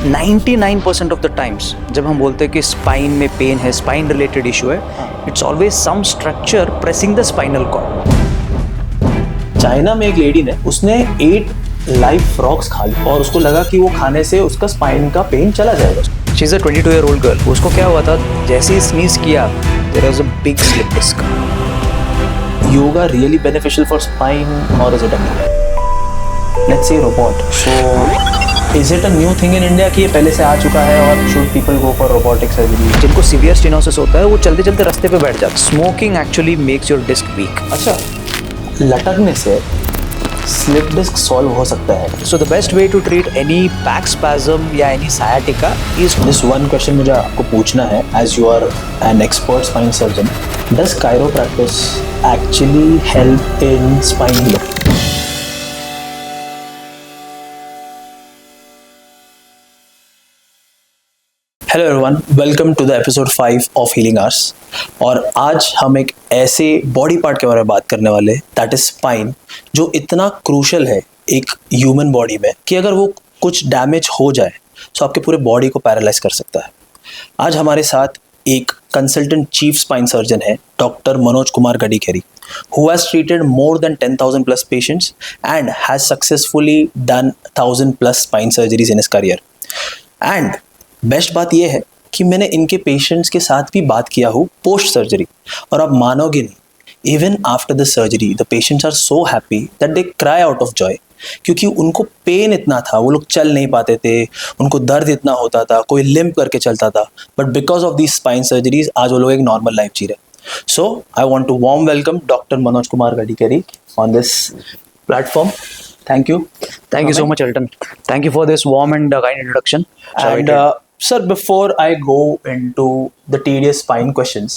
99% of the times जब हम बोलते हैं कि स्पाइन में पेन है, स्पाइन रिलेटेड इशू है, it's always some structure pressing the spinal cord. China में एक लेडी ने उसने 8 लाइव फ्रॉग्स खा ली और उसको लगा कि वो खाने से उसका स्पाइन का पेन चला जाएगा। She is a 22-year-old girl. उसको क्या हुआ था, जैसे ही स्नीज किया there was a big slip disc. Yoga really beneficial for spine और is it a myth? Let's say robot, so is it a new thing in India कि ये पहले से आ चुका है और should people go for robotic surgery? जिनको सीवियर स्टेनोसिस होता है वो चलते चलते रास्ते पे बैठ जाते हैं। Smoking actually makes your disc weak. अच्छा, लटकने से स्लिप डिस्क सॉल्व हो सकता है? So the best way to treat any back spasm या any sciatica is this one question मुझे आपको पूछना है as you are an expert spine surgeon. Does chiropractors actually help in spine healing? Hello everyone, welcome to the episode 5 of healing hours. और आज हम एक ऐसे बॉडी पार्ट के बारे में बात करने वाले दैट इज स्पाइन, जो इतना क्रूशल है एक ह्यूमन बॉडी में कि अगर वो कुछ डैमेज हो जाए तो आपके पूरे बॉडी को पैरालाइज कर सकता है। आज हमारे साथ एक कंसल्टेंट चीफ स्पाइन सर्जन है, doctor Manoj Kumar Gadikari, who has treated more than 10,000 plus patients and has successfully done 1,000 plus spine surgeries in his career. And best बात यह है कि मैंने इनके पेशेंट्स के साथ भी बात किया हूँ पोस्ट सर्जरी, और आप मानोगे नहीं, even after the surgery the patients are so happy that they cry out of joy, क्योंकि उनको पेन इतना था, वो लोग चल नहीं पाते थे, उनको दर्द इतना होता था, कोई लिम्प करके चलता था, but because of the spine surgeries आज वो लोग एक नॉर्मल लाइफ जी रहे। So I want to warm welcome doctor Manoj Kumar Gadikari on this platform. Thank you. Thank you so much, Elton. Thank you for this warm and kind introduction. And sir, before I go into the tedious spine questions,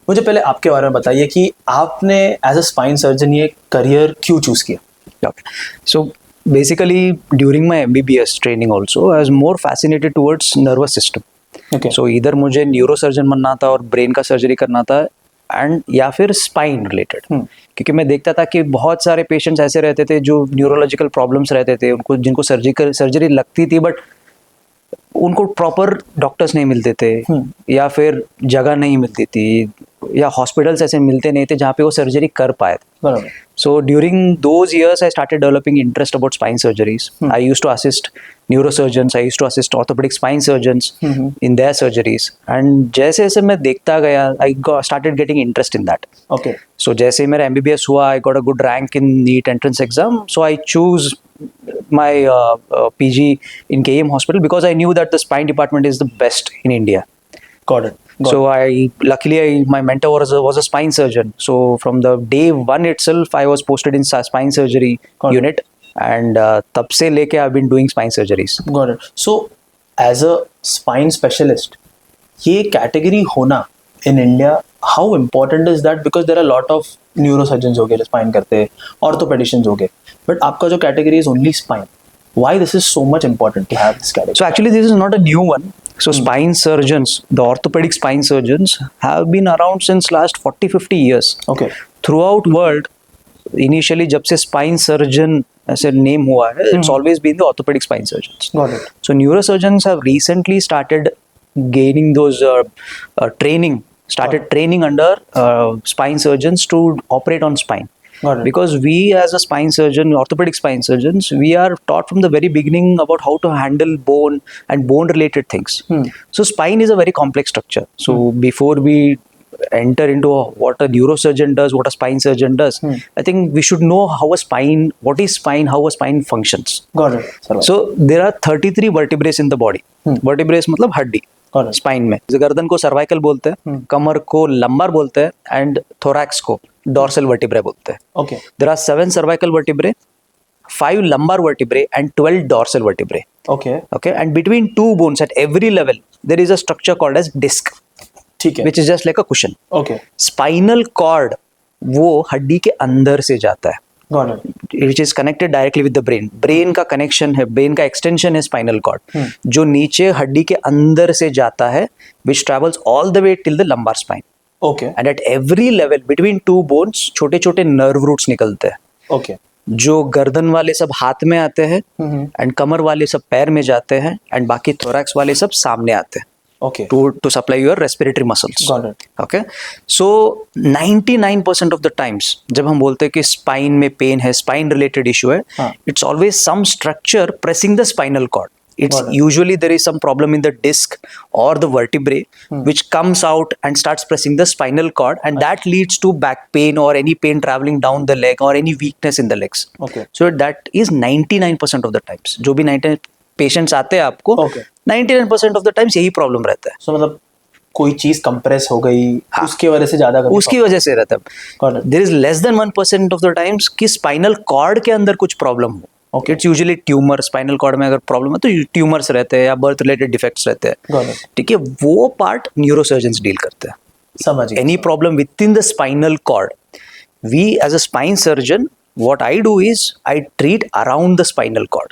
मुझे पहले आपके बारे में बताइए कि आपने as a spine surgeon ये career क्यों चूज किया? Okay. So basically, during my MBBS training also, I was more fascinated towards nervous system. Okay. So either मुझे न्यूरोसर्जन बनना था और ब्रेन का सर्जरी करना था, एंड या फिर स्पाइन रिलेटेड, क्योंकि मैं देखता था कि बहुत सारे पेशेंट्स ऐसे रहते थे जो न्यूरोलॉजिकल प्रॉब्लम्स रहते थे, उनको जिनको सर्जरी लगती थी, बट उनको प्रॉपर डॉक्टर्स नहीं मिलते थे, या फिर जगह नहीं मिलती थी, या हॉस्पिटल्स ऐसे मिलते नहीं थे जहाँ पे वो सर्जरी कर पाए थे। So during those years I started developing interest about spine surgeries. I used to assist neurosurgeons, I used to assist orthopedic spine surgeons in their surgeries, and जैसे जैसे मैं देखता गया I started getting interest in that. Okay. So जैसे मेरा MBBS हुआ, I got a good rank in NEET entrance exam, so I choose my PG in KM Hospital because I knew that the spine department is the best in India. Got it. So my mentor was a spine surgeon. So from the day one itself, I was posted in spine surgery unit, and तब से लेके I've been doing spine surgeries. Got it. So as a spine specialist, ये category होना in India, how important is that? Because there are a lot of neurosurgeons हो गए जो spine करते हैं, orthopedicians हो गए, but आपका जो category is only spine. Why this is so much important to have this category? So actually this is not a new one. So spine surgeons, the orthopedic spine surgeons have been around since last 40-50 years. Okay. Throughout world, initially जब से spine surgeon ऐसे name हुआ है, it's always been the orthopedic spine surgeons. Got it. So neurosurgeons have recently started gaining those training under spine surgeons to operate on spine. Because we as a spine surgeon, orthopedic spine surgeons, we are taught from the very beginning about how to handle bone and bone related things. So spine is a very complex structure. So before we enter into what a neurosurgeon does, what a spine surgeon does, I think we should know what is spine, how a spine functions. Got it. So there are 33 vertebrae in the body. Vertebrae मतलब हड्डी spine में। गर्दन को cervical बोलते हैं, कमर को lumbar बोलते हैं, एंड थोरैक्स को डॉर्सल वर्टिब्रे बोलते हैं। Okay. There are 7 cervical vertebrae, 5 lumbar vertebrae, and 12 dorsal vertebrae. Okay. Okay, and between two bones at every level there is a structure called as disc, ठीक है, which is just like a cushion. Okay. Spinal cord वो हड्डी के अंदर से जाता है, Got it. which is connected directly with the brain. Brain का connection है, brain का extension है spinal cord, जो नीचे हड्डी के अंदर से जाता है, which travels all the way till the lumbar spine. Okay. And at every level between two bones छोटे छोटे nerve roots निकलते हैं. Okay. जो गर्दन वाले सब हाथ में आते हैं एंड कमर वाले सब पैर में जाते हैं एंड बाकी थोरैक्स वाले सब सामने आते हैं Okay. to supply your respiratory muscles. Got it. Okay, so 99% of the times जब हम बोलते हैं कि स्पाइन में पेन है, स्पाइन रिलेटेड इशू है, it's always some structure pressing the spinal cord. It's usually there is some problem in the disc or the vertebrae which comes out and starts pressing the spinal cord, and that leads to back pain or any pain traveling down the leg or any weakness in the legs. Okay. So that is 99% of the times. जो भी 99 patients आते हैं आपको, 99% of the times यही problem रहता है. So, मतलब कोई चीज कंप्रेस हो गई, उसकी वजह से ज्यादा, उसकी वजह से रहता है. There is less than 1% of the times कि स्पाइनल कॉर्ड के अंदर कुछ प्रॉब्लम हो. It's usually tumour. Spinal cord में अगर प्रॉब्लम है तो ट्यूमर्स रहते हैं या बर्थ रिलेटेड डिफेक्ट्स रहते हैं. ठीक है, वो पार्ट न्यूरोसर्जन्स डील करते हैं. समझ. Any problem within the spinal cord, we as a spine surgeon what I do is I treat around the spinal cord.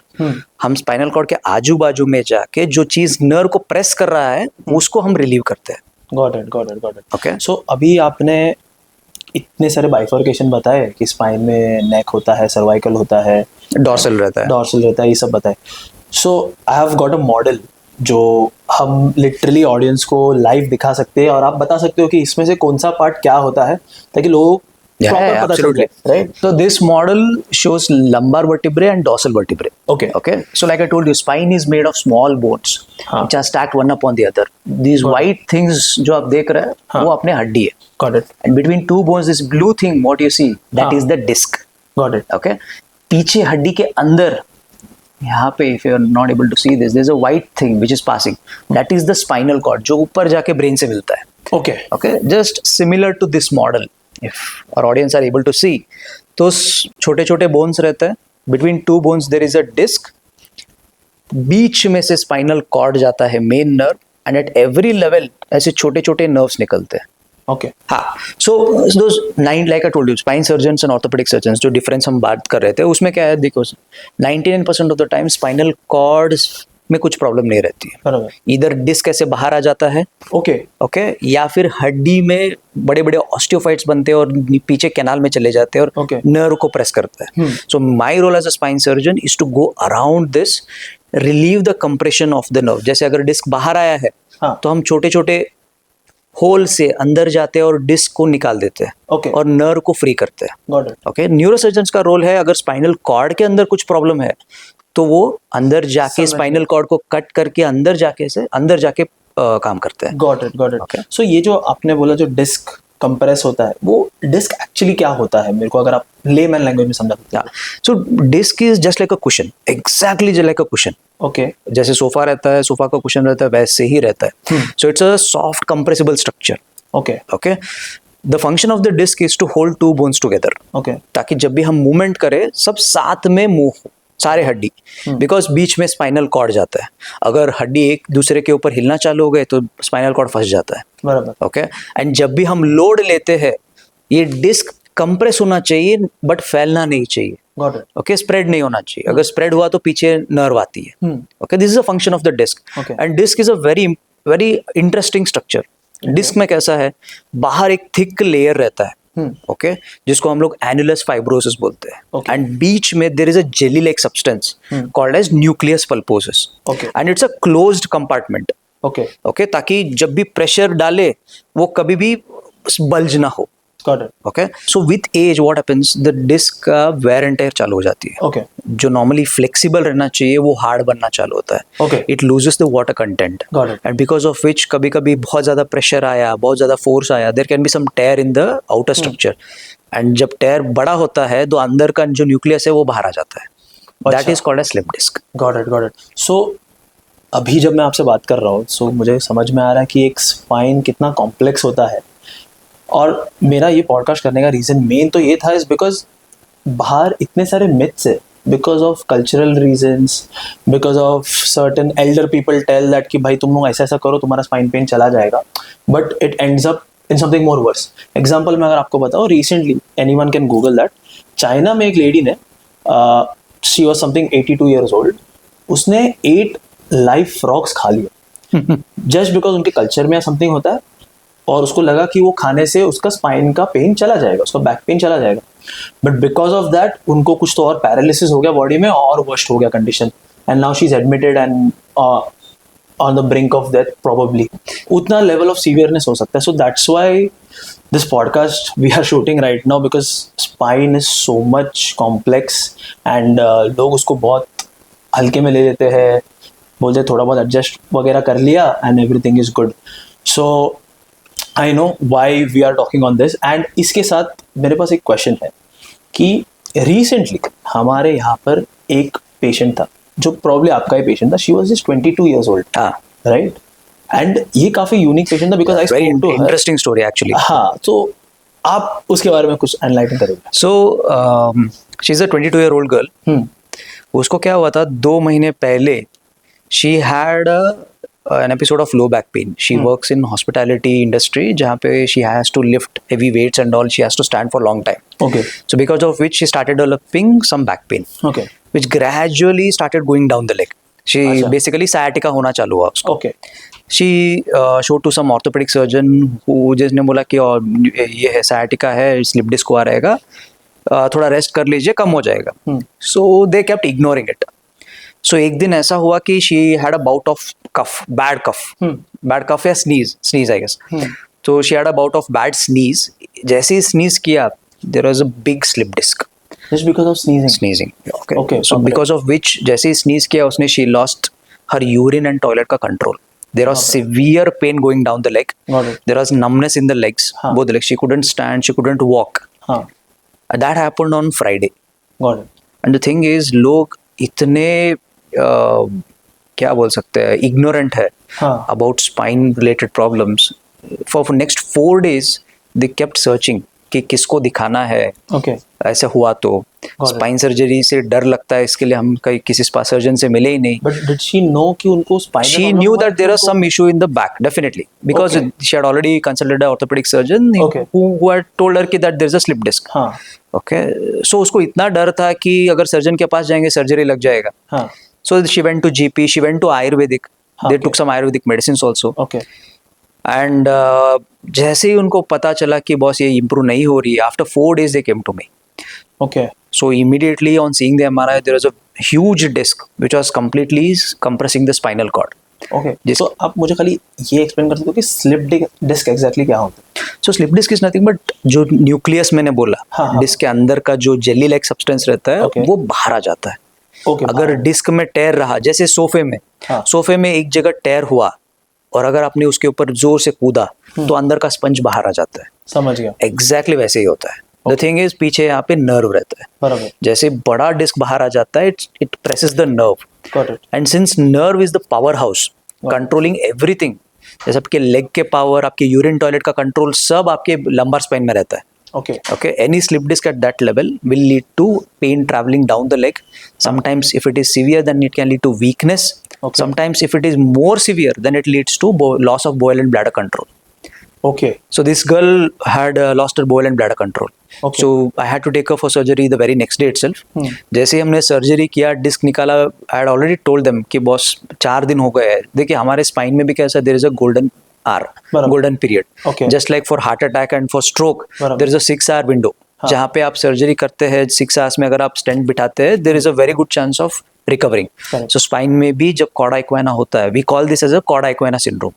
हम स्पाइनल कॉर्ड के आजू बाजू में जाके जो चीज नर्व को प्रेस कर रहा है उसको हम रिलीव करते हैं. Got it. Okay. So अभी आपने इतने सारे बाइफर्केशन बताए कि स्पाइन में नेक होता है, सर्वाइकल होता है, डॉर्सल रहता है, ये सब बताए. So I have got a model जो हम लिटरली ऑडियंस को लाइव दिखा सकते हैं और आप बता सकते हो कि इसमें से कौन सा पार्ट क्या होता है, ताकि लोग absolutely, right? So this model shows lumbar vertebrae and dorsal vertebrae. Okay. So like I told you, spine is made of small bones which are stacked one upon the other. These white things जो आप देख रहे हैं वो अपने हड्डी है. Got it. And between two bones, this blue thing what you see, that is the disc. Got it. Okay. पीछे हड्डी के अंदर यहाँ पे if you are not able to see this, there is a white thing which is passing. That is the spinal cord जो ऊपर जाके brain से मिलता है. Okay. Just similar to this model. If our audience are able to see, तो छोटे छोटे bones रहते हैं. Between two bones there is a disc. बीच में से स्पाइनल कॉर्ड जाता है, main nerve, and at every level ऐसे छोटे छोटे नर्व्स निकलते हैं. ओके. हाँ. So those 9, like I told you, spine surgeons and orthopaedic surgeons जो डिफरेंस हम बात कर रहे थे उसमें क्या है, देखो 99% of the time spinal cords में कुछ प्रॉब्लम नहीं रहती है. इधर डिस्क ऐसे बाहर आ जाता है. ओके. या फिर हड्डी में बड़े बड़े ऑस्टियोफाइट्स बनते हैं और पीछे कैनाल में चले जाते हैं और नर्व को प्रेस करता है. So my role as a spine surgeon is to go around this, relieve the compression of the nerve. जैसे अगर डिस्क बाहर आया है तो हम छोटे छोटे होल से अंदर जाते हैं और डिस्क को निकाल देते हैं और नर्व को फ्री करते हैं. ओके. न्यूरोसर्जन्स का रोल है, अगर स्पाइनल कॉर्ड के अंदर कुछ प्रॉब्लम है तो वो अंदर जाके स्पाइनल कॉर्ड को कट करके अंदर जाके काम करते हैं. Got it. सो ये जो आपने बोला जो डिस्क कंप्रेस होता है, वो डिस्क एक्चुअली क्या होता है, मेरे को अगर आप लेमैन लैंग्वेज में समझा सकते हैं. So disc is just like a cushion, exactly just like a cushion. Okay. जैसे सोफा रहता है, सोफा का कुशन रहता है, वैसे ही रहता है. So it's a soft compressible structure. Okay. The function of the disc is to hold two bones together. Okay. ताकि जब भी हम मूवमेंट करें सब साथ में मूव हो, सारे हड्डी. बिकॉज बीच में स्पाइनल कॉर्ड जाता है. अगर हड्डी एक दूसरे के ऊपर हिलना चालू हो गए तो स्पाइनल कॉर्ड फंस जाता है. बराबर. ओके. एंड जब भी हम लोड लेते हैं, ये डिस्क कंप्रेस होना चाहिए बट फैलना नहीं चाहिए. ओके. स्प्रेड नहीं होना चाहिए. अगर स्प्रेड हुआ तो पीछे नर्व आती है. Okay. This is a function of the disc. And disc is a very very interesting structure. Disc में कैसा है, बाहर एक थिक लेयर रहता है. ओके. जिसको हम लोग एनुलस फाइब्रोसिस बोलते हैं. एंड बीच में there is a jelly like substance called as nucleus pulposus. And it's a closed compartment. Okay. ताकि जब भी प्रेशर डाले वो कभी भी बल्ज ना हो. Okay. So with age what happens, the disc का वेयर एंड टेयर चालू हो जाती है. जो नॉर्मली फ्लेक्सिबल रहना चाहिए वो हार्ड बनना चालू होता है. It loses the water content, and because of विच कभी कभी बहुत ज्यादा प्रेशर आया, बहुत ज्यादा फोर्स आया, there can be some tear in the outer structure. And जब टेयर बड़ा होता है तो अंदर का जो न्यूक्लियस है वो बाहर आ जाता है. That is called as slip disc. Got it. So अभी जब मैं आपसे बात कर रहा हूँ, सो मुझे समझ में आ रहा है कि एक स्पाइन कितना कॉम्प्लेक्स होता है. और मेरा ये पॉडकास्ट करने का रीज़न मेन तो ये था इज बिकॉज बाहर इतने सारे मिथ्स है, because of cultural reasons, because of certain elder people tell that कि भाई तुम लोग ऐसा ऐसा करो तुम्हारा स्पाइन पेन चला जाएगा, but it ends up in something more verse. Example मैं अगर आपको बताऊँ, recently anyone can Google that, China में एक लेडी ने, she was something 82 years old, उसने 8 लाइव फ्रॉग्स खा लिया जस्ट बिकॉज उनके कल्चर में समथिंग होता है और उसको लगा कि वो खाने से उसका स्पाइन का पेन चला जाएगा, उसका बैक पेन चला जाएगा. बट बिकॉज ऑफ दैट उनको कुछ तो और पैरालिसिस हो गया बॉडी में और वर्स्ट हो गया condition, and now she is admitted and on the brink of death probably. उतना level of severeness हो सकता है. So that's why this podcast we are shooting right now, because spine is so much complex and लोग उसको बहुत हल्के में ले लेते हैं, बोलते थोड़ा बहुत adjust वगैरह कर लिया and everything is good. So I know why we are talking on this. And इसके साथ मेरे पास एक question है कि recently हमारे यहाँ पर एक patient था जो प्रॉब्ली आपका ही पेशेंट था. She was just 22 years old, right? And ये काफी यूनिक पेशेंट था because I very interesting story actually. हाँ, तो आप उसके बारे में कुछ एनलाइटन करोगे? So she is a 22-year-old girl. उसको क्या हुआ था, 2 महीने पहले she had an episode of low back pain. She works in hospitality industry जहाँ पे she has to lift heavy weights and all. She has to stand for a long time. Okay. So because of which she started developing some back pain. Okay. Which gradually started going down the leg. She basically sciatica होना चालू हुआ उसको. Okay. She showed to some orthopedic surgeon who जिसने बोला कि ये है sciatica है, slip disc हुआ रहेगा, थोड़ा रेस्ट कर लीजिए कम हो जाएगा. So they kept ignoring it. So एक दिन ऐसा हुआ कि she had a bout of bad cough या sneeze I guess. So she had a bout of bad sneeze. जैसे ही sneeze किया, there was a big slip disc. Just because of sneezing. Okay. So because of which जैसे ही sneeze किया उसने, she lost her urine and toilet का control. There was severe pain going down the leg. There was numbness in the legs, both legs. She couldn't stand, she couldn't walk. That happened on Friday. Got it. And the thing is, लोग इतने क्या बोल सकते हैं, ignorant है about spine related problems. For next 4 days they kept searching कि किसको दिखाना है. ऐसा हुआ तो स्पाइन सर्जरी से डर लगता है, इसके लिए हम कहीं किसी सर्जन से मिले ही नहीं. But did she know कि उनको spine? She knew that there was some issue in the back, definitely, because she had already consulted an orthopedic surgeon who had told her कि that there is a slip disc. Okay, so उसको इतना डर था कि अगर surgeon के पास जाएंगे surgery लग जाएगा. So she went to GP, she went to Ayurvedic. They took some Ayurvedic medicines also. And जैसे ही उनको पता चला कि बॉस ये इम्प्रूव नहीं हो रही है, after 4 days they came to me. So immediately on seeing the MRI, there was a huge disc which was completely compressing the spinal cord. So आप मुझे खाली ये एक्सप्लेन कर सकते हो कि स्लिप डिस्क एग्जैक्टली क्या होता है? So slip disc is nothing but जो न्यूक्लियस मैंने बोला, डिस्क के अंदर का जो जेली लाइक सब्सटेंस रहता है वो बाहर आ जाता है. अगर डिस्क में टेयर रहा, जैसे सोफे में एक जगह टेयर हुआ और अगर आपने उसके ऊपर जोर से कूदा तो अंदर का स्पंज बाहर आ जाता है. समझ गया. एग्जैक्टली वैसे ही होता है. द थिंग इज, पीछे यहाँ पे नर्व रहता है. बराबर. जैसे बड़ा डिस्क बाहर आ जाता है, it presses the nerve. And since nerve is the power house controlling everything, जैसे आपके लेग के पावर, आपके यूरिन टॉयलेट का कंट्रोल सब आपके लंबार स्पाइन में रहता है. Okay, any slip disc at that level will lead to pain traveling down the leg. Sometimes if it is severe, then it can lead to weakness. Sometimes if it is more severe, then it leads to loss of bowel and bladder control. So this girl had lost her bowel and bladder control. So I had to take her for surgery the very next day itself. जैसे ही हमने surgery किया, disc निकाला, I had already told them कि boss 4 दिन हो गए हैं. देखिए हमारे स्पाइन में भी कैसा, there is a golden period. Just like for heart attack and for stroke, there is a 6-hour window. जहाँ पे आप सर्जरी करते हैं 6 hours में अगर आप स्टेंट बिठाते हैं, there is a very good chance of recovering. So spine में भी जब कॉर्डा इक्वाना होता है, we call this as a cauda equina syndrome.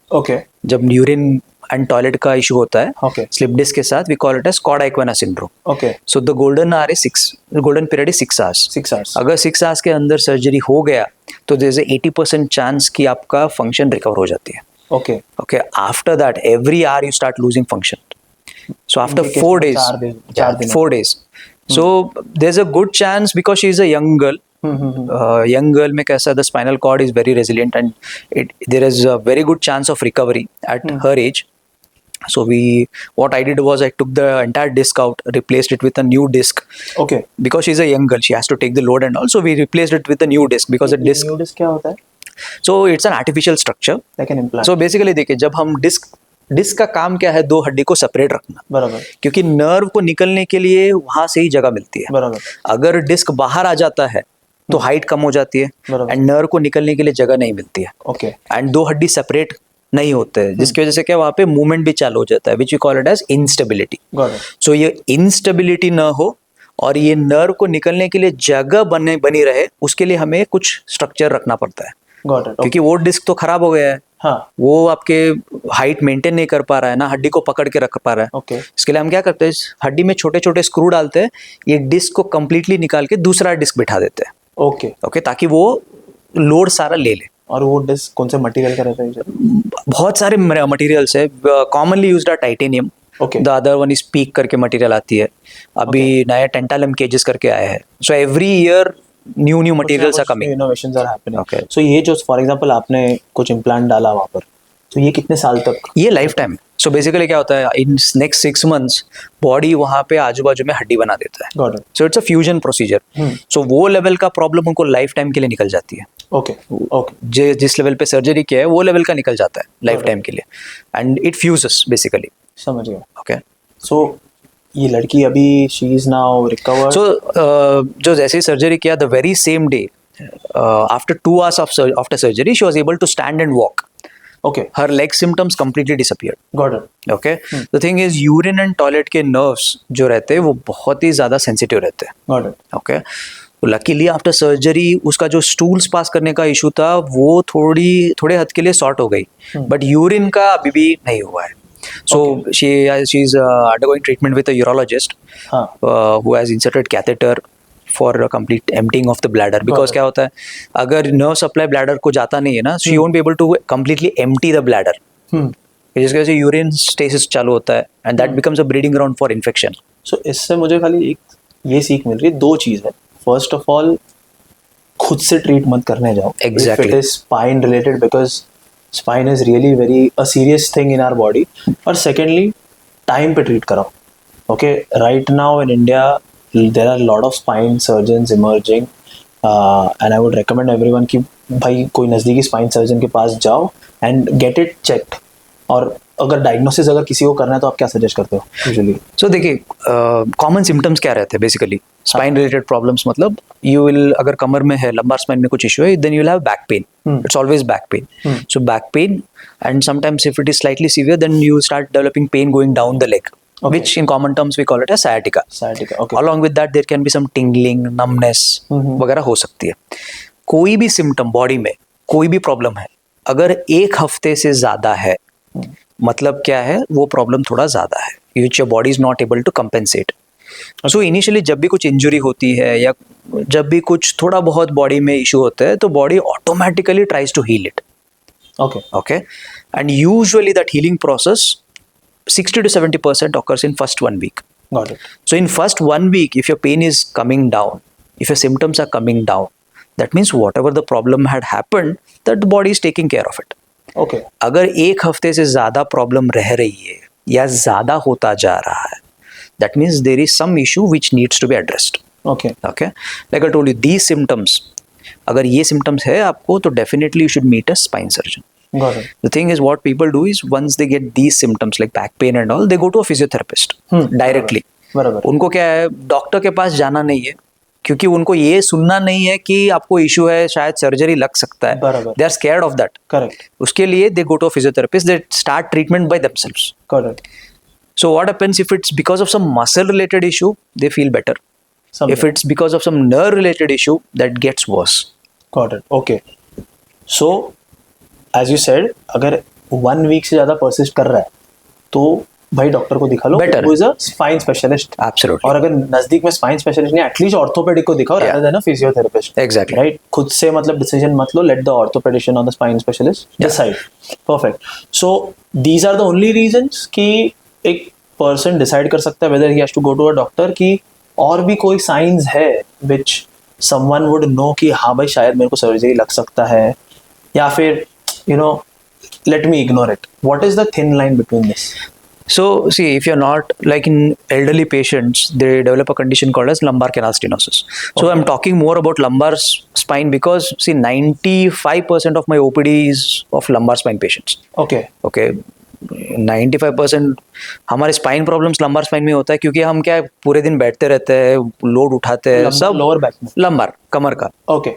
जब यूरिन एंड टॉयलेट का इशू होता है स्लिप डिस्क के साथ, we call it as cauda equina syndrome. So the golden period is 6 hours. अगर 6 hours के अंदर सर्जरी हो गया तो there is a 80% चांस कि आपका फंक्शन रिकवर हो जाती है. After that, every hour you start losing function. So after 4 days, 4 days. So there's a good chance, because she is a young girl. Young girl में कैसा, the spinal cord is very resilient and there is a very good chance of recovery at her age. So what I did was I took the entire disc out, replaced it with a new disc. Because she's a young girl, she has to take the load and all. So we replaced it with a new disc because the disc. New disc क्या होता है? So it's an artificial structure. Like an implant. So basically देखिए, जब हम disc का काम क्या है, 2 हड्डी को सेपरेट रखना. बराबर. क्योंकि नर्व को निकलने के लिए वहां से ही जगह मिलती है. बराबर. अगर डिस्क बाहर आ जाता है तो हाइट कम हो जाती है एंड नर्व को निकलने के लिए जगह नहीं मिलती है. एंड 2 हड्डी सेपरेट नहीं होते हैं, जिसकी वजह से क्या वहाँ पे मूवमेंट भी चालू हो जाता है, which we call it as instability. So ये इंस्टेबिलिटी ना हो और ये नर्व को निकलने के लिए जगह बनी रहे, उसके लिए हमें कुछ स्ट्रक्चर रखना पड़ता है। Got it. क्योंकि वो डिस्क तो खराब हो गया है, हाँ, वो आपके हाइट मेंटेन नहीं कर पा रहा है ना, हड्डी को पकड़ के रख पा रहा है। ओके, इसके लिए हम क्या करते हैं, इस हड्डी में छोटे छोटे स्क्रू डालते हैं, ये डिस्क को कंप्लीटली निकाल के दूसरा डिस्क बिठा देते हैं। ओके, ओके, ताकि वो लोड सारा ले ले। और वो डिस्क कौन से मटेरियल का रहता है सर? बहुत सारे मटेरियल्स है, कॉमनली यूज्ड है titanium, okay, the other one is PEEK करके मटेरियल आती है, अभी नया टेंटालम केजेस करके आए हैं। So every year new materials are coming, innovations are happening. Okay. So ये जो फॉर एग्जांपल आपने कुछ इम्प्लांट डाला वहां पर, तो ये कितने साल तक? ये लाइफ टाइम। सो बेसिकली क्या होता है, इन नेक्स्ट 6 months बॉडी वहाँ पे आजू बाजू में हड्डी बना देता है। Got it. So it's a fusion procedure. So वो लेवल का प्रॉब्लम उनको लाइफ टाइम के लिए निकल जाती है। ओके, ओके, जिस लेवल पे सर्जरी किया है वो लेवल का निकल जाता है लाइफ टाइम के लिए, एंड इट फ्यूजेस बेसिकली। समझ गया। ओके, सो ये लड़की अभी शी इज नाउ रिकवर्ड। सो जो जैसे ही सर्जरी किया, the very same day after 2 hours after surgery she was able to stand and walk. Okay, Her leg symptoms completely disappeared. Got it. Okay, the thing is urine and toilet के nerves जो रहते हैं वो बहुत ही ज्यादा sensitive रहते हैं। Got it. Okay, तो लकीली आफ्टर सर्जरी उसका जो स्टूल्स पास करने का इशू था वो थोड़े हद के लिए सॉर्ट हो गई, बट यूरिन का अभी भी नहीं हुआ है। So she is undergoing treatment with a urologist who has inserted catheter for a complete emptying of the bladder, because क्या होता है, अगर nerve supply bladder को जाता नहीं है ना, she won't be able to completely empty the bladder, जिसकी वजह से यूरिन स्टेसिस चालू होता है, and that becomes a breeding ground for infection. सो इससे मुझे खाली एक ये सीख मिल रही है, दो चीज है। फर्स्ट ऑफ ऑल, खुद से ट्रीट मत करने जाओ। Exactly. If it is spine related, because spine is really very a serious thing in our body. और secondly, time पे treat कराओ। Okay, right now in India there are a lot of spine surgeons emerging, and I would recommend everyone कि भाई कोई नज़दीकी spine surgeon के पास जाओ and get it checked। और अगर डायग्नोसिस अगर किसी को करना है तो आप क्या सजेस्ट करते हो यूजुअली? सो देखिए, कॉमन सिम्टम्स क्या रहते हैं बेसिकली स्पाइन रिलेटेड प्रॉब्लम्स, मतलब यू विल, अगर कमर में है, लंबार स्पाइन में कुछ इशू है, then you will have back pain. It's always back pain. So back pain, and sometimes if it is slightly severe then you start developing pain going down the leg, which in common terms we call it as sciatica. Okay. Along with that there can be some tingling, numbness वगैरह हो सकती है। कोई भी symptom body में, कोई भी problem है, अगर 1 हफ्ते से ज्यादा है, मतलब क्या है, वो प्रॉब्लम थोड़ा ज्यादा है, which your body is not able to compensate. So initially जब भी कुछ इंजुरी होती है या जब भी कुछ थोड़ा बहुत बॉडी में इशू होता है, तो body automatically tries to heal it. Okay, and usually that healing process 60 to 70% occurs in first 1 week. Got it. So in first 1 week, if your pain is coming down, if your symptoms are coming down, that means whatever the problem had happened, that the body is taking care of it. Okay. अगर 1 हफ्ते से ज्यादा problem रह रही है या ज्यादा होता जा रहा है, that means there is some issue which needs to be addressed. Okay. Okay, like I told you, these symptoms, अगर ये symptoms है आपको, तो definitely you should meet a spine surgeon. Got it. The thing is, what people do is once they get these symptoms like back pain and all, they go to a physiotherapist directly. बराबर। उनको क्या है, doctor के पास जाना नहीं है, क्योंकि उनको ये सुनना नहीं है कि आपको इशू है, शायद सर्जरी लग सकता है। बराबर। They are scared of that. Correct. उसके लिए they go to a physiotherapist, they start treatment by themselves. Got it. So what happens if it's because of some muscle related issue, they feel better. If it's because of some nerve related issue, that gets worse. Got it. Okay. So as you said, अगर 1 week से ज्यादा persist कर रहा है तो भाई doctor को दिखा लो, Better. who is a spine specialist. Absolutely. और अगर नजदीक में स्पाइन स्पेशलिस्ट नहीं, एटलीस्ट ऑर्थोपेडिक को दिखाओ rather than a physiotherapist. Exactly. Right? खुद से मतलब डिसीजन मत लो, let the orthopedician or the spine specialist decide. Perfect. So these are the only reasons कि एक person decide कर सकता है whether he has to go to a doctor, कि और भी कोई signs है which someone would know कि हाँ भाई शायद मेरे को सर्जरी लग सकता है, या फिर let me ignore it. What is the thin line between this? So see, if you're not, like in elderly patients, they develop a condition called as lumbar canal stenosis. So I'm talking more about lumbar spine because see, 95% of my OPD is of lumbar spine patients. Okay. 95% हमारे spine problems lumbar spine में होता है, क्योंकि हम क्या है, पूरे दिन बैठते रहते हैं, लोड उठाते हैं, सब लोअर बैक में, लंबार कमर का। ओके,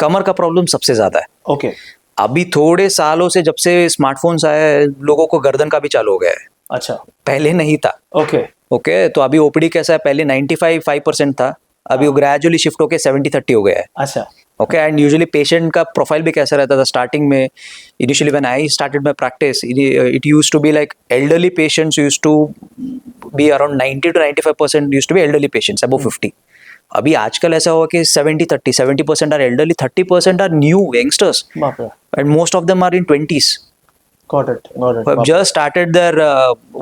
कमर का प्रॉब्लम सबसे ज्यादा है। ओके। अभी थोड़े सालों से जब से स्मार्टफोन्स आए हैं, लोगों को गर्दन का भी चालू हो गया है। अच्छा, पहले नहीं था। ओके ओके, तो अभी ओपीडी कैसा है, पहले 95% था, अभी वो ग्रेजुअली शिफ्ट होके 70-30 हो गया है। अच्छा, ओके, एंड यूजुअली पेशेंट का प्रोफाइल भी कैसा रहता था स्टार्टिंग में, initially when I started my practice, it used to be like elderly patients used to be around 90 to 95% used to be elderly patients above 50। अभी आजकल ऐसा हुआ कि 70-30, 70% are elderly, 30% are new youngsters, बाप रे, and most of them are in 20s, got it, who have just started their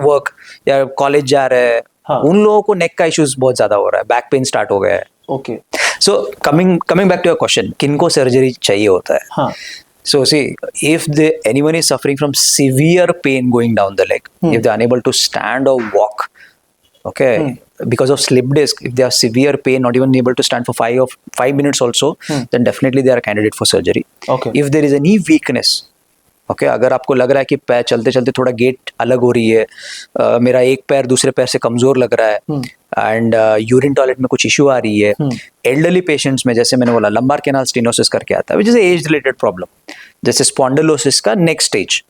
work या college जा रहे हैं। हाँ। उन लोगों को नेक का इश्यूज बहुत ज्यादा हो रहा है, बैक पेन स्टार्ट हो गया है। Okay, so coming back to your question, किनको सर्जरी चाहिए होता है? हाँ, So see, if anyone is suffering from severe pain going down the leg, if they are unable to stand or walk, okay, because of slip disc, if they have severe pain, not even able to stand for 5 minutes also, then definitely they are a candidate for surgery. Okay. If there is any weakness, okay, अगर आपको लग रहा है कि पैर चलते चलते थोड़ा गेट अलग हो रही है, मेरा एक पैर दूसरे पैर से कमजोर लग रहा है, एंड यूरिन टॉयलेट में कुछ इश्यू आ रही है, एल्डरली पेशेंट्स में जैसे मैंने बोला लंबार कैनाल स्टेनोसिस करके आता है, which is age related problem, जैसे स्पॉन्डिलोसिस का नेक्स्ट स्टेज,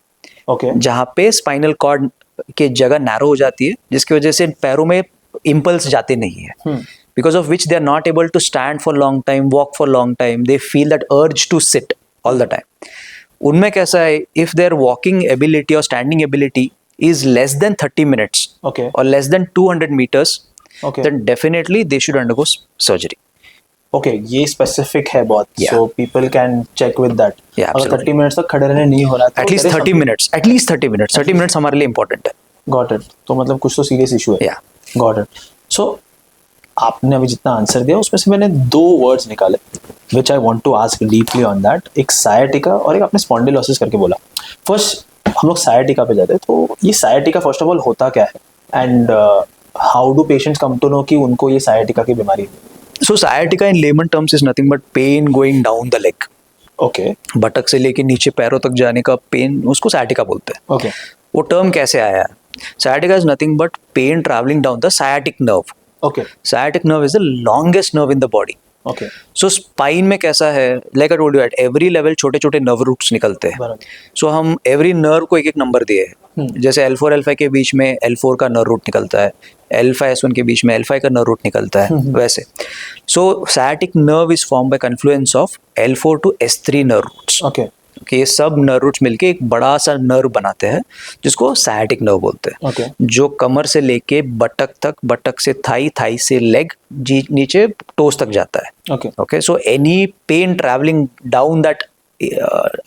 ओके, जहाँ पे स्पाइनल कॉर्ड की जगह नैरो हो जाती है, जिसकी वजह से पैरों में इम्पल्स जाते नहीं है, because of which they are not able to stand for long time, walk for long time, they feel that urge to sit all the time. उनमें कैसा है, इफ देयर वॉकिंग एबिलिटी और standing ability is less than 30 minutes Okay. और less than 200 meters, Okay. then definitely they should undergo surgery. Okay, ये specific है बहुत, Yeah. So people can check with that. Yeah, अगर absolutely. 30 minutes तक खड़े रहने नहीं हो रहा है, at least 30 minutes, at least 30 minutes, 30 minutes हमारे लिए इंपॉर्टेंट है। गॉट इट, तो मतलब कुछ तो सीरियस इशू है। Yeah. Got it. सो आपने अभी जितना आंसर दिया उसमें से मैंने 2 वर्ड्स निकाले which I want to ask deeply on that, एक सायाटिका और एक आपने स्पॉन्डिलोसिस करके बोला। फर्स्ट हम लोग सायाटिका पे जाते हैं, तो ये सायाटिका फर्स्ट ऑफ ऑल होता क्या है, and how do patients come to know कि उनको ये सायाटिका की बीमारी है? So sciatica in layman terms is nothing but pain going down the leg. Okay, buttock से लेके नीचे पैरों तक जाने का पेन, उसको सायाटिका बोलते हैं। ओके, वो टर्म कैसे आया है? Sciatica is nothing but pain travelling down the sciatic nerve. Okay, Sciatic nerve is the longest nerve in the body. Okay, So spine में कैसा है, like I told you at every level छोटे छोटे nerve roots निकलते हैं। बराबर, So हम every nerve को एक एक नंबर दिए हैं, जैसे L4 L5 के बीच में L4 का nerve root निकलता है, L5 S1 के बीच में L5 का nerve root निकलता है, वैसे। So sciatic nerve is formed by confluence of L4 to S3 nerve roots. Okay, कि ये सब नर्व रूट्स मिलके एक बड़ा सा नर्व बनाते हैं जिसको सायाटिक नर्व बोलते हैं। Okay. जो कमर से लेके बटक तक, बटक से थाई, थाई से लेग, नीचे टोस तक जाता है। Okay, okay, so any pain travelling down that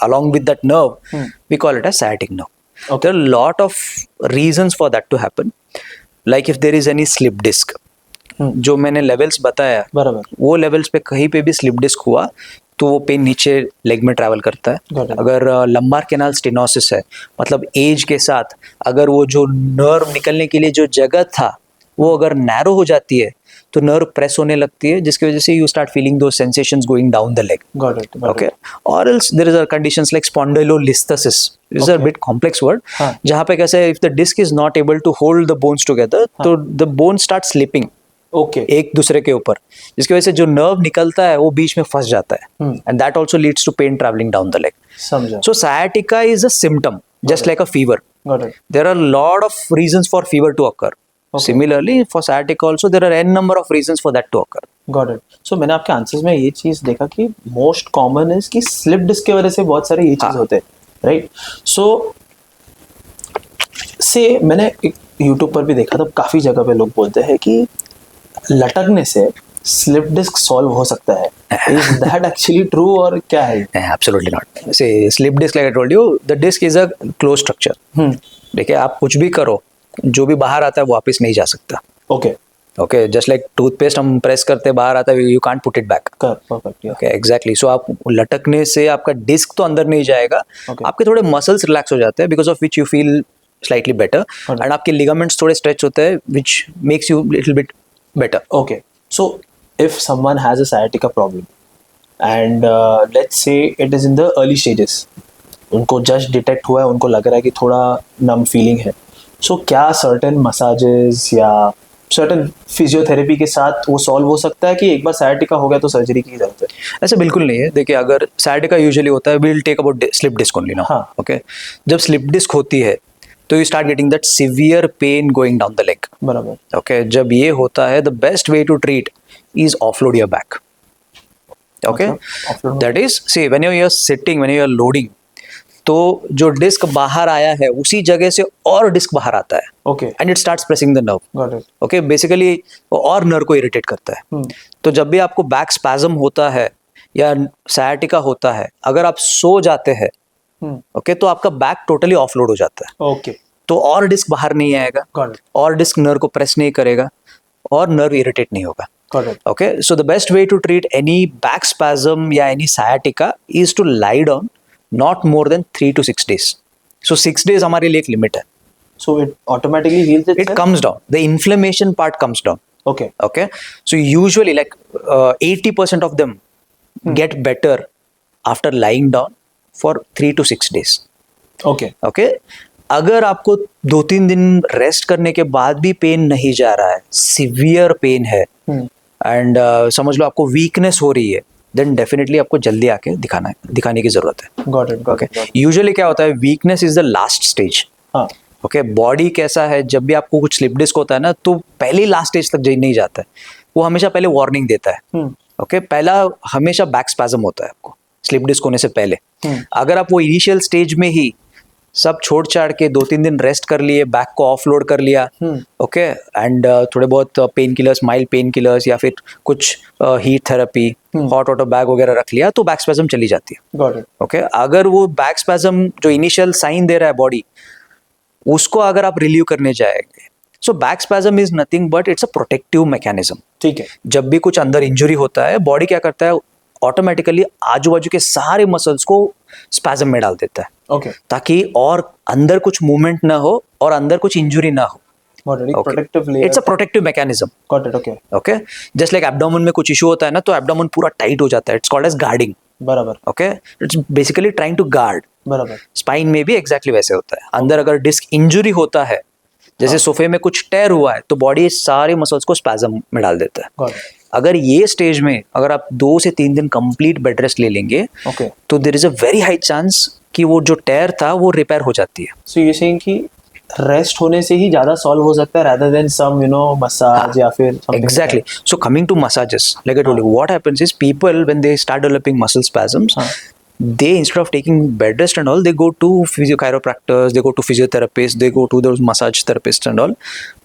along with that nerve, we call it as sciatic nerve. Okay. There are a lot of reasons for that to happen, like if there is any slip disc, जो मैंने levels बताया, बराबर, वो levels पे कहीं पे भी slip disc हुआ तो वो पेन नीचे लेग में ट्रैवल करता Got है। it. अगर लंबार कैनाल स्टेनोसिस है, मतलब एज के साथ अगर वो जो नर्व निकलने के लिए जो जगह था वो अगर नैरो हो जाती है तो नर्व प्रेस होने लगती है, जिसकी वजह से यू स्टार्ट फीलिंग दो sensations going down the leg. Got it, Okay, or else there is a conditions like spondylolisthesis. This is a Okay. bit complex word. हाँ. जहाँ पे कैसे if the disc is not able to hold the bones together, तो the bones start slipping okay, एक दूसरे के ऊपर, जिसकी वजह से जो नर्व निकलता है वो बीच में फंस जाता है, and that also leads to pain travelling down the leg. समझा, so sciatica is a symptom, just like a fever. Got it, There are a lot of reasons for fever to occur. Okay. Similarly, for sciatica also there are n number of reasons for that to occur. Got it. So मैंने आपके answers में ये चीज देखा कि most common is कि slip disc की वजह से बहुत सारे ये चीज हाँ. होते हैं, राइट? सो से मैंने एक यूट्यूब पर भी देखा था, काफी जगह पे लोग बोलते हैं कि लटकने से स्लिप डिस्क सॉल्व हो सकता है। इज दैट एक्चुअली ट्रू और क्या है? Absolutely not. See, slip disc, like I told you, the disc is a closed structure. देखिए, आप कुछ भी करो, जो भी बाहर आता है वो वापस नहीं जा सकता। Okay, okay, just like toothpaste हम प्रेस करते बाहर आता है, you can't put it back. Perfect, okay, exactly. So आप लटकने से आपका डिस्क तो अंदर नहीं जाएगा, Okay. आपके थोड़े मसल्स रिलैक्स हो जाते हैं, because of which you feel slightly better, and आपके लिगामेंट्स थोड़े स्ट्रेच होते हैं, which makes you little bit better. Okay. So if someone has a sciatica problem and let's say it is in the early stages, उनको just detect हुआ है, उनको लग रहा है कि थोड़ा नम फीलिंग है, सो क्या सर्टेन मसाजेस या सर्टेन फिजियोथेरेपी के साथ वो सॉल्व हो सकता है कि एक बार sciatica हो गया तो सर्जरी की जरूरत है? ऐसा बिल्कुल नहीं है। देखिए, अगर sciatica यूजुअली होता है, will take about slip disc only ना। हाँ. ओके, जब स्लिप डिस्क होती है तो you start getting that severe pain going down the leg. बराबर. ओके, जब ये होता है, the best way to treat is offload your back. Okay, that is see when you are sitting, when you are loading, तो जो disc बाहर आया है उसी जगह से और डिस्क बाहर आता है. Okay. And it starts pressing the nerve. Got it. Okay, basically और नर्व को इरिटेट करता है. तो जब भी आपको बैक स्पैज्म होता है या सायाटिका होता है, अगर आप सो जाते हैं, ओके, तो आपका बैक टोटली ऑफलोड हो जाता है. ओके. तो और डिस्क बाहर नहीं आएगा, गॉट इट. और डिस्क नर्व को प्रेस नहीं करेगा, और नर्व इरिटेट नहीं होगा. Got it. Okay, so the best way to treat any back spasm या any sciatica is to lie down not more than 3 to 6 days. So 6 days हमारे लिए एक limit है. So it automatically heals itself? It comes down. The inflammation part comes down. Okay. Okay. So usually like 80% of them get better after lying down for 3 to 6 days. Okay. Okay. अगर आपको 2-3 दिन rest करने के बाद भी pen नहीं जा रहा है, सिवियर पेन है, एंड समझ लो आपको वीकनेस हो रही है, देन डेफिनेटली आपको जल्दी आके दिखाने की जरूरत है. Got it. ओके, यूजुअली क्या होता है, weakness is the last stage. Okay, body कैसा है, जब भी आपको कुछ स्लिप डिस्क होता है ना, तो पहले लास्ट स्टेज तक नहीं जाता है, वो हमेशा पहले वार्निंग देता है. ओके, पहला हमेशा बैक स्पैज्म होता है आपको स्लिप डिस्क होने से पहले. अगर आप वो इनिशियल स्टेज में ही सब छोड़ छाड़ के 2-3 दिन रेस्ट कर लिए, बैक को ऑफलोड कर लिया, ओके, एंड थोड़े बहुत pain killers, mild pain killers या फिर कुछ heat therapy, hot water bag वगैरह रख लिया, तो बैक स्पैज्म चली जाती है. Got it. ओके, अगर वो बैक स्पैज्म जो इनिशियल साइन दे रहा है बॉडी, उसको अगर आप रिलीव करने जाएंगे, so back spasm is nothing but it's a protective mechanism. ठीक है. जब भी कुछ अंदर इंजरी होता है, बॉडी क्या करता है, ऑटोमेटिकली आजू बाजू के सारे मसल्स को स्पैज्म में डाल देता है. ओके. ताकि और अंदर कुछ मूवमेंट ना हो और अंदर कुछ इंजरी ना हो. It's a protective mechanism. Got it. Okay. Okay, just like abdomen में कुछ इशू होता है ना, तो एब्डोमेन पूरा टाइट हो जाता है, इट्स कॉल्ड एज गार्डिंग. बराबर. Okay, it's basically trying to guard. बराबर. स्पाइन में भी एग्जैक्टली वैसे होता है. अंदर अगर डिस्क इंजरी होता है, जैसे सोफे में कुछ टेयर हुआ है, तो बॉडी सारे मसल्स को स्पैज्म में डाल देता है. अगर ये स्टेज में अगर आप 2 से 3 दिन कंप्लीट बेड रेस्ट ले लेंगे, तो there is a very high chance कि वो जो टेयर था वो रिपेयर हो जाती है. सो यू सेइंग कि रेस्ट होने से ही ज्यादा सॉल्व हो सकता है rather than some मसाज या फिर exactly. So coming to massages, like I told you, what happens is people when they start developing muscle spasms, they instead of taking bed rest and all, they go to chiropractors, they go to physiotherapists, they go to those massage therapists and all.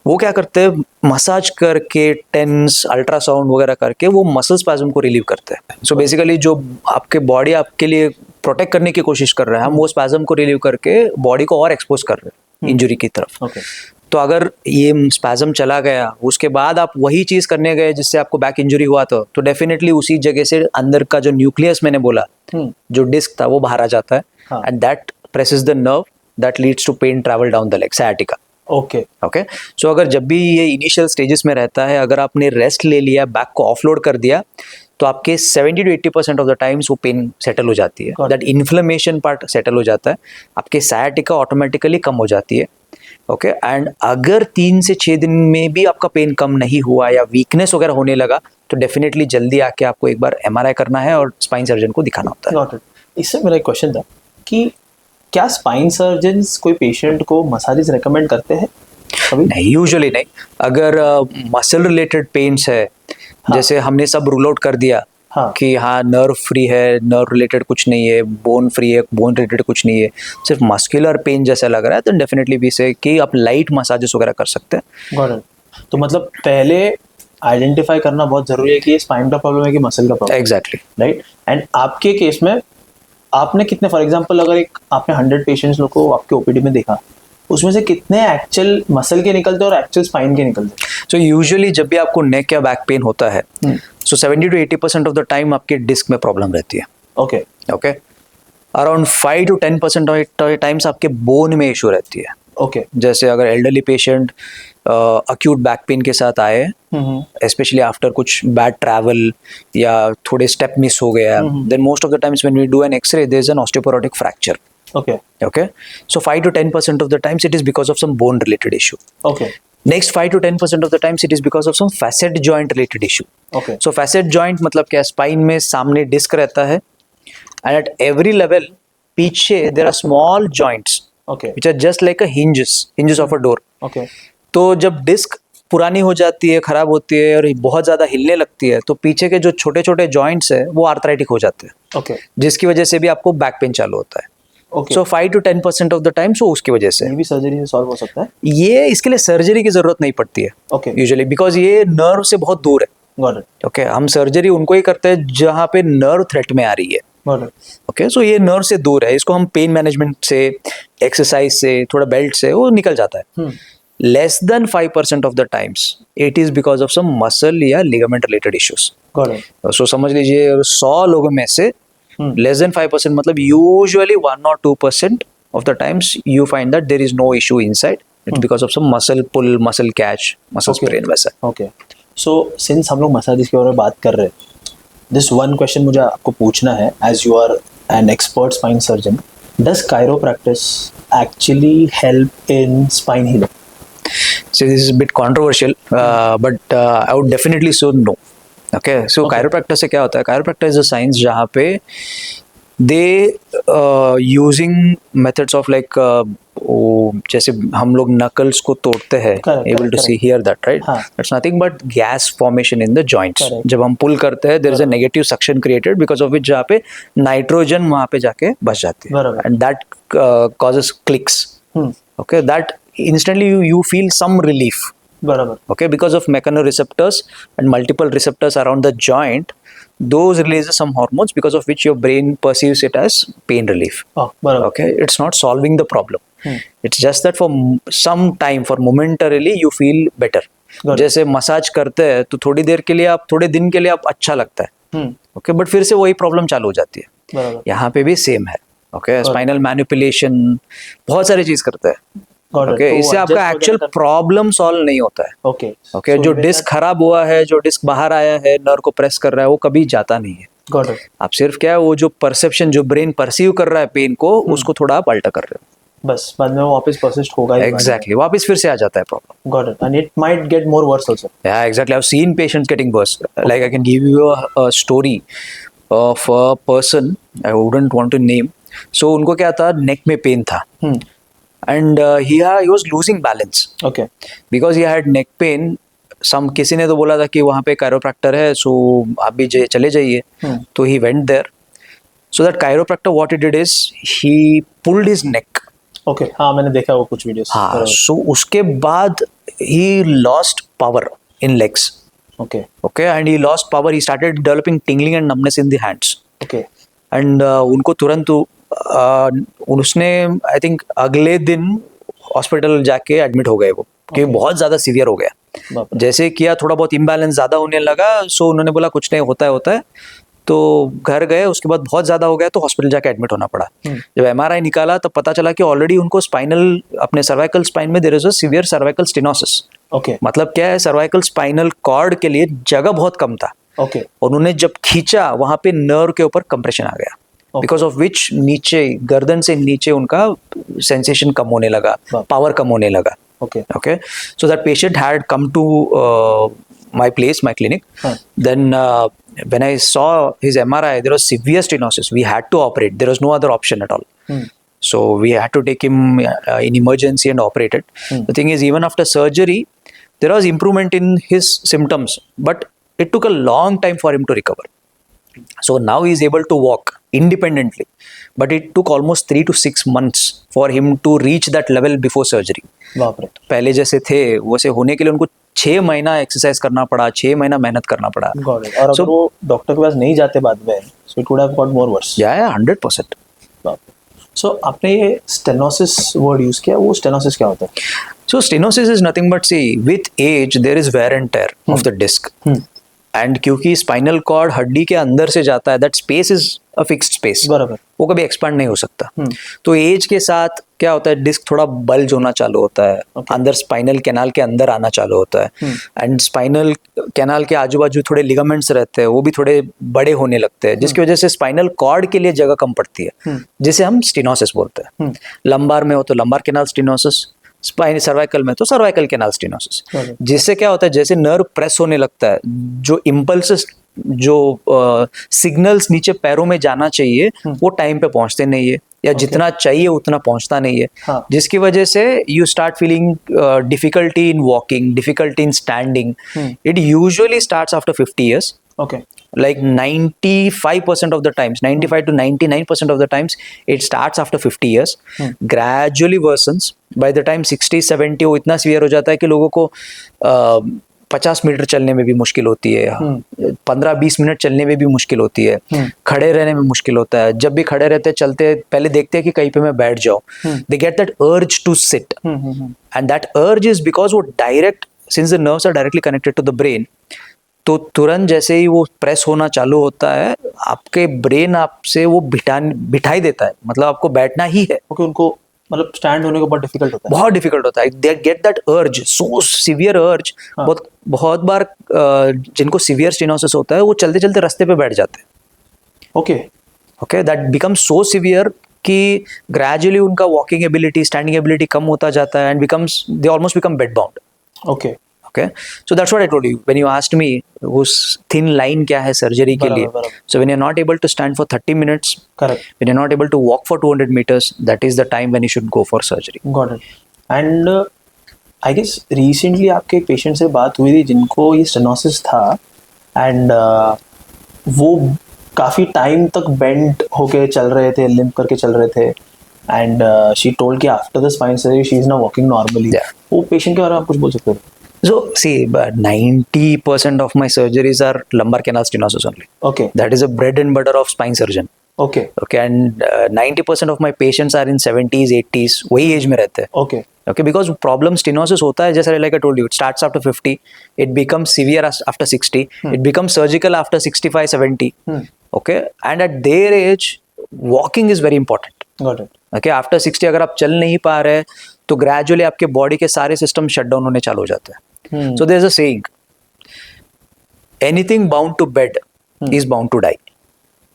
वो क्या करते हैं, massage करके, tense, ultrasound वगैरह करके वो muscle spasm को relieve करते हैं. सो बेसिकली जो आपके बॉडी आपके लिए प्रोटेक्ट करने की कोशिश कर रहा है, हम वो स्पैज्म को रिलीव करके बॉडी को और एक्सपोज कर रहे हैं इंजरी की तरफ. तो अगर ये स्पैज्म चला गया, उसके बाद आप वही चीज करने गए जिससे आपको बैक इंजरी हुआ था, तो डेफिनेटली उसी जगह से अंदर का जो न्यूक्लियस मैंने बोला, जो डिस्क था, वो बाहर आ जाता है, and that presses the nerve that leads to pain travel down the leg, sciatica. Okay. So अगर जब भी ये इनिशियल स्टेजेस में रहता है, अगर आपने रेस्ट ले लिया, बैक को ऑफलोड कर दिया, तो आपके 70 to 80% ऑफ द टाइम्स वो पेन सेटल हो जाती है, दैट इन्फ्लेमेशन पार्ट सेटल हो जाता है, आपके सायाटिका ऑटोमेटिकली कम हो जाती है. ओके, एंड अगर 3 से 6 दिन में भी आपका पेन कम नहीं हुआ या वीकनेस वगैरह होने लगा, तो डेफिनेटली जल्दी आके आपको एक बार MRI करना है और स्पाइन सर्जन को दिखाना होता है. इससे मेरा एक क्वेश्चन था कि क्या स्पाइन सर्जन्स कोई पेशेंट को मसाजेस रेकमेंड करते हैं? नहीं, यूजुअली नहीं. अगर मसल रिलेटेड पेन्स है, जैसे हमने सब रूल आउट कर दिया कि हाँ नर्व फ्री है, नर्व रिलेटेड कुछ नहीं है, बोन फ्री है, बोन रिलेटेड कुछ नहीं है, सिर्फ मस्कुलर पेन जैसा लग रहा है, तो डेफिनेटली भी से कि आप लाइट मसाजेस वगैरह कर सकते हैं. तो मतलब पहले आइडेंटिफाई करना बहुत जरूरी है कि ये स्पाइन का प्रॉब्लम है कि मसल का प्रॉब्लम. एग्जैक्टली. राइट. एंड आपके केस में आपने कितने, फॉर एग्जांपल अगर आपने 100 पेशेंट्स लोग को आपके ओपीडी में देखा, उसमें से कितने एक्चुअल मसल के निकलते हैं और एक्चुअल स्पाइन के निकलते हैं? सो यूजुअली जब भी आपको नेक या बैक पेन होता है, so 70 to 80% of the time आपके डिस्क में प्रॉब्लम रहती है. Okay. Around 5 to 10% of times आपके बोन में इशू रहती है. ओके. जैसे अगर elderly patient acute back pain के साथ आए, स्पेशली आफ्टर कुछ बैड ट्रैवल या थोड़े स्टेप मिस हो गया, then most of the times when we do an x ray there is an osteoporotic fracture. Okay. So 5 to 10% of the times it is because of some bone related issue. Okay. Next 5 to 10% of the times it is because of some facet joint related issue. Okay. So facet joint मतलब क्या, spine में सामने disc रहता है, and at every level पीछे there are small joints Okay. which are just like a hinges of a door. Okay. तो जब disc पुरानी हो जाती है, खराब होती है और बहुत ज़्यादा हिलने लगती है, तो पीछे के जो छोटे छोटे जॉइंट्स है वो आर्थराइटिक हो जाते हैं. Okay. जिसकी वजह से भी आपको बैक पेन चालू होता है. Okay. So 5 to 10% of the time so उसकी वजह से ये भी सर्जरी से सॉल्व हो सकता है? ये इसके लिए सर्जरी की जरूरत नहीं पड़ती है Okay. यूजुअली, बिकॉज ये नर्व से बहुत दूर है. Got it. ओके हम सर्जरी उनको ही करते हैं जहाँ पे नर्व थ्रेट में आ रही है. Got it. ओके सो ये नर्व से दूर है, इसको हम पेन मैनेजमेंट से, एक्सरसाइज से, थोड़ा बेल्ट से वो निकल जाता है. Less than 5% of the times it is because of some muscle या ligament related issues. Got it. So समझ लीजिए 100 लोगों में से लेस देन 5%, मतलब usually 1 or 2% of the times you find that there is no issue inside. It's because of some muscle pull, muscle catch, muscle sprain वैसा. Okay. So since हम लोग massage के बारे में बात कर रहे हैं, this one question मुझे आपको पूछना है, as you are an expert spine surgeon, does chiropractors actually help in spine healing? So this is a bit controversial, but I would definitely say no. Okay, so chiropractor से क्या होता है? Chiropractor is a science जहाँ पे they using methods of like जैसे हम लोग knuckles को तोड़ते हैं, able to see here that right? That's nothing but gas formation in the joints. जब हम pull करते हैं, there is a negative suction created because of which जहाँ पे nitrogen वहाँ पे जाके बच जाती है, and that causes clicks. Okay, that instantly you feel some relief. बराबर. Okay, because of mechanoreceptors and multiple receptors around the joint, those releases some hormones because of which your brain perceives it as pain relief. बराबर. Okay, it's not solving the problem. It's just that for some time, for momentarily you feel better. जैसे massage करते हैं तो थोड़ी देर के लिए आप, थोड़े दिन के लिए आप अच्छा लगता है. Okay, but फिर से वही प्रॉब्लम चालू हो जाती है. बराबर. यहाँ पे भी सेम है. Okay, स्पाइनल मैनिपुलेशन, बहुत सारी चीज करते हैं. ओके, इससे आपका एक्चुअल प्रॉब्लम सॉल्व नहीं होता है. ओके ओके, जो डिस्क खराब हुआ है, जो डिस्क बाहर आया है, नर्व को प्रेस कर रहा है, वो कभी जाता नहीं है. Got it. आप सिर्फ क्या है, वो जो परसेप्शन, जो ब्रेन परसीव कर रहा है पेन को, उसको थोड़ा आप अल्टर कर रहे हो. बस बाद में वापस परसिस्ट होगा. एग्जैक्टली, वापस फिर से आ जाता है problem. Got it. And it might get more worse also. Yeah exactly, I have seen patients getting worse. Like I can give you a story of a person, I wouldn't want to name. So उनको क्या था, नेक में pen था. And he was losing balance. Okay. Because he had neck pain. किसी ने तो बोला था कि वहाँ पे chiropractor है, so आप भी चले जाइए. तो he went there. So that chiropractor, what he did is he pulled his neck. Okay. हाँ, मैंने देखा वो कुछ वीडियोस. हाँ, so उसके बाद he lost power in legs. Okay. Okay, and he lost power. He started developing tingling and numbness in the hands. Okay. And उनको तुरंत उसने आई थिंक अगले दिन हॉस्पिटल जाके एडमिट हो गए वो, क्योंकि बहुत ज़्यादा सीवियर हो गया. जैसे किया, थोड़ा बहुत इम्बैलेंस ज़्यादा होने लगा, सो उन्होंने बोला कुछ नहीं, होता है. तो घर गए, उसके बाद बहुत ज़्यादा हो गया तो हॉस्पिटल जाके एडमिट होना पड़ा. जब MRI निकाला तो पता चला कि ऑलरेडी उनको स्पाइनल, अपने सर्वाइकल स्पाइन में there is a severe cervical stenosis. Okay. मतलब क्या है, सर्वाइकल स्पाइनल कॉर्ड के लिए जगह बहुत कम था. ओके. उन्होंने जब खींचा, वहाँ पे नर्व के ऊपर कंप्रेशन आ गया. बिकॉज ऑफ विच नीचे, गर्दन से नीचे उनका सेंसेशन कम होने लगा, पावर कम होने लगा. Okay. Okay, so that patient had come to my place, my clinic. Then when I saw his MRI, there was severe stenosis. We had to operate. There was no other option at all. So we had to take him in emergency and operate it. The thing is, even after surgery, there was improvement in his symptoms, but it took a long time for him to recover. So now he is able to walk independently, but it took almost 3 to 6 months for him to reach that level before surgery. बाप रे. पहले जैसे थे वैसे होने के लिए उनको 6 महीना एक्सरसाइज करना पड़ा, 6 महीना मेहनत करना पड़ा. और अगर वो डॉक्टर के पास नहीं जाते बाद में, so it would have got more worse. Yeah, 100%. बाप रे. So आपने ये स्टेनोसिस वर्ड यूज किया, वो स्टेनोसिस क्या होता है? So stenosis is nothing but, see, with age there is wear and tear of the disc. And क्योंकि स्पाइनल कॉर्ड हड्डी के अंदर से जाता है, that space is a fixed space. बराबर. वो कभी एक्सपांड नहीं हो सकता. तो एज के साथ क्या होता है, डिस्क थोड़ा बल्ज होना चालू होता है. अंदर स्पाइनल कैनाल के अंदर आना चालू होता है. एंड स्पाइनल कैनाल के आजू बाजू थोड़े लिगामेंट्स रहते हैं, वो भी थोड़े बड़े होने लगते हैं, जिसकी वजह से स्पाइनल कॉर्ड के लिए जगह कम पड़ती है, जिसे हम स्टेनोसिस बोलते हैं. लंबार में हो तो lumbar canal stenosis, spine cervical में तो सर्वाइकल कैनाल स्टेनोसिस. जिससे क्या होता है, जैसे नर्व प्रेस होने लगता है, जो इम्पल्सेस जो सिग्नल्स नीचे पैरों में जाना चाहिए वो टाइम पे पहुंचते नहीं है, या जितना चाहिए उतना पहुंचता नहीं है, जिसकी वजह से you start feeling difficulty in walking, difficulty in standing. It usually starts after 50 years. Okay. Like 95% of the times, 95 to 99% of the times, it starts after 50 years. Gradually worsens. By the time 60, 70 वो इतना severe हो जाता है कि लोगों को 50 metre चलने में भी मुश्किल होती है, 15-20 मिनट चलने में भी मुश्किल होती है, खड़े रहने में मुश्किल होता है. जब भी खड़े रहते चलते पहले देखते हैं कि कहीं पे मैं बैठ जाऊं. They get that urge to sit. And that urge is because वो direct, since the nerves are directly connected to the brain, तो तुरंत जैसे ही वो प्रेस होना चालू होता है आपके ब्रेन आपसे वो बिठाई देता है, मतलब आपको बैठना ही है. ओके, उनको मतलब स्टैंड होने को बहुत डिफिकल्ट होता है. बहुत डिफिकल्ट होता है. दे गेट दैट अर्ज, सो सीवियर अर्ज. बहुत बार जिनको सीवियर स्टेनोसिस होता है वो चलते चलते रास्ते पे बैठ जाते हैं. Okay, that becomes so severe कि ग्रेजुअली उनका वॉकिंग एबिलिटी, स्टैंडिंग एबिलिटी कम होता जाता है, and becomes they almost become bed bound. Okay. Okay, so that's what I told you when you asked me उस thin line क्या है surgery के लिए. So when you're not able to stand for 30 minutes, correct, when you're not able to walk for 200 meters, that is the time when you should go for surgery. Got it. And I guess recently आपके एक patient से बात हुई थी जिनको ये stenosis था, and वो काफ़ी टाइम तक बेंड होके चल रहे थे, लिम्प करके चल रहे थे, एंड शी टोल्ड कि after the spine surgery she is now walking normally. वो पेशेंट के बारे में आप कुछ बोल सकते हो? So see, 90% of my surgeries are lumbar canal stenosis only. Okay. That is a bread and butter of spine surgeon. Okay. Okay, and 90% of my patients are in 70s, 80s. वही as में रहते हैं. Okay. Okay, because problem stenosis होता है, जैसे like I told you, it starts after 50, it becomes severe after 60, it becomes surgical after 65, 70. Okay, and at their age, walking is very important. Got it. Okay, after 60 अगर आप चल नहीं पा रहे तो ग्रेजुअली आपके बॉडी के सारे सिस्टम शट डाउन होने चालू हो जाते हैं. So there's a saying, anything bound to bed is bound to die.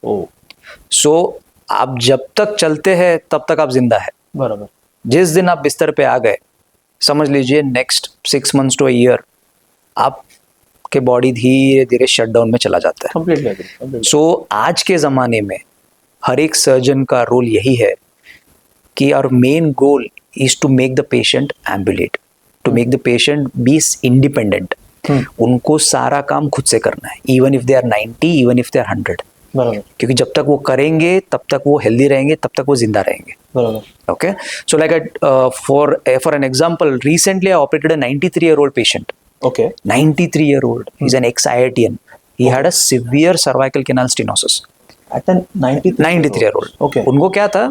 Oh. So आप जब तक चलते हैं तब तक आप जिंदा है. बराबर. जिस दिन आप बिस्तर पे आ गए, समझ लीजिए next 6 months to a year आपके बॉडी धीरे धीरे शट डाउन में चला जाता है. Completely. So आज के जमाने में हर एक सर्जन का रोल यही है कि our main goal is to make the patient ambulate, to make the patient be independent. उनको सारा काम खुद से करना है, even if they are 90, even if they are 100. बराबर. क्योंकि जब तक वो करेंगे तब तक वो हेल्दी रहेंगे, तब तक वो जिंदा रहेंगे. बराबर. Okay, so like for an example, recently I operated a 93-year-old patient. Okay. 93-year-old. He's an ex-IITian. He had a severe cervical canal stenosis. At the 93-year-old. Okay. उनको क्या था?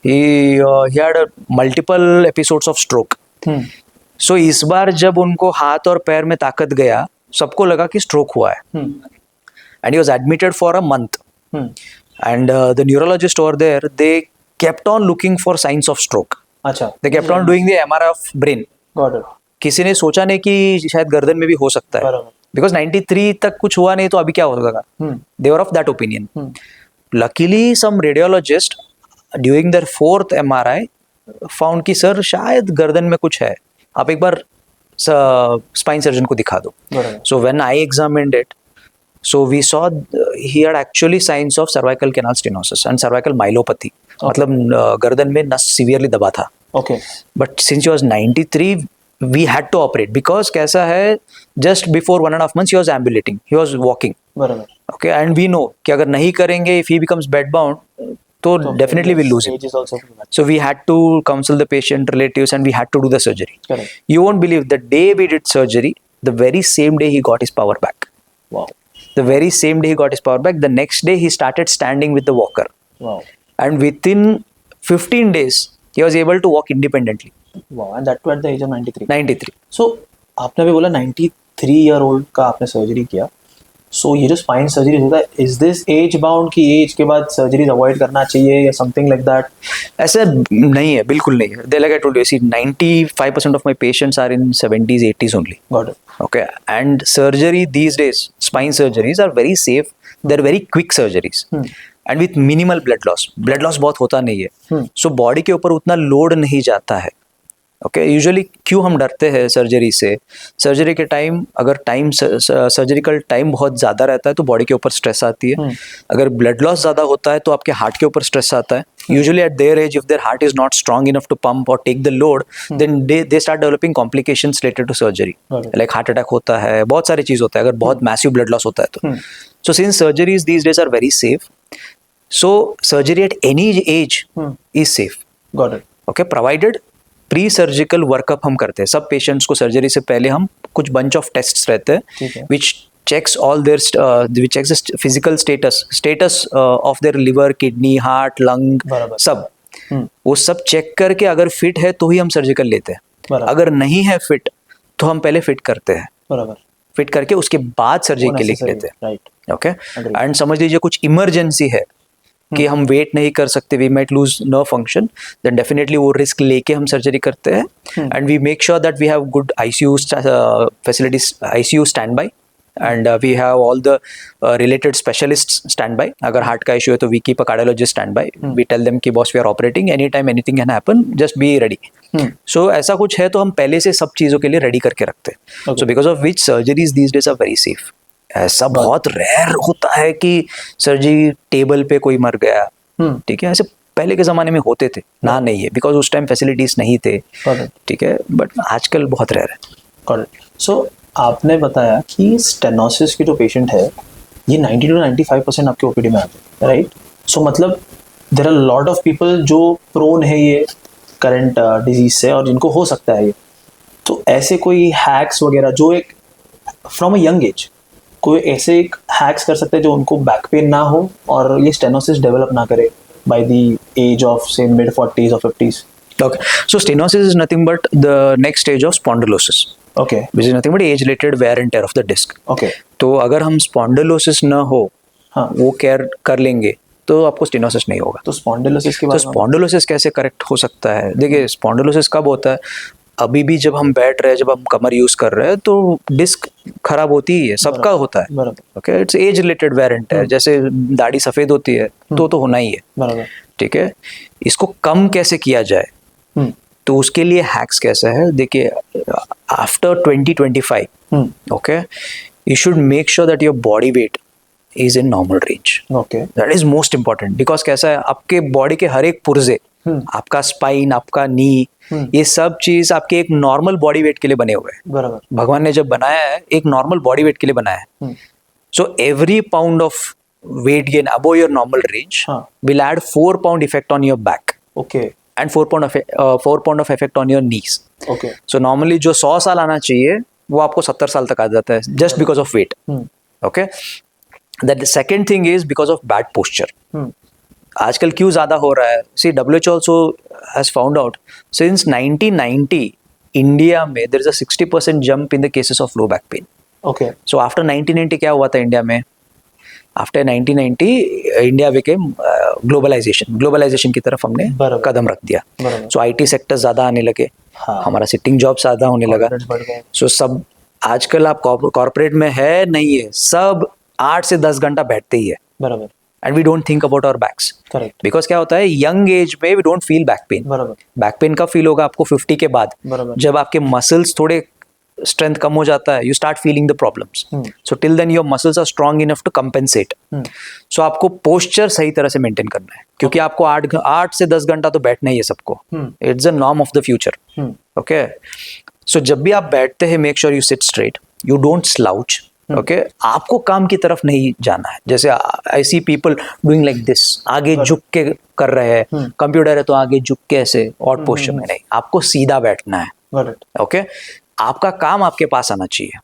He had multiple episodes of stroke. So इस बार जब उनको हाथ और पैर में ताकत गया, सबको लगा कि स्ट्रोक हुआ है. And he was admitted for a month. And the neurologist over there, they kept on looking for signs of stroke. अच्छा. They kept on doing the MRI of brain. Got it. किसी ने सोचा नहीं कि शायद गर्दन में भी हो सकता है. Because 93 तक कुछ हुआ नहीं तो अभी क्या होगा? They were of that opinion. Luckily, some radiologist during their 4th MRI found कि सर शायद गर्दन में कुछ है, आप एक बार स्पाइन सर्जन को दिखा दो. So when I examined it, so we saw he had actually signs of cervical canal stenosis and cervical myelopathy. मतलब गर्दन में नस सीवियरली दबा था. Okay. But since he was 93, we had to operate because कैसा है, just before 1.5 months he was ambulating, he was walking. बराबर. Okay, and we know कि अगर नहीं करेंगे, if he becomes bed bound, तो definitely we'll lose him. So we had to counsel the patient, relatives, and we had to do the surgery. Correct. You won't believe the day we did surgery, the very same day he got his power back. Wow. The very same day he got his power back. The next day he started standing with the walker. Wow. And within 15 days, he was able to walk independently. Wow. And that too at the age of 93. 93. So आपने भी बोला 93-year-old का आपने surgery किया. सो ये जो spine surgery होता है, इज दिस एज बाउंड की एज के बाद सर्जरीज अवॉइड करना चाहिए या समथिंग लाइक दैट? ऐसा नहीं है, बिल्कुल नहीं है. Like I told you, see, 95% of my patients are in 70s, 80s only. Got it. Okay, and surgery these days, spine surgeries are very safe. They're very quick surgeries. And with minimal blood loss. Blood loss बहुत होता नहीं है. So body के ऊपर उतना load नहीं जाता है. ओके यूजुअली क्यों हम डरते हैं सर्जरी से? सर्जरी के टाइम अगर सर्जिकल टाइम बहुत ज़्यादा रहता है तो बॉडी के ऊपर स्ट्रेस आती है. अगर ब्लड लॉस ज़्यादा होता है तो आपके हार्ट के ऊपर स्ट्रेस आता है. Usually at their age if their heart is not strong enough to pump और take the load, then they start developing complications related to surgery. Like heart attack होता है, बहुत सारी चीज़ होता है अगर बहुत मैसिव ब्लड लॉस होता है तो. So since surgeries these days are very safe, so surgery at any age is safe. Got it. Okay, provided pre surgical workup हम करते हैं. सब पेशेंट्स को सर्जरी से पहले हम कुछ बंच ऑफ टेस्ट्स रहते हैं which checks all their which checks physical status of their liver, kidney, heart, lung, सब. वो सब चेक करके अगर फिट है तो ही हम सर्जिकल लेते हैं. अगर नहीं है फिट तो हम पहले फिट करते हैं. बराबर. फिट करके उसके बाद सर्जरी के लिए लेते हैं. ओके. एंड समझ लीजिए कुछ इमरजेंसी है कि हम वेट नहीं कर सकते, we might lose nerve function, then definitely वो रिस्क लेके हम सर्जरी करते हैं. And we make sure that we have good ICU facilities, ICU stand by, and we have all the related specialist stand by. अगर heart का issue है तो we keep a cardiologist stand by. We tell them कि boss we are operating any time, anything can happen, just be ready. So ऐसा कुछ है तो हम पहले से सब चीज़ों के लिए रेडी करके रखते हैं. So because of which surgeries these days are very safe. ऐसा बहुत रेयर होता है कि सर्जरी टेबल पे कोई मर गया. ठीक है, ऐसे पहले के जमाने में होते थे ना, नहीं है बिकॉज उस टाइम फैसिलिटीज नहीं थे. ठीक है, बट आजकल बहुत रेयर है. सो आपने बताया कि स्टेनोसिस की जो पेशेंट है ये 90 to 95% आपके ओपीडी में आते हैं, राइट? सो मतलब there are lot of people जो प्रोन है ये करंट डिजीज से और जिनको हो सकता है ये. तो ऐसे कोई हैक्स वगैरह जो एक फ्रॉम अ यंग एज कोई ऐसे एक हैक्स कर सकते हैं जो उनको बैक पेन ना हो और ये स्टेनोसिस डेवलप ना करे बाय द एज ऑफ से mid 40s or 50s? Okay, so stenosis is nothing but the next stage of spondylosis. Okay. Which is nothing but age-related wear and tear of the disc. Okay. तो अगर हम spondylosis ना हो, वो care कर लेंगे तो आपको स्टेनोसिस नहीं होगा. तो स्पॉन्डिलोसिस के बारे में स्पॉन्डिलोसिस कैसे करेक्ट हो सकता है? देखिए, स्पॉन्डिलोसिस कब होता है? अभी भी जब हम बैठ रहे हैं, जब हम कमर यूज कर रहे हैं तो डिस्क खराब होती ही है, सबका होता है. Okay, it's age related wear and tear. जैसे दाढ़ी सफेद होती है तो होना ही है. ठीक है, इसको कम कैसे किया जाए? तो उसके लिए हैक्स कैसे है? देखिए, after 2025 okay, you should make sure that your body weight is in normal range. Okay, that is most important. Because कैसा है, आपके बॉडी के हर एक पुर्जे, आपका स्पाइन, आपका नी, ये सब चीज आपके एक नॉर्मल बॉडी वेट के लिए बने हुए हैं. बराबर. भगवान ने जब बनाया है एक नॉर्मल बॉडी वेट के लिए बनाया है. So every pound of weight gain above your normal range will add 4 pound effect on your back. Okay. And 4 pound of effect on your knees. Okay. So normally जो 100 साल आना चाहिए वो आपको 70 साल तक आ जाता है, just because of weight. Okay. That the second thing is because of bad posture. आजकल क्यों ज्यादा हो रहा है? See, WHO also has found out since 1990 India में there is a 60% jump in the cases of low back pain. Okay. So after 1990 क्या हुआ था इंडिया में? After 1990 इंडिया became ग्लोबलाइजेशन की तरफ हमने कदम रख दिया. So IT सेक्टर ज्यादा आने लगे, हमारा सिटिंग जॉब ज्यादा होने लगा. So सब आजकल आप कॉर्पोरेट में है नहीं है, सब 8 से 10 घंटा बैठते ही है. बराबर. And we don't think about our backs. Correct. Because क्या होता है, यंग एज में we don't feel back pain. बराबर. बैक पेन कब फील होगा आपको? 50 के बाद. बराबर. जब आपके मसल्स थोड़े स्ट्रेंथ कम हो जाता है, you start feeling the problems. So till then your muscles are strong enough to compensate. So आपको पोस्चर सही तरह से मेंटेन करना है, क्योंकि आपको 8 से 10 घंटा तो बैठना ही है सबको. It's the norm of the future. Okay. So जब भी आप बैठते हैं, make sure you sit straight. You don't slouch. Okay, आपको काम की तरफ नहीं जाना है. जैसे I see people doing like this, आगे झुक के कर रहे हैं. कंप्यूटर है तो आगे झुक के ऐसे ऑड पोस्चर में नहीं, आपको सीधा बैठना है. ओके, आपका काम आपके पास आना चाहिए.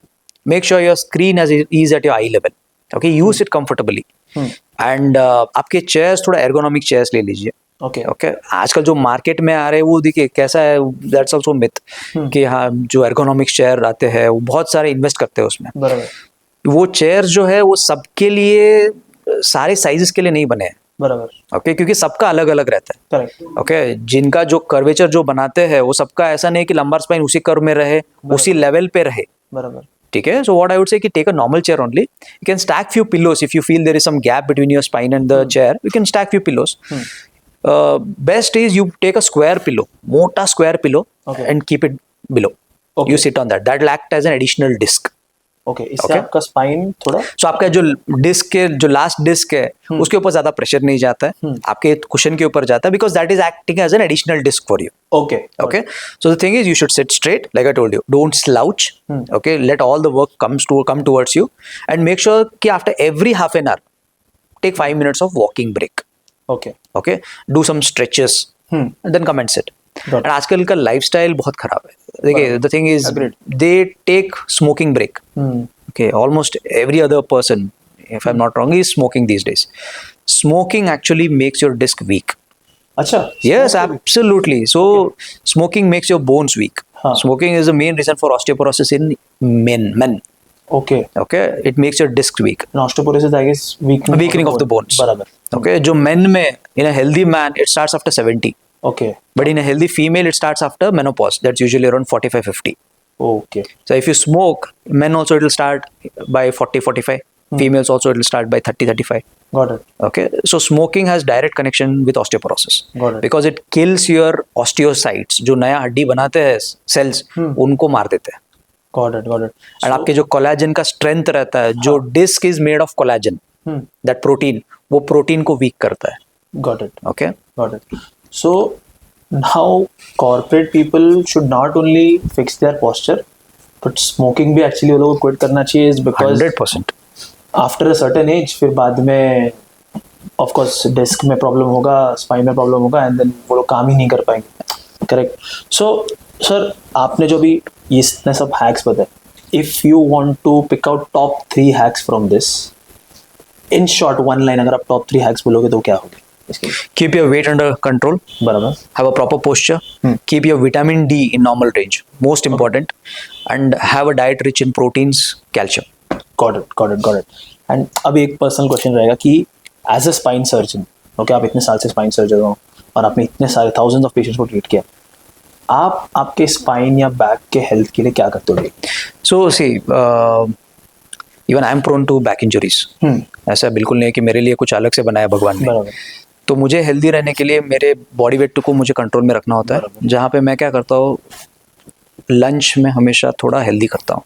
Make sure your screen is at your I level. Okay, use it comfortably. And आपके चेयर्स थोड़ा एर्गोनॉमिक चेयर्स ले लीजिए. ओके. आजकल जो मार्केट में आ रहे हैं वो देखिए कैसा है, दैट्स आल्सो मिथ कि हाँ जो एर्गोनॉमिक चेयर आते हैं वो बहुत सारे इन्वेस्ट करते हैं उसमें. वो चेयर जो है वो सबके लिए, सारे साइजेस के लिए नहीं बने हैं. बराबर. ओके, क्योंकि सबका अलग अलग रहता है. करेक्ट. ओके, जिनका जो कर्वेचर जो बनाते हैं वो सबका ऐसा नहीं कि लंबार स्पाइन उसी कर्व में रहे, उसी लेवल पे रहे. बराबर. ठीक है. So what I would say कि take a normal chair only. You can stack few pillows if you feel there is some gap between your spine and the chair. You can stack few pillows. Best is you take a square pillow, मोटा square pillow, Okay. and keep it below. Okay. You sit on that. That will act as an additional disc. Okay, इससे Okay. आपका spine थोड़ा So आपका जो disc के जो last disc है उसके ऊपर ज्यादा प्रेशर नहीं जाता है, आपके कुशन के ऊपर जाता है, because that is acting as an additional disc for you. Okay Okay, so the thing is, you should sit straight, like I told you. Don't slouch. Okay, let all the work come towards you, and make sure कि after every half an hour, take 5 minutes of walking break. Okay Okay, do some stretches, and then come and sit. Got it. And आजकल का lifestyle बहुत खराब है. देखिए, the thing is, Agreed. they take smoking break. Okay, almost every other person, if I'm not wrong, is smoking these days. Smoking actually makes your disc weak. अच्छा Yes, absolutely. So smoking makes your bones weak. Huh. Smoking is the main reason for osteoporosis in men. Okay, Okay, it makes your disc weak. Osteoporosis I guess Weakening of the bones. बराबर. Okay, जो men में, in a healthy man, it starts after 70. Okay But in a healthy female, it starts after menopause. That's usually around 45-50. Okay So if you smoke, men also it will start by 40-45. Females also it will start by 30-35. Got it. Okay, so smoking has direct connection with osteoporosis. Got it. Because it kills your osteocytes. जो नया हड्डी बनाते हैं cells, उनको मार देते हैं. Got it. And आपके जो कोलेजन का स्ट्रेंथ रहता है, जो disc is made of collagen, that protein, वो प्रोटीन को वीक करता है. Got it. Okay, Got it. So now corporate people should not only fix their posture, but smoking भी actually वो लोगों को quit करना चाहिए, is because 100%. after a certain age फिर बाद में of course डिस्क में प्रॉब्लम होगा, स्पाइन में प्रॉब्लम होगा, एंड देन वो लोग काम ही नहीं कर पाएंगे. करेक्ट. सो सर, आपने जो भी इतने सब हैक्स बताए, if you want to pick out top 3 hacks from this, in short one line अगर आप टॉप 3 हैक्स बोलोगे तो क्या होगी इसके? Keep your weight under control. बराबर. Have a proper posture. Keep your vitamin D in normal range. Most important. And have a diet rich in proteins, calcium. Got it. And अभी एक personal question रहेगा कि as a spine surgeon, okay, आप इतने साल से spine surgeon हो और आपने इतने सारे थाउजेंड्स ऑफ पेशेंट्स को ट्रीट किया, आप आपके स्पाइन या बैक के हेल्थ के लिए क्या करते हो? So see, even I am prone to back injuries. ऐसा बिल्कुल नहीं है कि मेरे लिए कुछ अलग से बनाया भगवान ने. बराबर. तो मुझे हेल्दी रहने के लिए मेरे बॉडी वेट को मुझे कंट्रोल में रखना होता है, जहाँ पे मैं क्या करता हूँ, लंच में हमेशा थोड़ा हेल्दी करता हूँ.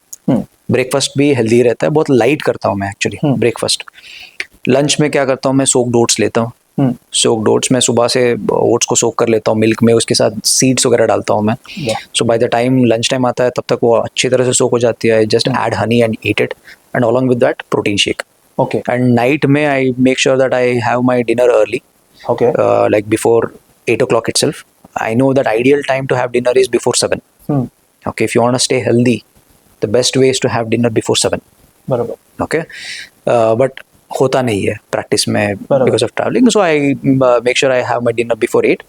ब्रेकफास्ट भी हेल्दी रहता है, बहुत लाइट करता हूँ मैं एक्चुअली ब्रेकफास्ट. लंच में क्या करता हूँ, मैं सोक्ड ओट्स लेता हूँ. सोक्ड ओट्स मैं सुबह से ओट्स को सोक कर लेता हूँ मिल्क में, उसके साथ सीड्स वगैरह डालता हूँ मैं. So by the time lunch time आता है तब तक वो अच्छी तरह से सोक हो जाती है. Just add honey and eat it, and along with that protein shake. Okay. And night में I make sure that I have my dinner early. Okay. Like before 8 o'clock itself. I know that ideal time to have dinner is before 7. Okay, if you want to stay healthy, the best way is to have dinner before 7. बराबर. Okay, but होता नहीं है practice में बराबर. because of traveling. So I make sure I have my dinner before 8,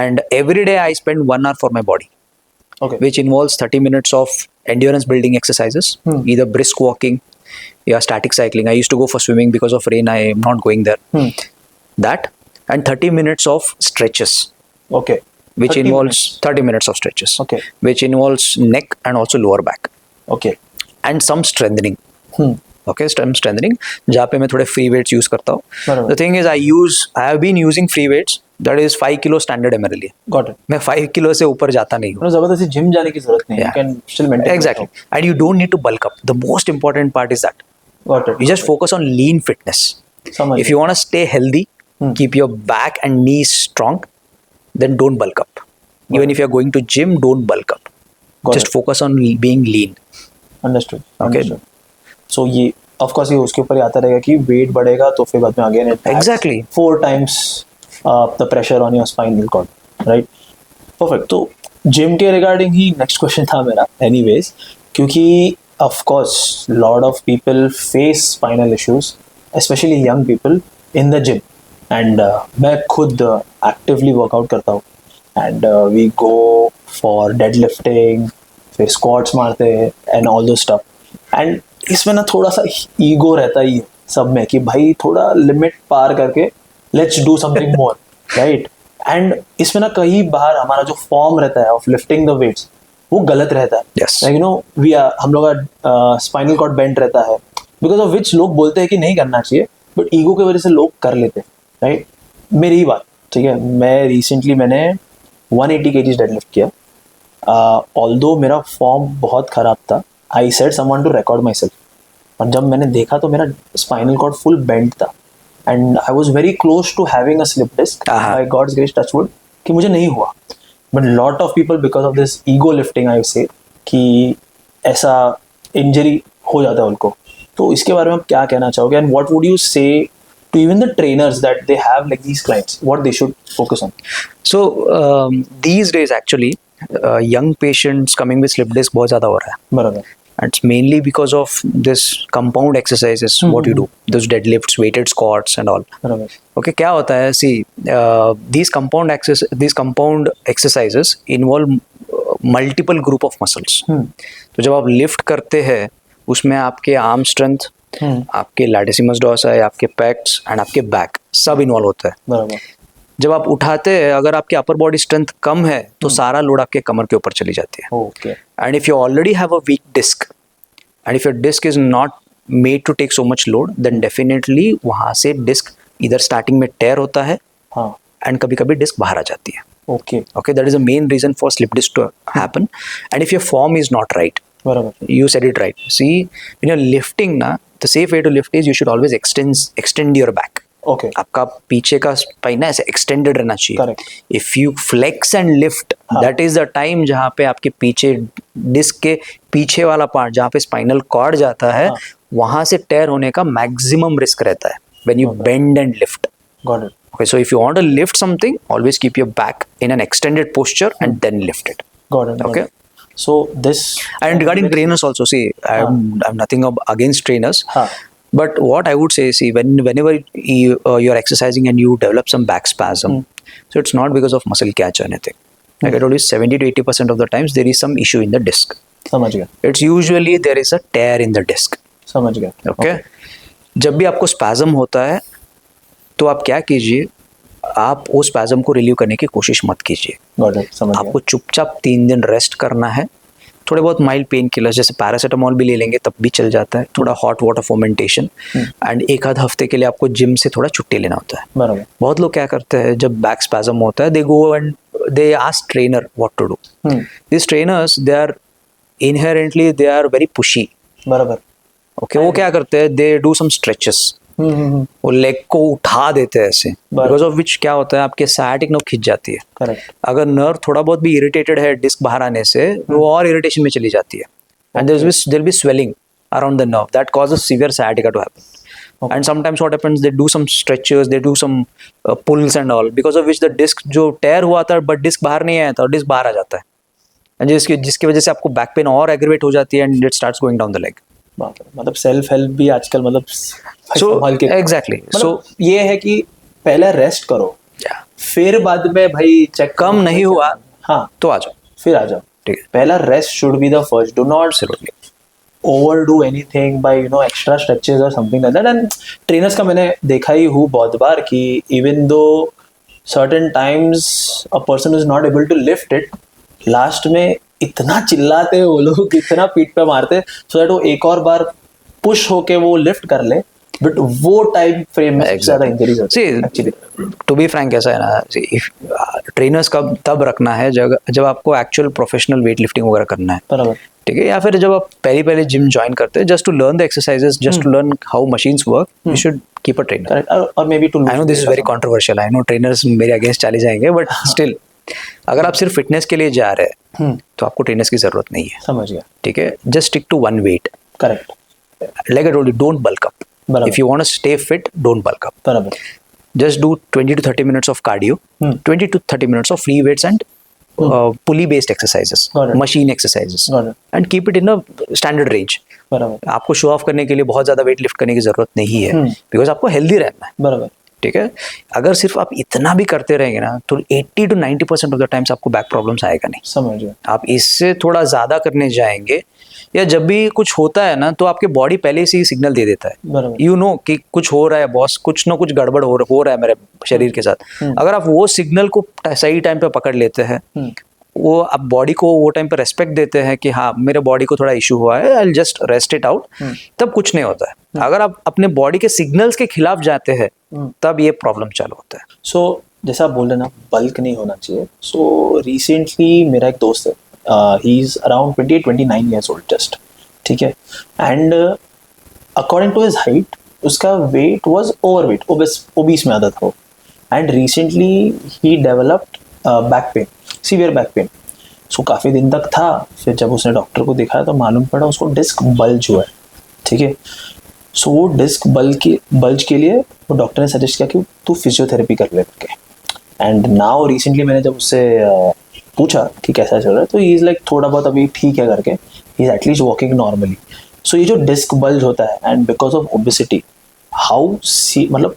and every day I spend 1 hour for my body, Okay. which involves 30 minutes of endurance building exercises, either brisk walking, static cycling. I used to go for swimming, because of rain I am not going there. That, and 30 minutes of stretches, Okay. which 30 involves 30 minutes of stretches, Okay. which involves neck and also lower back, Okay. and some strengthening. Okay, some strengthening, जहाँ पे मैं थोड़े free weights use करता हूँ. बराबर. The thing is, I have been using free weights, that is 5 kilo standard है मेरे लिए. Got it. मैं 5 किलो से ऊपर जाता नहीं हूँ. मतलब जबरदस्ती जिम जाने की जरूरत नहीं है. Yeah. You can still maintain. Exactly, and you don't need to bulk up. The most important part is that Got it. you just focus on lean fitness. समझ If you want to stay healthy, keep your back and knees strong, then don't bulk up. Even if you're going to gym, don't bulk up. Got Just it. focus on being lean. Understood. Okay. Understood. So ये of course ये उसके ऊपर ही आता रहेगा कि weight बढ़ेगा तो फिर बाद में again it adds Exactly. 4 times the pressure on your spinal cord, right? Perfect. तो जिम के रिगार्डिंग ही नेक्स्ट क्वेश्चन था मेरा anyways, क्योंकि of course lot of people face spinal issues, especially young people in the gym. And मैं खुद actively workout करता हूँ, and we go for dead lifting, फिर स्क्वाट्स मारते हैं and all those stuff. And इसमें ना थोड़ा सा ईगो रहता ही है सब में कि भाई थोड़ा लिमिट पार करके let's do something more, right? And इसमें ना कई बार हमारा जो फॉर्म रहता है ऑफ लिफ्टिंग द वेट्स वो गलत रहता है. Yes. You know we are, हम लोग का स्पाइनल कॉर्ड बेंड रहता है, बिकॉज ऑफ विच लोग बोलते हैं कि नहीं करना चाहिए, बट ईगो की वजह से लोग कर लेते हैं, राइट? मेरी ही बात, ठीक है, मैं रिसेंटली मैंने 180 kg डेडलिफ्ट किया. ऑल्दो मेरा फॉर्म बहुत ख़राब था, I said someone to record myself. और जब मैंने देखा तो मेरा स्पाइनल कॉर्ड फुल बेंड था and I was very close to having a slip disc. By God's grace, touch wood, कि मुझे नहीं हुआ. But lot of people because of this ego lifting I see कि ऐसा इंजरी हो जाता है उनको. तो इसके बारे में आप क्या कहना चाहोगे and what would you say to even the trainers that they have like these clients, what they should focus on? So these days actually young patients coming with slip disc बहुत ज़्यादा हो रहा है. बराबर. And it's mainly because of this compound exercises what you do, those deadlifts, weighted squats and all. बराबर. Okay, क्या होता है? See, these compound exercises involve multiple group of muscles. तो जब आप लिफ्ट करते हैं उसमें आपके आर्म स्ट्रेंथ, आपके लैटिसिमस डॉर्सी, आपके पेक्स एंड आपके बैक सब इन्वॉल्व होता है. बराबर. जब आप उठाते हैं, अगर आपकी अपर बॉडी स्ट्रेंथ कम है तो सारा लोड आपके कमर के ऊपर चली जाती है. Okay. And if you already have a weak disc and if your disc is not made to take so much load, then definitely वहां से डिस्क इधर स्टार्टिंग में टेयर होता है एंड कभी कभी डिस्क बाहर आ जाती है. Okay. Okay, that is a main reason for slip disc to happen. And if your form is not right, you said it right. See, when you're lifting na, the safe way to lift is you should always extend your back. Okay. आपका पीछे का spine ऐसे extended रहना चाहिए. Correct. If you flex and lift, that is the time जहाँ पे आपके पीछे डिस्क के पीछे वाला पार्ट जहाँ पे स्पाइनल कॉर्ड जाता है, वहाँ से टेयर होने का मैक्सिमम रिस्क रहता है when you bend and lift. Got it. Okay, so if you want to lift something, always keep your back in an extended posture and then lift it. Got it. Okay. So this, and regarding trainers also, see, I'm nothing against trainers, but what I would say, see, whenever you're exercising and you develop some back spasm, so it's not because of muscle catch or anything. Like I told you, 70 to 80% of the times there is some issue in the disc. समझ गया. It's usually there is a tear in the disc. समझ गया. Okay. जब भी आपको spasm होता है तो आप क्या कीजिए, आप वो स्पैज़म को रिलीव करने की कोशिश मत कीजिए. आपको चुपचाप 3 दिन रेस्ट करना है. थोड़े बहुत माइल्ड पेन किलर्स जैसे पैरासीटामोल भी ले लेंगे तब भी चल जाता है. थोड़ा हॉट वाटर फॉर्मेंटेशन एंड एक आध हफ्ते के लिए आपको जिम से थोड़ा छुट्टी लेना होता है. बराबर. बहुत लोग क्या करते हैं, जब बैक स्पैज़म होता है, they go and they ask trainer what to do. This trainers, they are inherently they are very pushy. बराबर. ओके, वो क्या करते हैं, दे डू सम स्ट्रेचेस. वो लेग को उठा देते हैं ऐसे, बिकॉज ऑफ विच क्या होता है, आपके साइटिक नर्व खिंच जाती है. करेक्ट. अगर नर्व थोड़ा बहुत भी इरिटेटेड है डिस्क बाहर आने से, वो और इरिटेशन में चली जाती है and there will be swelling around the nerve that causes severe sciatica to happen. And sometimes what happens, they do some stretches, they do some pulls and all, because of which the disc जो टेयर हुआ था but disc बाहर नहीं आया था और disc बाहर आ जाता है, एंड जिसकी वजह से आपको बैक पेन और एग्रीवेट हो जाती है and it starts going down the leg. मतलब सेल्फ हेल्प भी आजकल मतलब एग्जैक्टली. सो ये है कि पहले रेस्ट करो, फिर बाद में भाई चेक कम नहीं हुआ, हाँ तो आ जाओ, फिर आ जाओ. ठीक है, पहला rest should be the first. Do not overdo anything by extra stretches or something like that. And trainers का मैंने देखा ही हूँ बहुत बार कि even though certain times a person is not able to lift it, last में इतना चिल्लाते वो लोग, इतना पीठ पे मारते so that वो एक और बार पुश होके वो लिफ्ट कर ले, बट वो टाइम फ्रेम में ज़्यादा इंजरीज होती है. एक्चुअली टू बी फ्रैंक ऐसा है ना, ट्रेनर्स का तब रखना है जब आपको एक्चुअल प्रोफेशनल वेट लिफ्टिंग वगैरह करना है. बराबर. ठीक है, या फिर जब आप पहले जिम ज्वाइन करते हैं, just to learn the exercises, just to learn how machines work, you should keep a trainer. और maybe too, I know this is very controversial, I know trainers मेरे अगेंस्ट चले जाएंगे, but still अगर आप सिर्फ fitness के लिए जा रहे हैं तो आपको ट्रेनर्स की जरूरत नहीं है. समझ गया. ठीक है, just stick to one weight. Correct. Like I told you, don't bulk up. If you want to stay fit, don't bulk up. Barabar. Just do 20 to 30 minutes of cardio, 20 to 30 minutes of free weights and pulley-based exercises, machine exercises, and keep it in a standard range. बराबर. आपको show off करने के लिए बहुत ज़्यादा weight lift करने की जरूरत नहीं है, बिकॉज आपको हेल्दी रहना है. बराबर. ठीक है, अगर सिर्फ आप इतना भी करते रहेंगे ना तो 80 to 90% ऑफ द टाइम्स आपको बैक प्रॉब्लम्स आएगा नहीं. समझ गए. आप इससे थोड़ा ज़्यादा करने जाएंगे या जब भी कुछ होता है ना तो आपके बॉडी पहले से ही सिग्नल दे देता है, यू नो कि कुछ हो रहा है बॉस, कुछ ना कुछ गड़बड़ हो रहा है मेरे शरीर के साथ. अगर आप वो सिग्नल को सही टाइम पे पकड़ लेते हैं, वो आप बॉडी को वो टाइम पे रेस्पेक्ट देते हैं कि हाँ मेरे बॉडी को थोड़ा इशू हुआ है, I just rest it out, तब कुछ नहीं होता है. अगर आप अपने बॉडी के सिग्नल्स के खिलाफ जाते हैं तब ये प्रॉब्लम चालू होता है. सो जैसा आप बोल रहे हैं ना, बल्क नहीं होना चाहिए. सो रिसेंटली मेरा एक दोस्त है, he is around 28-29 years old just, ठीक है. And according to his height उसका वेट वाज ओवरवेट, ओबीस में आता था वो. And recently he developed back pain, severe back pain. So काफ़ी दिन तक था, फिर जब उसने डॉक्टर को दिखाया तो मालूम पड़ा उसको डिस्क बल्ज हुआ है, ठीक है. सो वो डिस्क बल्ज के लिए वो डॉक्टर ने सजेस्ट किया कि तू फिजियोथेरेपी कर ले करके. एंड नाउ रिसेंटली मैंने जब उससे पूछा कि कैसा चल रहा है, तो ही इज़ लाइक थोड़ा बहुत अभी ठीक है करके, he is at least walking normally. So ये जो डिस्क बल्ज होता है एंड बिकॉज ऑफ ओबेसिटी, मतलब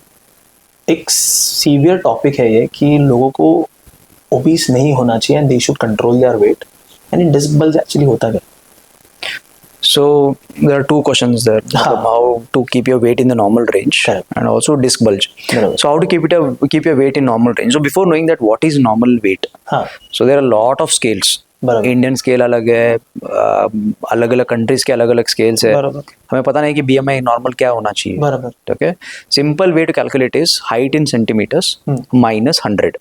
एक सीवियर टॉपिक है ये कि लोगों को ओबीस नहीं होना चाहिए and they should control their weight. And in disc bulge actually होता क्या? So there are two questions there. How to keep your weight in the normal range, Correct. and also disc bulge. Correct. So how to keep your weight in normal range. So before knowing that what is normal weight, हाँ, so there are a lot of scales. बराबर. Indian scale अलग है, अलग अलग countries के अलग अलग scales है. बराबर. हमें पता नहीं कि BMI नॉर्मल क्या होना चाहिए. बराबर. ठीक है. Simple way to calculate is height in centimetres minus 100.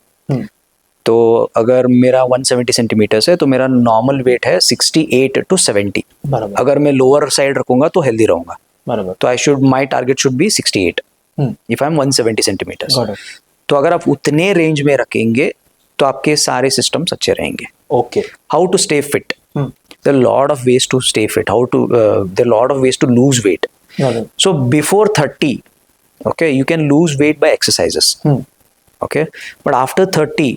तो अगर मेरा 170 सेंटीमीटर्स है तो मेरा नॉर्मल वेट है 68 to 70. बराबर. अगर मैं लोअर साइड रखूंगा तो हेल्दी रहूंगा. बराबर. तो my target should be 68 if I am 170 centimetres. Got it. तो अगर आप उतने रेंज में रखेंगे तो आपके सारे सिस्टम्स अच्छे रहेंगे. Okay. How to stay fit, there are lot of ways to stay fit, there are lot of ways to lose weight. Got it. So before 30, okay, you can lose weight by exercises. Okay, but after 30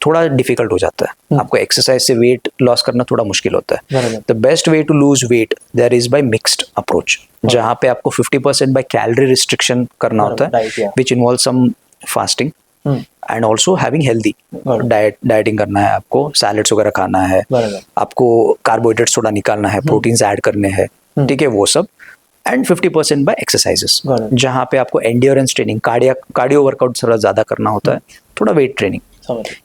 थोड़ा difficult हो जाता है. आपको exercise से weight loss करना थोड़ा मुश्किल होता है. The best way to lose weight there is by mixed approach, जहाँ पे आपको 50% बाय कैलोरी रिस्ट्रिक्शन करना होता है, which involve some fasting and also having healthy dieting करना है. आपको सैलड्स वगैरह खाना है, आपको कार्बोहाइड्रेट्स थोड़ा निकालना है, प्रोटीन्स ऐड करने हैं, ठीक है, वो सब. एंड 50% बाय एक्सरसाइजेस, जहाँ पे आपको एंड्योरेंस ट्रेनिंग, कार्डियो वर्कआउट थोड़ा ज़्यादा करना होता है, थोड़ा वेट ट्रेनिंग.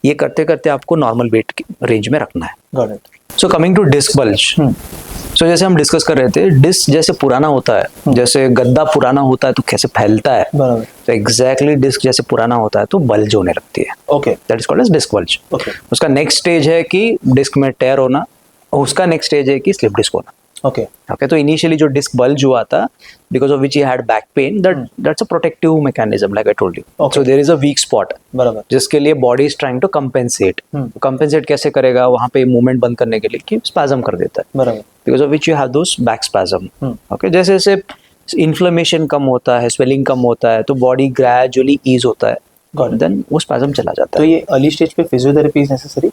ये करते करते आपको नॉर्मल वेट रेंज में रखना है. So coming to disc bulge, so जैसे हम डिस्कस कर रहे थे, डिस्क जैसे पुराना होता है, जैसे गद्दा पुराना होता है तो कैसे फैलता है, तो एग्जैक्टली डिस्क जैसे पुराना होता है तो बल्ज होने लगती है. Okay, that is called as disc bulge. उसका नेक्स्ट स्टेज है कि डिस्क में टेयर होना, और उसका नेक्स्ट स्टेज है कि स्लिप डिस्क होना. ओके, तो इनिशियली जो डिस्क बल्ज हुआ था, because of which he had back pain, that's a protective mechanism, like I told you. So there is a weak spot, बराबर, जिसके लिए body is trying to compensate. Compensate कैसे करेगा? वहां पे मूवमेंट बंद करने के लिए कि स्पैज्म कर देता है, बराबर, because of which you have those back spasm. Okay, जैसे जैसे इन्फ्लेमेशन कम होता है, स्वेलिंग कम होता है, तो बॉडी ग्रेजुअली ईज होता है, देन वो स्पैज्म चला जाता है. तो ये अर्ली स्टेज पे physiotherapy is necessary?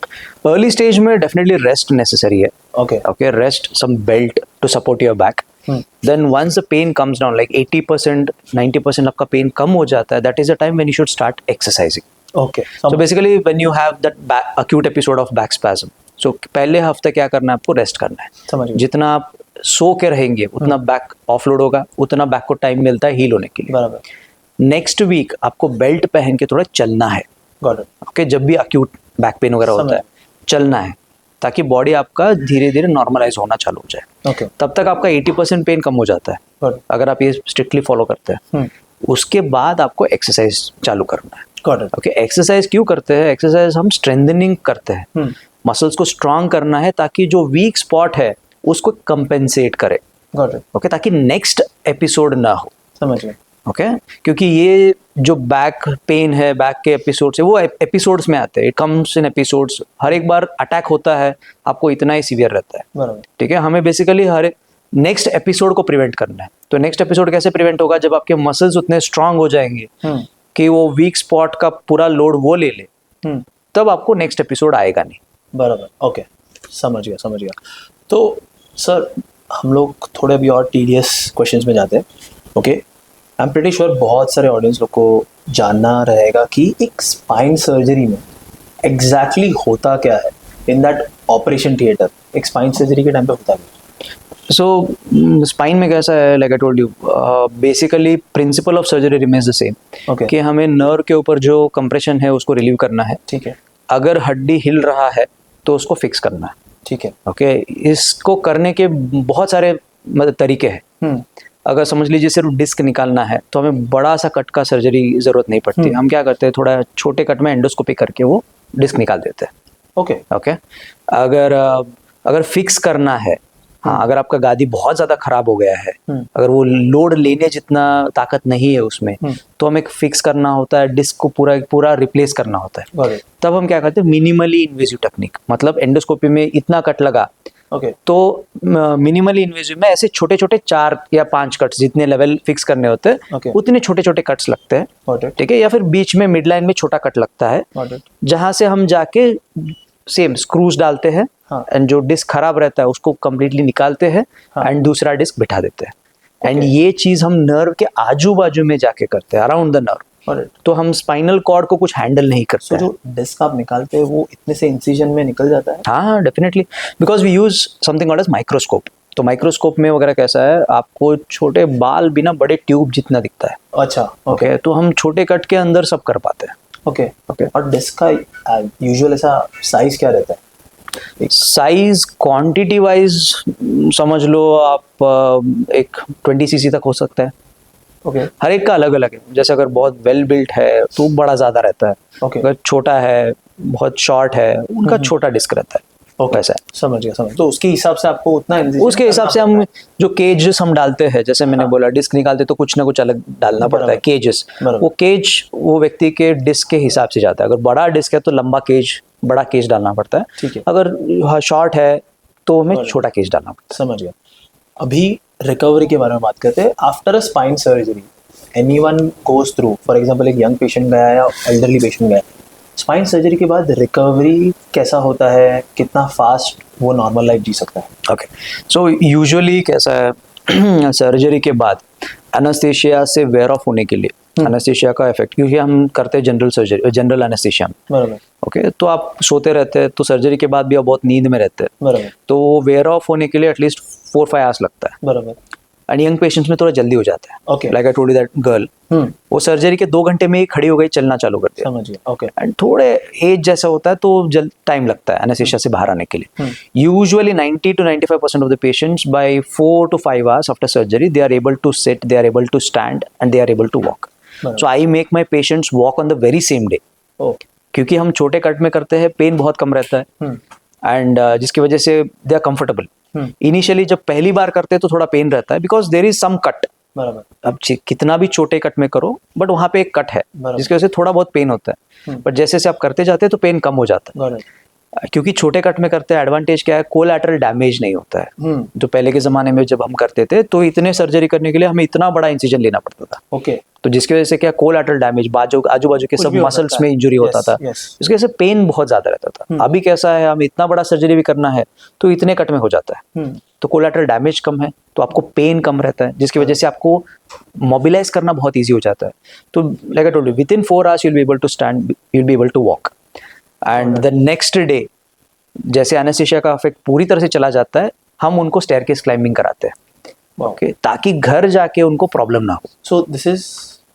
Early stage में डेफिनेटली रेस्ट नेसेसरी है. Okay, rest, some belt to support your back. Then once the pain comes down, like 80% 90% आपका पेन कम हो जाता है, that is the time when you should start exercising. Okay, so basically when you have that acute episode of back spasm, so पहले हफ्ते क्या करना है आपको? रेस्ट करना है. समझ, जितना आप सो के रहेंगे उतना बैक ऑफलोड होगा, उतना बैक को टाइम मिलता है हील होने के लिए. बराबर. नेक्स्ट वीक आपको बेल्ट पहन के थोड़ा चलना है. ओके, जब भी अक्यूट बैक पेन वगैरह होता है, चलना है, ताकि बॉडी आपका धीरे धीरे नॉर्मलाइज होना चालू हो जाए. तब तक आपका 80% पेन कम हो जाता है अगर आप ये स्ट्रिक्टली फॉलो करते हैं. उसके बाद आपको एक्सरसाइज चालू करना है. ओके, एक्सरसाइज क्यों करते हैं? एक्सरसाइज हम स्ट्रेंथनिंग करते हैं, मसल्स को स्ट्रांग करना है, ताकि जो वीक स्पॉट है उसको कंपेंसेट करे. ओके, ताकि नेक्स्ट एपिसोड ना हो. समझ गए? ओके, क्योंकि ये जो बैक पेन है, बैक के एपिसोड्स है, वो एपिसोड्स में आते हैं, इट कम्स इन एपिसोड्स. हर एक बार अटैक होता है आपको इतना ही सीवियर रहता है. ठीक है, हमें बेसिकली हर नेक्स्ट एपिसोड को प्रिवेंट करना है. तो नेक्स्ट एपिसोड कैसे प्रिवेंट होगा? जब आपके मसल्स उतने स्ट्रांग हो जाएंगे कि वो वीक स्पॉट का पूरा लोड वो ले ले, तब आपको नेक्स्ट एपिसोड आएगा नहीं. बराबर. ओके, समझ गया. तो सर हम लोग थोड़े अभी और टीडियस क्वेश्चंस में जाते हैं. Okay, I am pretty sure बहुत सारे ऑडियंस लोग को जानना रहेगा कि एक स्पाइन सर्जरी में एग्जैक्टली होता क्या है इन दैट ऑपरेशन थिएटर. एक स्पाइन सर्जरी के टाइम पे होता है. सो स्पाइन में कैसा है, like I told you, basically principle of surgery remains the same, कि हमें नर्व के ऊपर जो कंप्रेशन है उसको रिलीव करना है. ठीक है, अगर हड्डी हिल रहा है तो उसको फिक्स करना है. ठीक है. ओके, इसको करने के बहुत सारे तरीके हैं. अगर समझ लीजिए सिर्फ डिस्क निकालना है तो हमें बड़ा सा कट का सर्जरी जरूरत नहीं पड़ती। हम क्या करते हैं, थोड़ा छोटे कट में एंडोस्कोपी करके वो डिस्क निकाल देते हैं। ओके। अगर फिक्स करना है, हाँ, अगर आपका गादी बहुत ज्यादा खराब हो गया है, अगर वो लोड लेने जितना ताकत नहीं है उसमें, तो हमें फिक्स करना होता है, डिस्क को पूरा रिप्लेस करना होता है। तब हम क्या करते हैं, मिनिमली इन्वेजिव टेक्निक, मतलब एंडोस्कोपी में इतना कट लगा, तो मिनिमली इन्वेजिव में ऐसे छोटे छोटे 4 या 5 कट्स, जितने लेवल फिक्स करने होते हैं उतने छोटे छोटे कट्स लगते हैं, ठीक है। या फिर बीच में मिड लाइन में छोटा कट लगता है, जहां से हम जाके सेम स्क्रूज डालते हैं एंड जो डिस्क खराब रहता है उसको कंप्लीटली निकालते हैं एंड दूसरा डिस्क बिठा देते हैं। एंड ये चीज हम नर्व के आजू बाजू में जाके करते हैं, अराउंड द नर्व। तो हम स्पाइनल कॉर्ड को कुछ हैंडल नहीं करते। जो डिस्क आप निकालते हैं वो इतने से इंसिजन में निकल जाता है? हाँ, definitely, because we use something called as microscope. तो माइक्रोस्कोप में वगैरह कैसा है, आपको छोटे बाल बिना बड़े ट्यूब जितना दिखता है। अच्छा, ओके। तो हम छोटे कट के अंदर सब कर पाते हैं। ओके। और डिस्क का यूजुअल ऐसा साइज क्या रहता है? साइज क्वांटिटी वाइज समझ लो आप एक 20 cc तक हो सकता है। हर एक का अलग अलग है। जैसे अगर बहुत वेल बिल्ट है तो बड़ा ज्यादा रहता है, अगर छोटा है, बहुत शॉर्ट है, उनका छोटा डिस्क रहता है। वैसा है। समझ गया। तो उसके हिसाब से आपको उतना, उसके हिसाब से हम जो केजेस हम डालते हैं, जैसे मैंने बोला डिस्क निकालते तो कुछ ना कुछ अलग डालना पड़ता है, केजेस। वो केज वो व्यक्ति के डिस्क के हिसाब से जाता है। अगर बड़ा डिस्क है तो लंबा केज, बड़ा केज डालना पड़ता है, ठीक है। अगर शॉर्ट है तो हमें छोटा केज डालना पड़ता है। समझ गया। अभी रिकवरी के बारे में बात करते हैं। After a spine surgery anyone goes through, for example एक यंग पेशेंट गया या एल्डरली पेशेंट गया, स्पाइन सर्जरी के बाद रिकवरी कैसा होता है, कितना फास्ट वो नॉर्मल लाइफ जी सकता है? ओके, सो यूजुअली कैसा है, सर्जरी के बाद एनेस्थीसिया से वेयर ऑफ होने के लिए, एनेस्थीसिया का इफेक्ट, क्योंकि हम करते हैं जनरल सर्जरी, जनरल एनेस्थीसिया में, बराबर। ओके। तो आप सोते रहते हैं, तो सर्जरी के बाद भी आप बहुत नींद में रहते हैं, बराबर। तो वेयर ऑफ होने के लिए एटलीस्ट 4-5 आवर्स लगता है, बराबर। एंड यंग पेशेंट्स में थोड़ा जल्दी हो जाता है। Okay. Like I told you that girl, वो सर्जरी के 2 घंटे में ही खड़ी हो गई, चलना चालू कर दिया। समझ गया। ओके। एंड थोड़े एज जैसा होता है तो जल्द टाइम लगता है एनेस्थीसिया से बाहर आने के लिए। Usually 90 to 95% of the patients by 4 to 5 hours after surgery they are able to sit, they are able to stand and they are able to walk. So I make my patients walk on the very same day, क्योंकि हम छोटे cut में करते हैं, pen बहुत कम रहता है, and जिसकी वजह से दे आर कंफर्टेबल। इनिशियली जब पहली बार करते हैं तो थोड़ा पेन रहता है, because there is some cut. अब कितना भी छोटे कट में करो, बट वहां पे एक कट है जिसकी वजह से थोड़ा बहुत पेन होता है, बट जैसे जैसे आप करते जाते हैं तो पेन कम हो जाता है। क्योंकि छोटे कट में करते हैं, एडवांटेज क्या है, कोलैटरल डैमेज नहीं होता है। जो पहले के जमाने में जब हम करते थे तो इतने सर्जरी करने के लिए हमें इतना बड़ा इंसिजन लेना पड़ता था। ओके। तो जिसकी वजह से क्या, कोलैटरल डैमेज, आजू बाजू के सब मसल्स में इंजुरी होता था, इसकी वजह से पेन बहुत ज्यादा रहता था। अभी कैसा है, हम इतना बड़ा सर्जरी भी करना है तो इतने कट में हो जाता है, तो कोलैटरल डैमेज कम है, तो आपको पेन कम रहता है, जिसकी वजह से आपको मोबिलाइज करना बहुत ईजी हो जाता है। तो like I told you, within 4 hours you will be able to stand, you will be able to walk, and the next day जैसे एनेस्थीसिया का इफेक्ट पूरी तरह से चला जाता है, हम उनको स्टेयरकेस क्लाइंबिंग कराते हैं, ओके, ताकि घर जाके उनको प्रॉब्लम ना हो। सो this is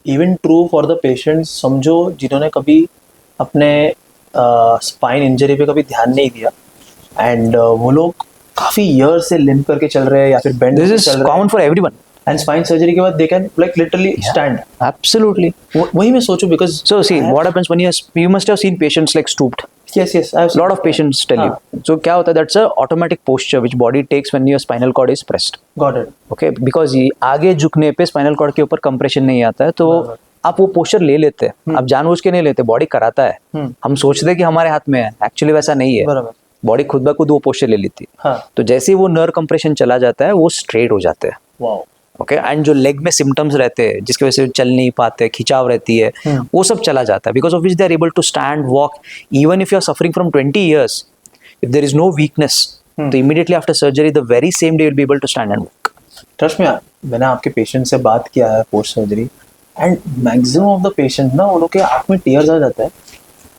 even true for the patients, समझो जिन्होंने कभी अपने स्पाइन इंजरी पे कभी ध्यान नहीं दिया, एंड वो लोग काफी ईयर से लिम्प करके चल रहे हैं या फिर bend this is common for everyone, and spine surgery के बाद they can like literally stand. Absolutely. वही मैं सोचूं, because so see what happens when you must have seen patients like stooped. Yes, I have seen lot of patients tell you. So क्या होता है, that's a automatic posture which body takes when your spinal cord is pressed. Got it. Okay, because ये आगे झुकने पे spinal cord के ऊपर compression नहीं आता है, तो आप वो पोस्चर ले लेते हैं। आप जानबूझ के नहीं लेते, बॉडी कराता है। हम सोचते हैं कि हमारे हाथ में है, एक्चुअली वैसा नहीं है, बॉडी खुद ब खुद वो पोस्चर ले लेती है। तो जैसे ही वो नर्व कंप्रेशन चला जाता है, वो स्ट्रेट हो जाते हैं। वाओ। ओके, एंड जो लेग में सिम्टम्स रहते हैं जिसकी वजह से चल नहीं पाते, खिंचाव रहती है, वो सब चला जाता है, because of which they are able to stand, walk, even if you are suffering from 20 years, if there is no weakness, तो immediately after surgery the very same day will be able to stand and walk. Trust me, मैंने आपके patient से बात किया है post surgery, and maximum of the patient ना, उन लोग के आंख में टीयर्स आ जाता है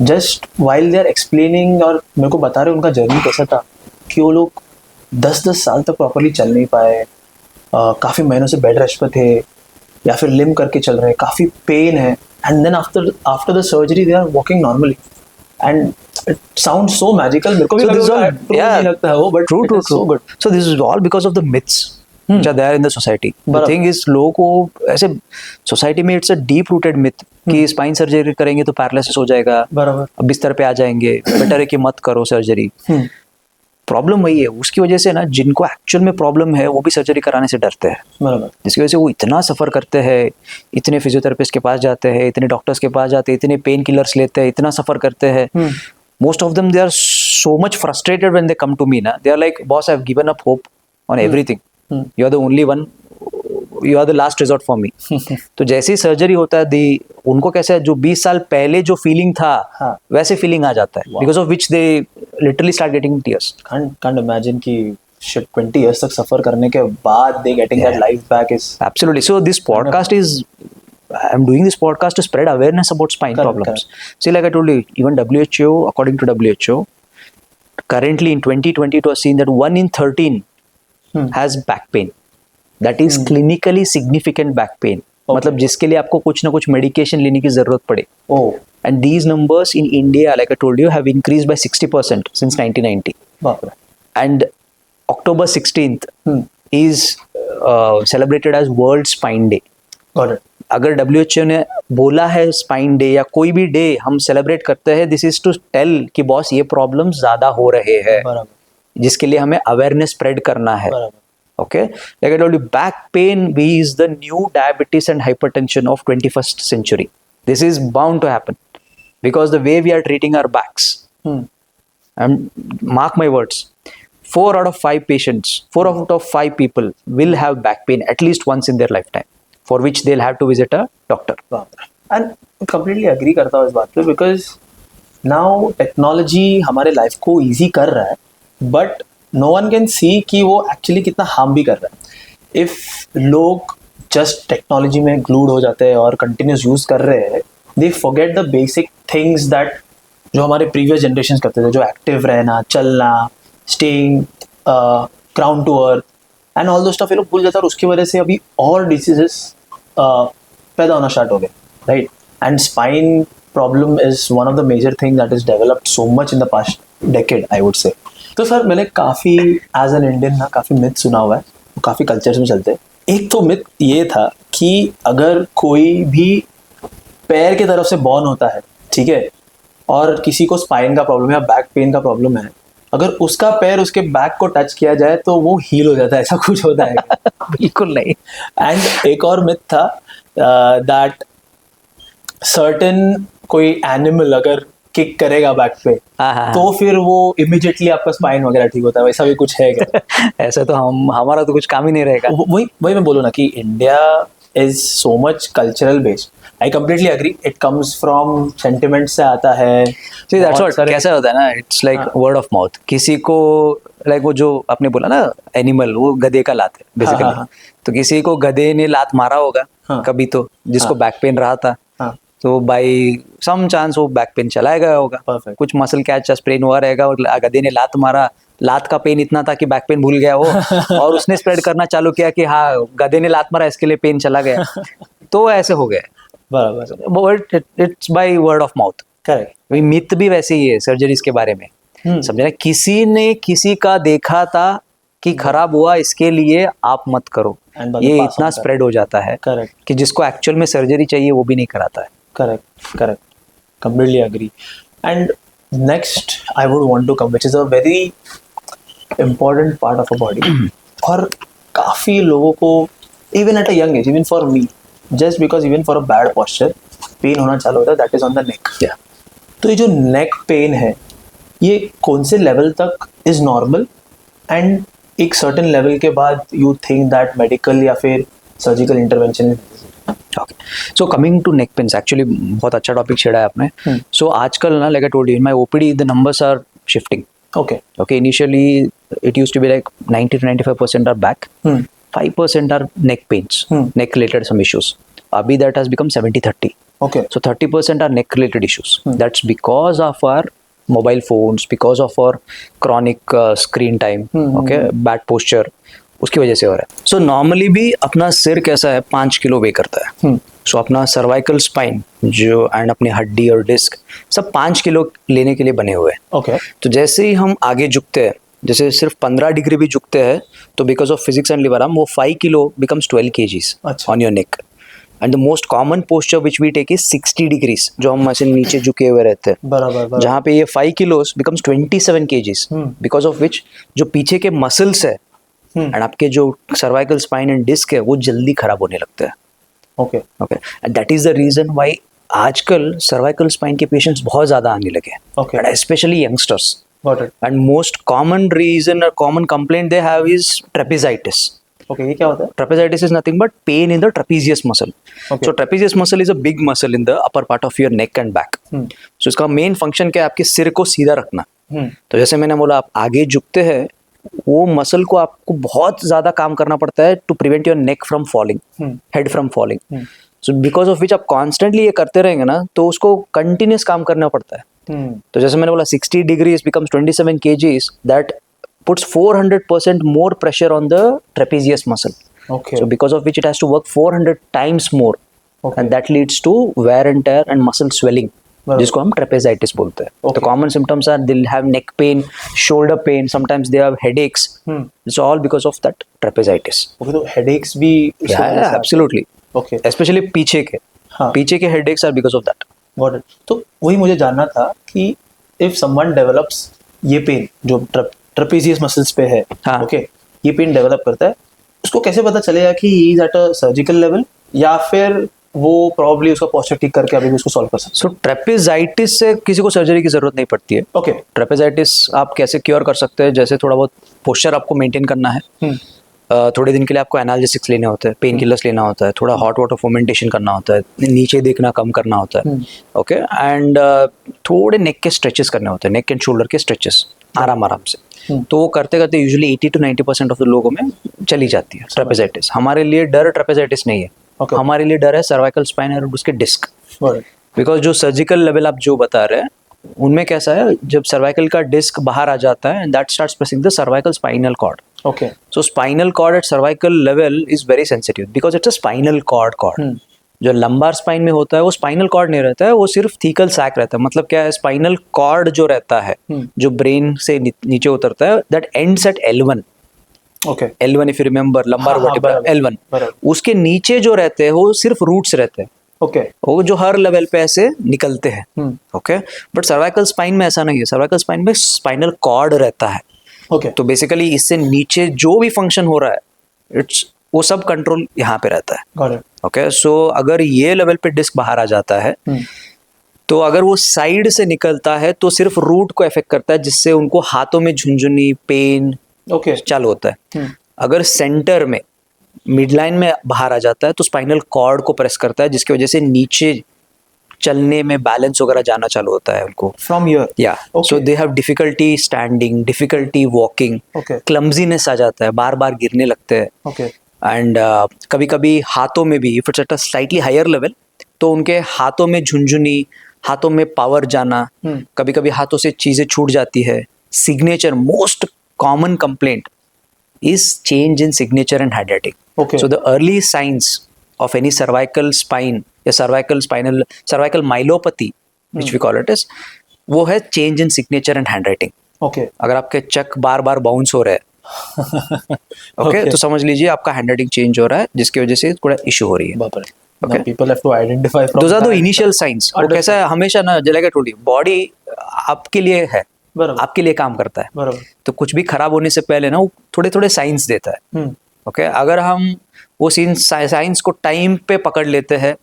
just while they are explaining, और मेरे को बता रहे उनका जर्नी कैसा था, कि वो लोग 10-10 साल तक प्रॉपरली चल नहीं पाए, काफ़ी महीनों से बेड रेस्ट पे थे, या फिर लिम करके चल रहे हैं, काफ़ी पेन है, and then after the surgery they are walking normally, and it sound so magical. मेरे को भी नहीं लगता है वो, but true, so good. So this is all because of the myths. which are there in the society. The thing is, लोगों को ऐसे सोसाइटी में it's a deep rooted myth कि स्पाइन सर्जरी करेंगे तो पैरालिसिस हो जाएगा, अब बिस्तर पे आ जाएंगे, बेटर है कि मत करो सर्जरी. प्रॉब्लम वही है, उसकी वजह से ना जिनको एक्चुअल में प्रॉब्लम है वो भी सर्जरी कराने से डरते हैं, जिसकी वजह से वो इतना सफ़र करते हैं, इतने फिजियोथेरेपिस्ट के पास जाते हैं, इतने डॉक्टर्स के पास जाते हैं, इतने पेन किलर्स लेते हैं, इतना सफ़र करते हैं. Most of them they are so much frustrated when they come to me. They are like, boss, I've given up hope on everything. You are the only one, you are the last resort for me. तो जैसे ही surgery होता है, उनको कैसे जो 20 साल पहले जो फीलिंग था वैसे फीलिंग आ जाता है, because of which they literally start getting tears. Can't imagine कि shit 20 years तक सफर करने के बाद they getting that life back is absolutely. So this podcast is, I'm doing this podcast to spread awareness about spine problems. See, like I told you, even WHO, according to WHO, currently in 2020 it was seen that 1 in 13 has back pain. That is clinically significant back pain. मतलब जिसके लिए आपको कुछ ना कुछ medication लेने की जरूरत पड़े. And these numbers in India, like I told you, have increased by 60% since 1990. And October 16th is celebrated as World Spine Day. Got it. अगर WHO ने बोला है स्पाइन डे या कोई भी डे हम सेलिब्रेट करते हैं, दिस इज टू टेल कि बॉस ये प्रॉब्लम ज्यादा हो रहे हैं, जिसके लिए हमें अवेयरनेस स्प्रेड करना है. Okay, like I told you, back pain is the new diabetes and hypertension of 21st century. This is bound to happen because the way we are treating our backs. And mark my words, 4 out of 5 patients, 4 out of 5 people will have back pain at least once in their lifetime, for which they'll have to visit a doctor. And completely agree करता हूँ इस बात पे, because now technology हमारे life को easy कर रहा है, but no one can see कि वो actually कितना harm भी कर रहा है. If लोग just technology में glued हो जाते हैं और continuous use कर रहे हैं, they forget the basic things that जो हमारे previous generations करते थे, जो active रहना, चलना, staying ground to earth and all those stuff, ये लोग भूल जाते हैं और उसकी वजह से अभी और diseases पैदा होना स्टार्ट हो गए, right. And spine problem is one of the major thing that is developed so much in the past decade, I would say. तो सर मैंने काफ़ी एज एन इंडियन ना काफ़ी मिथ सुना हुआ है, काफ़ी कल्चर्स में चलते हैं. एक तो मिथ ये था कि अगर कोई भी पैर की तरफ से बॉर्न होता है, ठीक है, और किसी को स्पाइन का प्रॉब्लम है या बैक पेन का प्रॉब्लम है, अगर उसका पैर उसके बैक को टच किया जाए तो वो हील हो जाता है, ऐसा कुछ होता है? बिल्कुल नहीं. एंड एक और मिथ था दैट सर्टेन कोई एनिमल अगर किक करेगा बैक पे तो फिर वो इमीडिएटली आपका स्पाइन वगैरह ठीक होता है, वैसा भी कुछ है क्या? ऐसा तो हमारा तो कुछ काम ही नहीं रहेगा. वही मैं बोलूँ ना कि India is so much cultural based. I completely agree. It comes from sentiments से आता है. See, that's what कैसा होता है ना, it's like word of mouth. किसी को like वो जो आपने बोला ना एनिमल, वो गधे का लात है बेसिकली. तो किसी को गधे ने लात मारा होगा कभी, तो जिसको बैक पेन रहा था, तो बाई सम चांस वो बैक पेन चला गया होगा, कुछ मसल कैच स्प्रेन हुआ रहेगा और गधे ने लात मारा, लात का पेन इतना था कि बैक पेन भूल गया वो और उसने स्प्रेड करना चालू किया कि हाँ गधे ने लात मारा इसके लिए पेन चला गया, तो ऐसे हो गया. बराबर, it's by word of mouth. Correct. Myth भी वैसे ही है सर्जरीज के बारे में. समझे ना, किसी ने किसी का देखा था कि खराब हुआ, इसके लिए आप मत करो, ये इतना स्प्रेड हो जाता है. करेक्ट. कि जिसको एक्चुअल में सर्जरी चाहिए वो भी नहीं कराता है. Correct, correct, completely agree. And next I would want to come, which is a very important part of a body, और काफी लोगों को even at a young age, even for me, just because even for a bad posture pain होना चालू होता है, that is on the neck. तो ये जो नेक पेन है ये कौन से लेवल तक इज नॉर्मल, एंड एक सर्टेन लेवल के बाद यू थिंक दैट मेडिकल या फिर surgical intervention is necessary? Okay. So coming to neck pains, actually बहुत अच्छा टॉपिक छेड़ा है आपने. So आजकल ना, like I told you, in my OPD the numbers are shifting. Okay. Initially it used to be like 90 to 95% are back. 5% are neck pains, neck related some issues. Abhi that has become 70-30. Okay. So 30% are neck related issues. That's because of our mobile phones, because of our chronic screen time, okay, bad posture, उसकी वजह से हो रहा है. So normally भी अपना सिर कैसा है, 5 किलो वे करता है. So अपना सर्वाइकल स्पाइन जो एंड अपनी हड्डी और डिस्क सब 5 किलो लेने के लिए बने हुए हैं. Okay. तो जैसे ही हम आगे झुकते हैं, जैसे सिर्फ 15 डिग्री भी झुकते हैं तो because of physics and lever arm वो 5 kilo becomes 12 kgs on your neck. And the most common posture which we take is 60 degrees, जो हम ऐसे नीचे झुके हुए रहते हैं, बराबर. जहाँ पे ये 5 किलोस बिकम्स 27 kgs, बिकॉज ऑफ विच जो पीछे के मसल्स है एंड आपके जो सर्वाइकल स्पाइन एंड डिस्क है वो जल्दी खराब होने लगते हैं. Okay and that is the reason why आजकल सर्वाइकल स्पाइन के पेशेंट्स बहुत ज्यादा आने लगे, Okay. Specially youngsters. Got it. And most common reason or common complaint they have is trapezitis. Okay, ये क्या होता है? Trapezitis is nothing but pain in the trapezius muscle. Okay. So trapezius muscle is a big muscle in the upper part of your neck and back. So इसका main function क्या है? आपके सिर को सीधा रखना. तो जैसे मैंने बोला आप आगे झुकते हैं, वो मसल को आपको बहुत ज्यादा काम करना पड़ता है to prevent your neck from falling, head from falling. So because of which आप constantly ये करते रहेंगे ना, तो उसको continuous काम करना पड़ता है. तो जैसे मैंने बोला 60 degrees becomes 27 kgs, that puts 400% more pressure on the trapezius muscle. Okay. So because of which it has to work 400 times more. Okay. And that leads to wear and tear and muscle swelling, जिसको हम trapezitis बोलते हैं. Okay. The common symptoms are they'll have neck pain, shoulder pain, sometimes they have headaches. It's all because of that trapezitis. Okay, तो headaches भी Yeah, absolutely. Okay, Especially पीछे के. हाँ. पीछे के headaches are because of that. Got it. तो वही मुझे जानना था कि इफ समवन डेवलप्स ये पेन जो ट्रेपेजियस मसल्स पे है, हाँ. ओके, ये पेन डेवलप करता है, उसको कैसे पता चलेगा कि he is at a surgical level, या फिर वो प्रॉब्ली उसका पोस्चर ठीक करके अभी भी उसको सॉल्व कर सकते सो ट्रेपेजाइटिस से किसी को सर्जरी की जरूरत नहीं पड़ती है. ओके. ट्रेपेजाइटिस आप कैसे क्योर कर सकते हैं? जैसे थोड़ा बहुत पोस्चर आपको मेंटेन करना है, थोड़े दिन के लिए आपको एनाल्जेसिक्स लेने होते हैं, पेन किलर्स लेना होता है, थोड़ा हॉट वाटर फोमेंटेशन करना होता है, नीचे देखना कम करना होता है, ओके, एंड थोड़े नेक के स्ट्रेचेस करने होते हैं, नेक एंड शोल्डर के स्ट्रेचेस आराम से. तो वो करते करते यूजुअली 80 to 90% ऑफ द लोगों में चली जाती है ट्रेपेजाइटिस. हमारे लिए डर ट्रेपेजाइटिस नहीं है, हमारे लिए डर है सर्वाइकल स्पाइन और उसके डिस्क. बिकॉज जो सर्जिकल लेवल आप जो बता रहे हैं उनमें कैसा है, जब सर्वाइकल का डिस्क बाहर आ जाता है, that starts pressing the cervical spinal cord. Okay. So spinal cord at cervical level is very sensitive because it's a spinal cord. जो लंबार स्पाइन में होता है वो स्पाइनल कॉर्ड नहीं रहता है, वो सिर्फ थीकल सैक रहता है. मतलब क्या है, स्पाइनल कॉर्ड जो रहता है जो ब्रेन से नीचे उतरता है, that ends at L1. Okay. L1 if you remember, lumbar vertebra L1. बराबर. उसके नीचे जो रहते हैं वो सिर्फ रूट्स रहते हैं. ओके. वो जो हर लेवल पे ऐसे निकलते हैं. ओके. बट सर्वाइकल स्पाइन में ऐसा नहीं है. सर्वाइकल स्पाइन में स्पाइनल कॉर्ड रहता है. ओके. तो बेसिकली इससे नीचे जो भी फंक्शन हो रहा है वो सब कंट्रोल यहाँ पे रहता है. Got it. ओके. सो अगर ये लेवल पे डिस्क बाहर आ जाता है तो अगर वो साइड से निकलता है तो सिर्फ रूट को इफेक्ट करता है, जिससे उनको हाथों में झुंझुनी पेन ओके चालू होता है. अगर सेंटर में मिड लाइन में बाहर आ जाता है तो स्पाइनल कॉर्ड को प्रेस करता है, जिसकी वजह से नीचे चलने में बैलेंस वगैरह जाना चालू होता है उनको. From here. Yeah so they have difficulty standing, difficulty walking, clumsiness आ जाता है, बार बार गिरने लगते हैं. ओके. एंड कभी कभी हाथों में भी if it's at a slightly higher level तो उनके हाथों में झुंझुनी, हाथों में पावर जाना, कभी कभी हाथों से चीजें छूट जाती है. Signature, most common complaint is change in signature and handwriting. Okay. So the early signs of any cervical spine या cervical myelopathy which we call it is, वो है change in signature and handwriting. Okay. अगर आपके चक बार बार bounce हो रहे हैं okay, तो समझ लीजिए आपका हैंडराइटिंग चेंज हो रहा है, जिसकी वजह से थोड़ा इशू हो रही है. बाप रे. Okay. People have to identify from those are the initial signs. वो कैसा है, हमेशा ना जैसे टोल्ड यू, बॉडी आपके लिए है, आपके लिए काम करता है. बराबर. तो कुछ भी खराब होने से पहले ना वो थोड़े थोड़े साइंस देता है. ओके. अगर हम वो साइंस को टाइम पे पकड़ लेते हैं,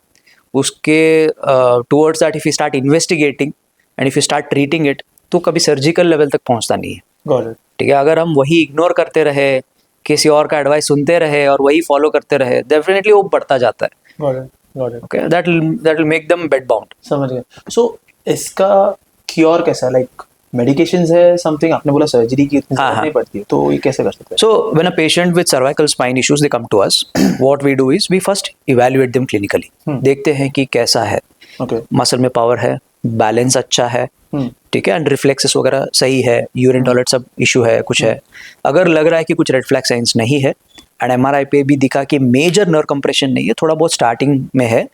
उसके towards that if you start investigating and if you start treating it, तो कभी सर्जिकल लेवल तक पहुंचता नहीं है. ठीक है. अगर हम वही इग्नोर करते रहे, किसी और का एडवाइस सुनते रहे और वही फॉलो करते रहे, डेफिनेटली वो बढ़ता जाता है. Okay. That will make them bed bound. समझ गया. सो इसका क्योर कैसा है? लाइक मेडिकेशंस है, समथिंग? आपने बोला सर्जरी की इतनी जरूरत नहीं पड़ती है, तो ये कैसे कर सकते हैं? So when a patient with cervical spine issues they come to us, what we do is we first evaluate them clinically. देखते हैं कि कैसा है, मसल में पावर है, बैलेंस अच्छा है, ठीक है, एंड रिफ्लेक्सेस वगैरह सही है, यूरिन टॉयलेट सब इशू है, कुछ है. अगर लग रहा है कि कुछ रेड फ्लैग साइंस नहीं है एंड MRI पे भी दिखा कि मेजर नर्व कंप्रेशन नहीं है, थोड़ा बहुत स्टार्टिंग में है,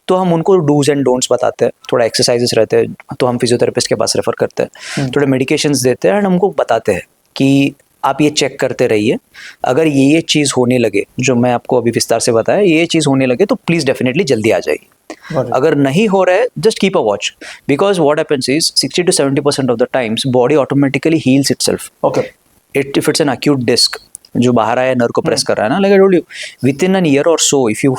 तो हम उनको डूज एंड डोंट्स बताते हैं. थोड़ा एक्सरसाइजेस रहते हैं तो हम फिजियोथेरेपिस्ट के पास रेफर करते हैं, थोड़े मेडिकेशंस देते हैं एंड हमको बताते हैं कि आप ये चेक करते रहिए, अगर ये चीज़ होने लगे जो मैं आपको अभी विस्तार से बताया, ये चीज़ होने लगे तो प्लीज़ डेफिनेटली जल्दी आ जाइए। अगर नहीं हो रहा है just keep a watch, because what happens is 60 to 70% of the times body automatically heals itself. Okay, if it's an acute disc जो बाहर आया नर्व को प्रेस कर रहा है ना, like I told you, within an year और so if you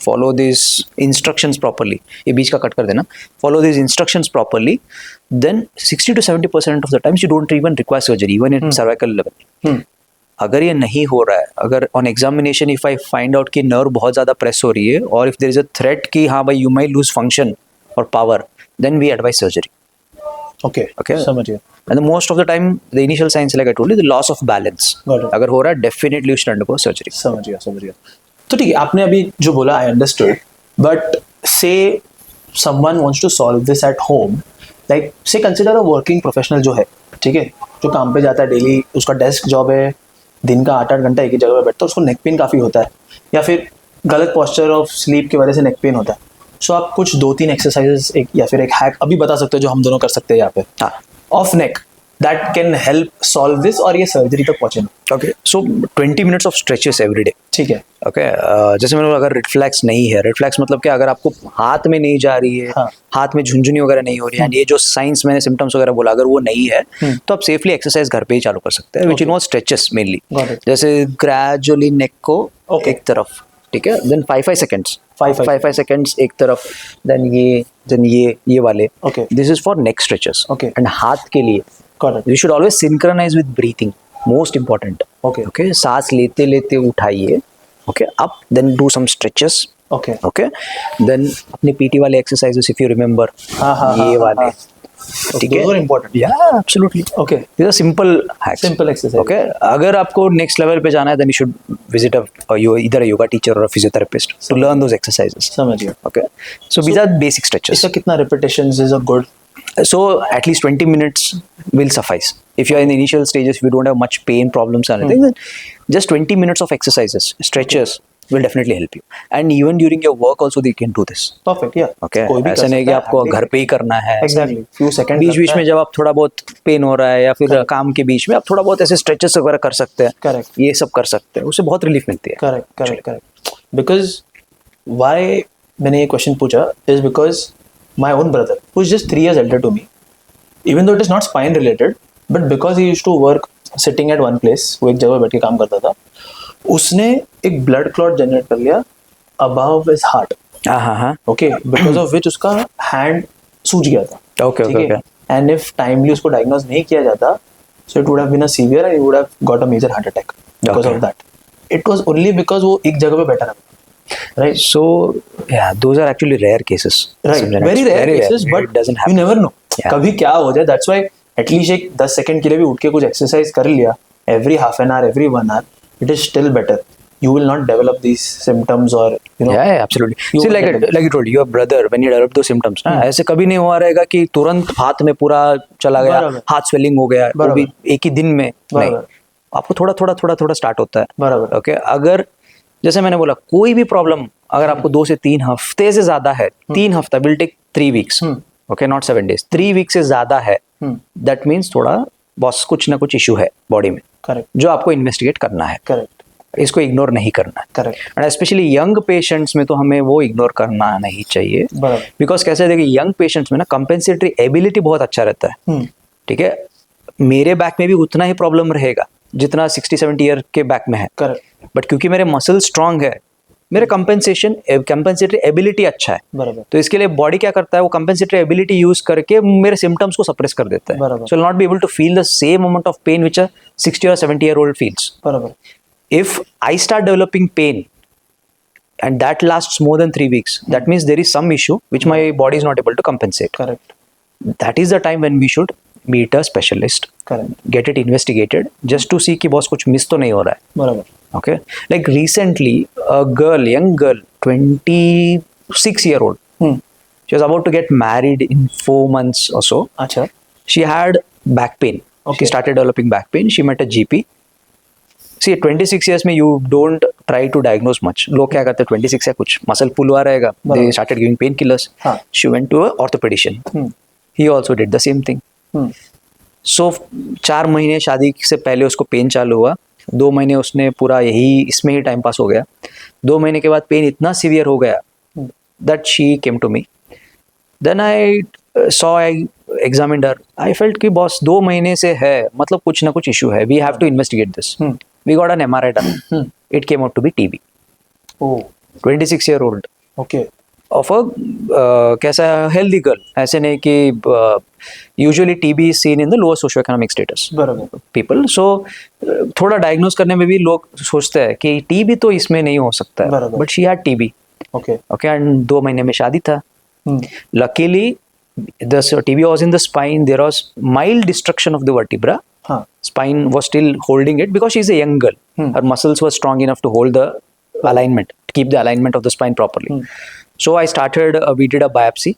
follow these instructions properly, ये बीच का कट कर देना, follow these instructions properly, then 60 to 70% of the times you don't even require surgery even in cervical level। अगर ये नहीं हो रहा है, अगर on examination if I find out कि नर्व बहुत ज़्यादा प्रेस हो रही है और if there is a threat कि हाँ भाई you might lose function or power, then we advise surgery। okay, समझिए। And the most of the time the initial signs like I told you, the loss of balance, अगर हो रहा है definitely you should undergo surgery। समझ गया। तो ठीक है, आपने अभी जो बोला I understood, but say someone wants to solve this at home, like say consider a working professional जो है, ठीक है, जो काम पे जाता है डेली, उसका डेस्क जॉब है, दिन का 8-8 घंटा एक ही जगह पे बैठता है, उसको नेक पेन काफ़ी होता है या फिर गलत पॉस्चर ऑफ स्लीप की वजह से नेक पेन होता है। सो आप कुछ 2-3 एक्सरसाइजेस एक या फिर एक हैक अभी बता सकते हो जो हम दोनों कर सकते हैं यहाँ पे, हाँ, of neck, that can help solve this और ये सर्जरी तक पहुंचे ना। Okay, so 20 minutes of stretches every day. ठीक है, ओके, जैसे मैंने बोला, अगर रिफ्लैक्स नहीं है, रिफ्लैक्स मतलब क्या, अगर आपको हाथ में नहीं जा रही है, हाँ, हाथ में झुंझुनी वगैरह नहीं हो रही है, ये जो साइंस मैंने सिम्टम्स वगैरह बोला, अगर वो नहीं है तो आप सेफली एक्सरसाइज घर पे ही चालू कर सकते हैं, विच इनवॉल्व स्ट्रेचेस मेनली, जैसे ग्रेजुअली नेक को एक तरफ, ठीक है, देन 5 सेकंड्स, 5 सेकंड्स एक तरफ, देन ये वाले, okay, this is for neck stretches. Okay, and हाथ के लिए you should always synchronize with breathing, most important। okay, सांस लेते लेते उठाइए, okay, up, then do some stretches, okay, then अपने PT वाले exercises if you remember, ये वाले, ठीक है, those are important। yeah, absolutely, okay, these are simple hacks, simple exercise। okay, अगर आपको next level पे जाना है then you should visit either a yoga teacher or a physiotherapist to learn those exercises। समझिए, okay, so these are basic stretches। इसका कितना repetitions is a good? So at least 20 minutes will suffice. If you are in the initial stages, if you don't have much pain problems or anything, then just 20 minutes of exercises, stretches will definitely help you. And even during your work also, they can do this. Perfect, yeah. Okay. ऐसा नहीं कि आपको घर पे ही करना है। Exactly. Few seconds बीच में जब आप थोड़ा बहुत पेन हो रहा है या फिर काम के बीच में आप थोड़ा बहुत ऐसे स्ट्रेचेस वगैरह कर सकते हैं। Correct. ये सब कर सकते हैं, उससे बहुत रिलीफ मिलती है। Correct. Because why मैंने ये क्वेश्चन पूछा is because my own brother, who is just 3 years elder to me, even though it is not spine related, but because he used to work sitting at one place, वो एक जगह बैठ के काम करता था, उसने एक ब्लड क्लॉट जनरेट कर लिया above his heart, okay, because of which उसका hand सूज गया था, okay, and if timely उसको diagnose नहीं किया जाता, so it would have been a severe and he would have got a major heart attack because of that. It was only because वो एक जगह पे बैठा रहा, right? So yeah, those are actually rare cases, right? Very rare cases, but it doesn't happen. You never know, कभी क्या हो जाए। That's why at least एक 10 सेकंड के लिए भी उठ के कुछ एक्सरसाइज कर लिया every half an hour, every 1 hour, it is still better. You will not develop these symptoms or you know. Yeah, absolutely. See, like you told your brother when he developed those symptoms, ना ऐसे कभी नहीं हुआ रहेगा कि तुरंत हाथ में पूरा चला गया, हाथ स्वेलिंग हो गया, वो भी एक ही दिन में नहीं, आपको थोड़ा स्टार्ट होता है। बराबर। ओके, अगर जैसे मैंने बोला कोई भी प्रॉब्लम अगर आपको 2 से 3 हफ्ते से ज्यादा है, 3 हफ्ता will take 3 weeks, okay, not 7 days, 3 weeks से ज्यादा है, दैट मीन्स थोड़ा बॉस कुछ ना कुछ इशू है बॉडी में, करेक्ट, जो आपको इन्वेस्टिगेट करना है, करेक्ट, इसको इग्नोर नहीं करना है, correct. And specially young patients में तो हमें वो इग्नोर करना नहीं चाहिए, बिकॉज कैसे देखिए यंग पेशेंट्स में ना कंपेंसेटरी एबिलिटी बहुत अच्छा रहता है, ठीक है, मेरे बैक में भी उतना ही प्रॉब्लम रहेगा जितना 60-70 ईयर के बैक में है, करेक्ट, बट क्योंकि मेरे मसल स्ट्रांग है, मेरे कंपेंसेटरी एबिलिटी अच्छा है, बराबर, तो इसके लिए बॉडी क्या करता है, वो कंपेंसेटरी एबिलिटी यूज करके मेरे सिम्टम्स को सप्रेस कर देता है, so will not be able to feel the same amount of pain which a 60 or 70 year old feels. बराबर। If I start developing pain and that lasts more than 3 weeks, that means there is some issue which my body is not able to compensate. Correct. That is the time when we should meet a specialist. Correct. Get it investigated just to see कि boss कुछ miss तो नहीं हो रहा है. बराबर. Okay. Like recently, a young girl, 26-year-old, she was about to get married in 4 months or so. अच्छा. She had back pain. Okay. She started developing back pain. She met a GP. See, 26 years में you don't try to diagnose much. लोग क्या करते हैं, 26 है, कुछ muscle पुल हुआ रहेगा. They started giving pain killers. हाँ. She went to a orthopedician. He also did the same thing. सो 4 महीने शादी से पहले उसको पेन चालू हुआ, 2 महीने उसने पूरा यही इसमें ही टाइम पास हो गया। 2 महीने के बाद पेन इतना सीवियर हो गया that she came to me. Then I examined her, I felt कि बॉस 2 महीने से है, मतलब कुछ ना कुछ इशू है, we have to investigate this. We got an MRI done, it came out to be TB। 26 year old, okay, of a कैसा हेल्दी गर्ल, ऐसे नहीं कि usually TB is seen in the lower socio economic status बराबर, people. So थोड़ा diagnose करने में भी लोग सोचते हैं कि TB तो इसमें नहीं हो सकता है, बराबर। But she had TB। Okay, okay, and 2 महीने में शादी था। Luckily the TB was in the spine, there was mild destruction of the vertebra. हाँ, Spine was still holding it because she's a young girl. Her muscles were strong enough to hold the alignment, to keep the alignment of the spine properly. So I started, we did a biopsy.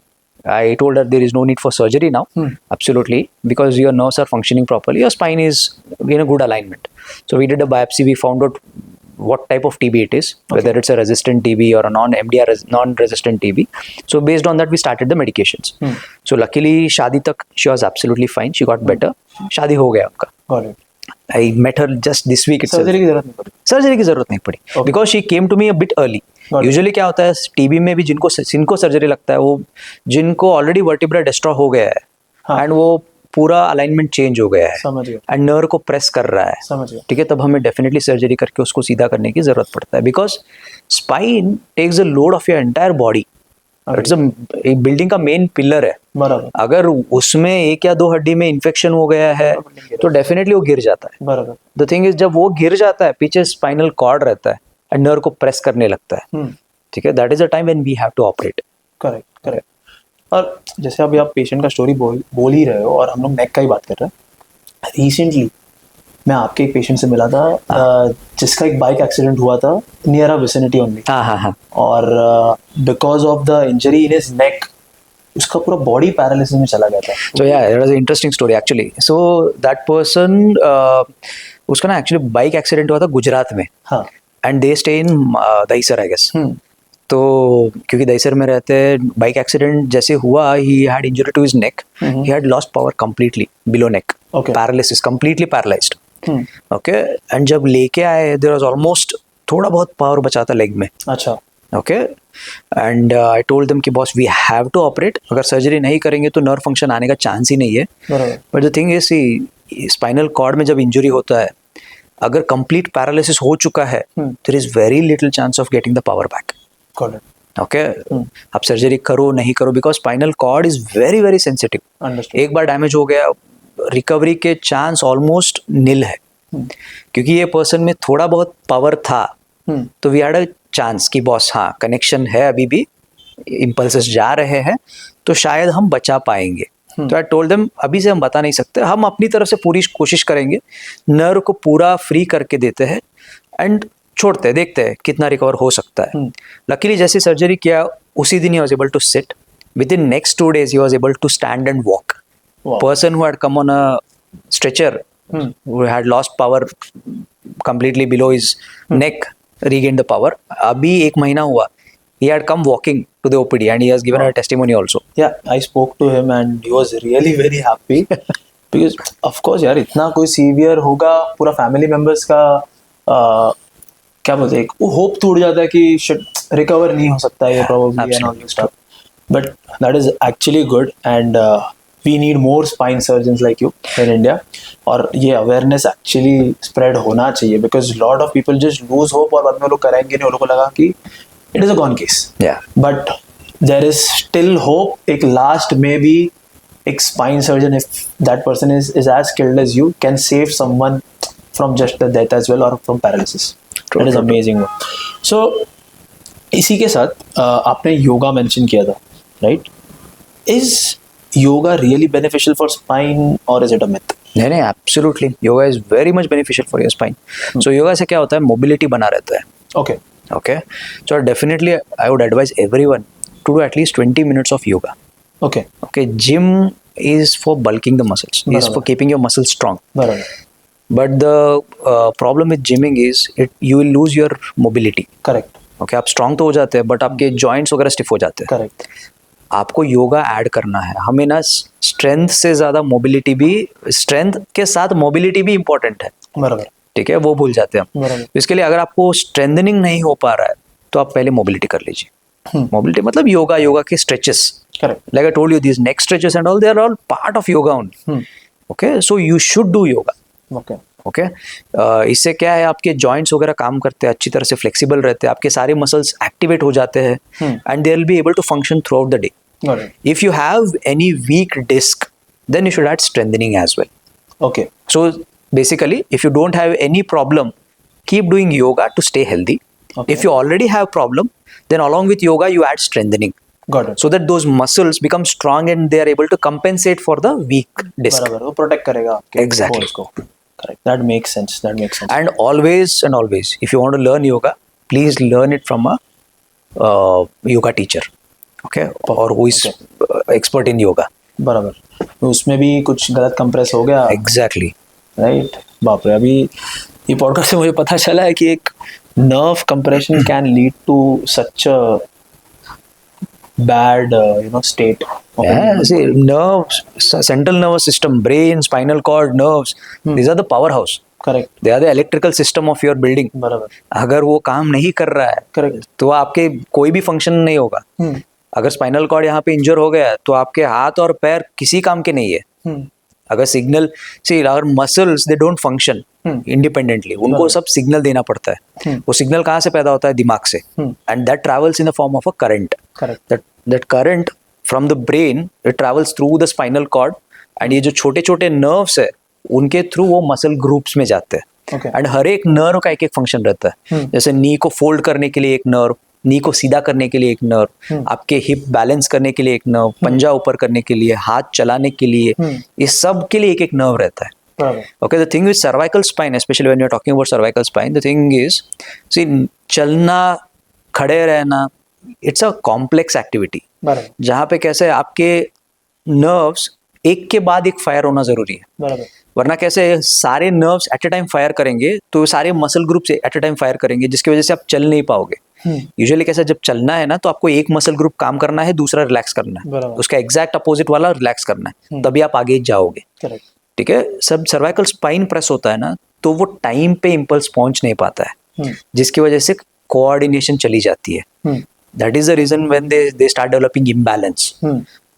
I told her there is no need for surgery now, absolutely, because your nerves are functioning properly, your spine is in a good alignment. So we did a biopsy, we found out what type of TB it is, whether it's a resistant TB or a non-MDR non-resistant TB. So based on that we started the medications. So luckily शादी तक she was absolutely fine, she got better. शादी हो गया उनका। got it. I met her just this week itself. Surgery की जरूरत नहीं पड़ी। सर्जरी की जरूरत नहीं पड़ी, because she came to me a bit early. Usually क्या होता है TB में भी जिनको सर्जरी लगता है, वो जिनको ऑलरेडी वर्टिब्रा डिस्ट्रॉय हो गया है एंड वो पूरा अलाइनमेंट चेंज हो गया है, समझ गया, एंड नर्व को प्रेस कर रहा है, समझ गया, ठीक है, तब हमें डेफिनेटली सर्जरी करके उसको सीधा करने की जरूरत पड़ता है, because spine takes the load of your entire body. It's एक बिल्डिंग का मेन पिलर है। बराबर, अगर उसमें 1 या 2 हड्डी में इन्फेक्शन हो गया है तो डेफिनेटली वो गिर जाता है। बराबर, द थिंग इज, जब वो गिर जाता है, पीछे स्पाइनल कॉर्ड रहता है एंड नर्व को प्रेस करने लगता है, ठीक है, that is the time when we have to operate. Correct, correct. और जैसे अभी आप पेशेंट का स्टोरी बोल ही रहे हो और हम लोग नेक का ही बात कर रहे हैं, रिसेंटली मैं आपके एक पेशेंट से मिला था जिसका एक बाइक एक्सीडेंट हुआ था नियर अ विसिनिटी ओनली। हाँ। और because of the injury in his neck उसका पूरा बॉडी पैरालिसिस में चला गया था। So yeah, it was an interesting story actually. So that person, उसका ना एक्चुअली बाइक एक्सीडेंट हुआ था गुजरात में, हाँ, and they stay in Dahisar I guess. तो क्योंकि दहीसर में रहते हैं, बाइक एक्सीडेंट जैसे हुआ, he had injury to his neck, he had lost power completely below neck, paralysis, completely paralysed. Okay, and जब लेके आए देयर वाज ऑलमोस्ट थोड़ा बहुत पावर बचा था लेग में। अच्छा, okay, and I told them कि boss we have to operate, अगर सर्जरी नहीं करेंगे तो नर्व फंक्शन आने का चांस ही नहीं है। But the thing is, spinal cord में जब इंजरी होता है, अगर कंप्लीट पैरालिसिस हो चुका है, there is very little chance of getting the power back. Okay, आप सर्जरी करो नहीं करो, because spinal cord is very very sensitive. एक बार डैमेज हो गया, रिकवरी के चांस ऑलमोस्ट नील है। क्योंकि ये पर्सन में थोड़ा बहुत पावर था, तो वी हैड अ चांस कि बॉस हाँ कनेक्शन है, अभी भी इम्पल्सेस जा रहे हैं, तो शायद हम बचा पाएंगे। तो आई टोल्ड देम अभी से हम बता नहीं सकते, हम अपनी तरफ से पूरी कोशिश करेंगे, नर्व को पूरा फ्री करके देते हैं एंड छोड़ते हैं, देखते हैं कितना रिकवर हो सकता है। लकीली जैसे सर्जरी किया उसी दिन ही was able to sit, within next 2 days ही was able to stand and walk. Person who had come on a stretcher, who had lost power completely below his neck, regained the power. अभी 1 महीना हुआ, he had come walking to the OPD and he has given a testimony also. Yeah, I spoke to him and he was really very happy because of course यार इतना कोई severe होगा, पूरा family members का क्या बोलते हैं, वो होप टूट जाता है कि रिकवर नहीं हो सकता है probably and all this stuff. But that is actually good and we need more spine surgeons like you in India. और ये awareness actually spread होना चाहिए because lot of people just lose hope और बाद में लोग कराएंगे नहीं, वो लोगों को लगा कि it is a gone case. Yeah. But there is still hope. एक last maybe एक spine surgeon, if that person is as skilled as you, can save someone from just the death as well or from paralysis. That is amazing. So इसी के साथ आपने yoga mention किया था, right? Is yoga really beneficial for spine or is it a myth? नहीं, absolutely. Yoga is very much beneficial for your spine. So yoga से क्या होता है, mobility बना रहता है. Okay. So definitely I would advise everyone to do at least 20 minutes of yoga. Okay. Gym is for bulking the muscles. Is for keeping your muscles strong. But the problem with gymming is you will lose your mobility. Correct. Okay, आप strong तो हो जाते हैं but आपके joints वगैरह stiff हो जाते हैं. Correct. आपको योगा ऐड करना है। हमें ना स्ट्रेंथ से ज़्यादा मोबिलिटी भी, स्ट्रेंथ के साथ मोबिलिटी भी इम्पोर्टेंट है, बराबर, ठीक है, वो भूल जाते हैं हम। बराबर, इसके लिए अगर आपको स्ट्रेंथनिंग नहीं हो पा रहा है तो आप पहले मोबिलिटी कर लीजिए। मोबिलिटी मतलब योगा के stretches, correct, like I told you, this neck stretches and all, they are all part of yoga only. Okay, so you should do yoga. Okay, okay, इससे क्या है, आपके जॉइंट्स वगैरह काम करते हैं, अच्छी तरह से फ्लेक्सिबल रहते हैं, आपके सारे मसल्स एक्टिवेट हो जाते हैं and they will be able to function throughout the day. If you have any weak disc, then you should add strengthening as well. Okay, So basically, if you don't have any problem, keep doing yoga to stay healthy. Okay. If you already have problem, then along with yoga you add strengthening, got it, so that those muscles become strong and they are able to compensate for the weak disc. बराबर, वो protect करेगा आपके Exactly. bones को। Correct, that makes sense, that makes sense. And always, if you want to learn yoga, please learn it from a yoga teacher, okay, or who is expert in yoga. बराबर, तो उसमें भी कुछ गलत compress हो गया, Exactly. Right? बाप रे, अभी ये पॉडकास्ट से मुझे पता चला है कि एक nerve compression can lead to such a bad state. Yeah, see, nerves, central nervous system, brain, spinal cord, nerves, these are the powerhouse. Correct, They are the electrical system of your building. बराबर, अगर वो काम नहीं कर रहा है correct, तो आपके कोई भी फंक्शन नहीं होगा। अगर स्पाइनल कॉर्ड यहाँ पे इंजर हो गया है तो आपके हाथ और पैर किसी काम के नहीं है। अगर सिग्नल, सी, अगर muscles they don't function independently, उनको सब सिग्नल देना पड़ता है। वो सिग्नल कहाँ से पैदा होता है? दिमाग से, and that travels in the form of a current. Correct, that current from the brain, it travels through the spinal cord, and ये जो छोटे छोटे nerves है उनके थ्रू वो मसल ग्रुप्स में जाते हैं। Okay. एंड हर एक नर्व का एक एक फंक्शन रहता है। जैसे नी को फोल्ड करने के लिए एक नर्व, नी को सीधा करने के लिए एक नर्व, आपके हिप बैलेंस करने के लिए एक नर्व, पंजा ऊपर करने के लिए, हाथ चलाने के लिए, इस सब के लिए एक एक नर्व रहता है। Okay, the thing with cervical spine, especially when you're talking about cervical spine, the thing is, see, चलना, खड़े रहना, इट्स अ कॉम्प्लेक्स एक्टिविटी, जहाँ पे कैसे आपके नर्व्स एक के बाद एक फायर होना जरूरी है। वरना कैसे सारे nerves at a time fire करेंगे तो सारे मसल ग्रुप से एट ए टाइम फायर करेंगे, जिसकी वजह से आप चल नहीं पाओगे। यूजुअली कैसे, जब चलना है ना तो आपको एक मसल ग्रुप काम करना है, दूसरा रिलैक्स करना है, उसका एग्जैक्ट अपोजिट वाला रिलैक्स करना है, तभी आप आगे जाओगे। ठीक है, सब सर्वाइकल स्पाइन प्रेस होता है ना तो वो टाइम पे इम्पल्स पहुंच नहीं पाता है, जिसकी वजह से कोऑर्डिनेशन चली जाती है। That is the reason when they start developing imbalance,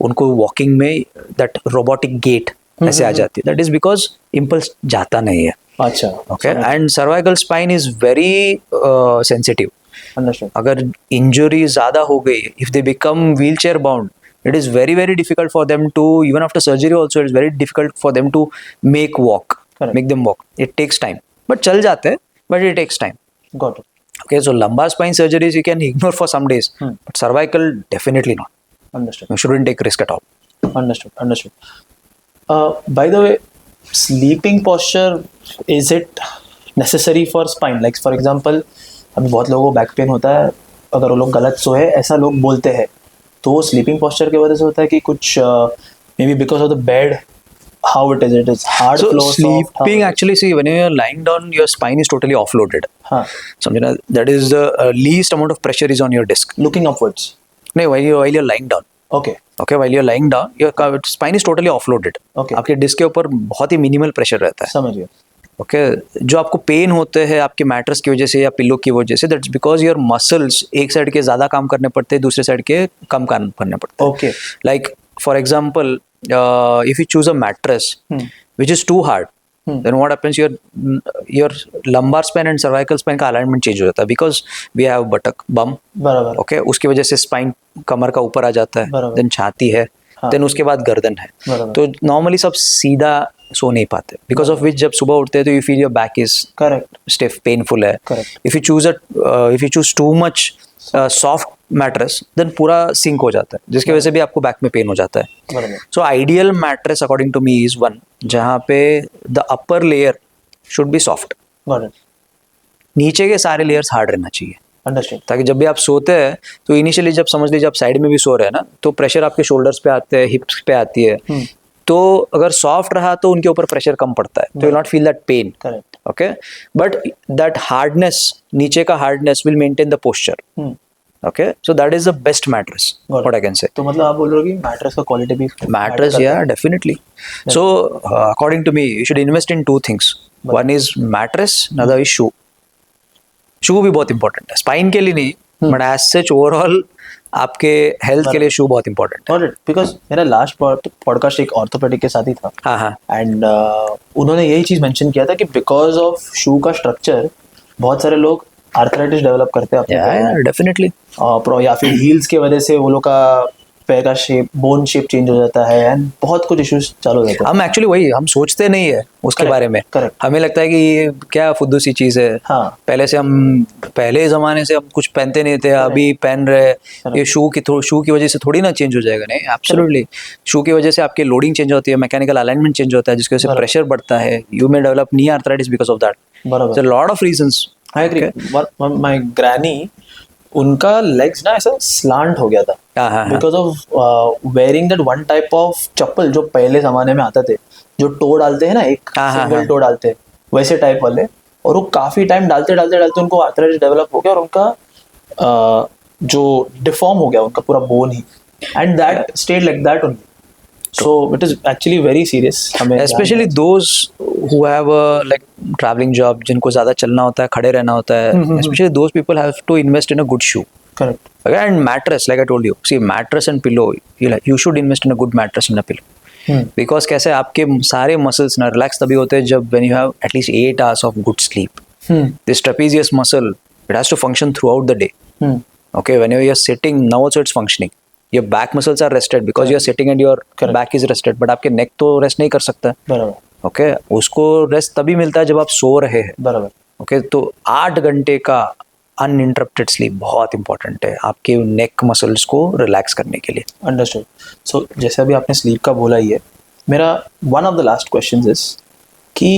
उनको वॉकिंग में दैट रोबोटिक गेट ऐसे आ जाती है। दैट इज बिकॉज इम्पल्स जाता नहीं है। अच्छा, okay, and cervical spine is very sensitive. अगर इंजरी ज्यादा हो गई, if they become wheel chair bound, it is very very difficult for them to, even after surgery also, it is very difficult for them to make them walk. It takes time, but चल जाते हैं, but it takes time. Got it. Okay, so lumbar spine surgeries you can ignore for some days, but cervical definitely not. Understood. You shouldn't take risk at all. Understood. By the way, sleeping posture, is it necessary for spine? Like for example, अभी बहुत लोगों को back pain होता है, अगर वो लोग गलत सोए, ऐसा लोग बोलते हैं, तो वो स्लीपिंग पोस्चर की वजह से होता है कि कुछ may be because of the bed, how it is hard So flow, sleeping, actually, see, when you're lying down, your spine is totally offloaded. So that is the least amount of pressure is on your disc. Looking upwards. No, while you're lying down. Okay, while you're lying down, your spine is totally offloaded. Okay. आपके disc के ऊपर बहुत ही minimal pressure रहता है। समझ गया। Okay, जो आपको पेन होते हैं आपके मैट्रेस की वजह से या पिलो की वजह से, दैट्स बिकॉज योर मसल्स एक साइड के ज्यादा काम करने पड़ते हैं, दूसरे साइड के कम काम करने पड़ते हैं। Okay, like for example, if you choose a mattress which is too hard, then what happens, your lumbar spine and cervical spine का alignment change हो जाता है, because we have buttock, bum, बराबर, okay, उसकी वजह से spine कमर का ऊपर आ जाता है, बराबर। then छाती है, then उसके बाद गर्दन है, बराबर। तो नॉर्मली सब सीधा सो नहीं पाते, बिकॉज ऑफ विच जब सुबह उठते हैं तो you feel your back is correct, stiff, painful है। Correct. If you choose too much soft mattress, then पूरा सिंक हो जाता है, जिसकी वजह से भी आपको बैक में पेन हो जाता है। So ideal mattress according to me is one जहाँ पे the upper layer should be soft, नीचे के सारे लेयर्स हार्ड रहना चाहिए, ताकि जब भी आप सोते हैं तो इनिशियली जब समझ लीजिए आप साइड में भी सो रहे हैं ना, तो प्रेशर आपके शोल्डर्स पे आते हैं, हिप्स पे आती है, तो अगर सॉफ्ट रहा तो उनके ऊपर प्रेशर कम पड़ता है, तो you not feel that pain. Okay, but that hardness, नीचे का hardness will maintain the posture. Okay, so that is the best mattress. Got it. What I can say. तो मतलब आप बोल रहे हो कि मैट्रेस का क्वालिटी भी Mattress, yeah, definitely. So according to me, you should invest in two things. One is mattress, another is shoe. शू भी बहुत इंपॉर्टेंट है, स्पाइन के लिए नहीं, बट एज सच ओवरऑल आपके हेल्थ के लिए शू बहुत इंपॉर्टेंट है. बिकॉज मेरा लास्ट पॉडकास्ट एक ऑर्थोपेडिक के साथ ही था. हाँ हाँ. एंड उन्होंने यही चीज मेंशन किया था कि बिकॉज ऑफ शू का स्ट्रक्चर बहुत सारे लोग आर्थराइटिस डेवलप करते हैं अपने डेफिनेटली. या फिर हील्स की वजह से वो लोग का पैर का शेप, बोन शेप चेंज हो जाता है एंड बहुत कुछ इश्यूज चालू हो जाते हैं. हम एक्चुअली वही हम सोचते नहीं है उसके बारे में. करेक्ट. हमें लगता है कि ये क्या फुद्दू सी चीज है. हाँ. पहले जमाने से हम कुछ पहनते नहीं थे, अभी पहन रहे. ये शू की वजह से थोड़ी ना चेंज हो जाएगा. नहीं, एब्सोल्युटली. शू की वजह से आपकी लोडिंग चेंज होती है, मैकेनिकल अलाइनमेंट चेंज होता है, जिसकी वजह से प्रेशर बढ़ता है. You may develop knee arthritis because of that. बराबर. Lot of reasons. I agree. My granny, उनका लेग्स ना ऐसा स्लांट हो गया था because of wearing that one type of चप्पल जो पहले जमाने में आते थे, जो टो डालते हैं ना, एक सिंगल टो डालते हैं वैसे टाइप वाले. और वो काफी टाइम डालते उनको आर्थराइटिस डेवलप हो गया और उनका जो डिफॉर्म हो गया उनका पूरा बोन ही. And that stayed like that only. So it is actually very serious. Especially those who have a like traveling job, जिनको ज़्यादा चलना होता है, खड़े रहना होता है. Especially those people have to invest in a good shoe. Correct. Okay, and mattress, like I told you. See, mattress and pillow. You should invest in a good mattress and a pillow. Because कैसे आपके सारे muscles ना relax तभी होते हैं जब when you have at least 8 hours of good sleep. This trapezius muscle, it has to function throughout the day. Okay, whenever you're sitting, now also it's functioning. Your back muscles are rested because you are sitting and your back is rested. But आपके neck तो rest नहीं कर सकता. बराबर. Okay, उसको rest तभी मिलता है जब आप सो रहे हैं. बराबर. Okay, तो 8 घंटे का uninterrupted sleep बहुत important है आपके neck muscles को relax करने के लिए. Understood. So जैसे अभी आपने sleep का बोला ही है, मेरा one of the last questions is कि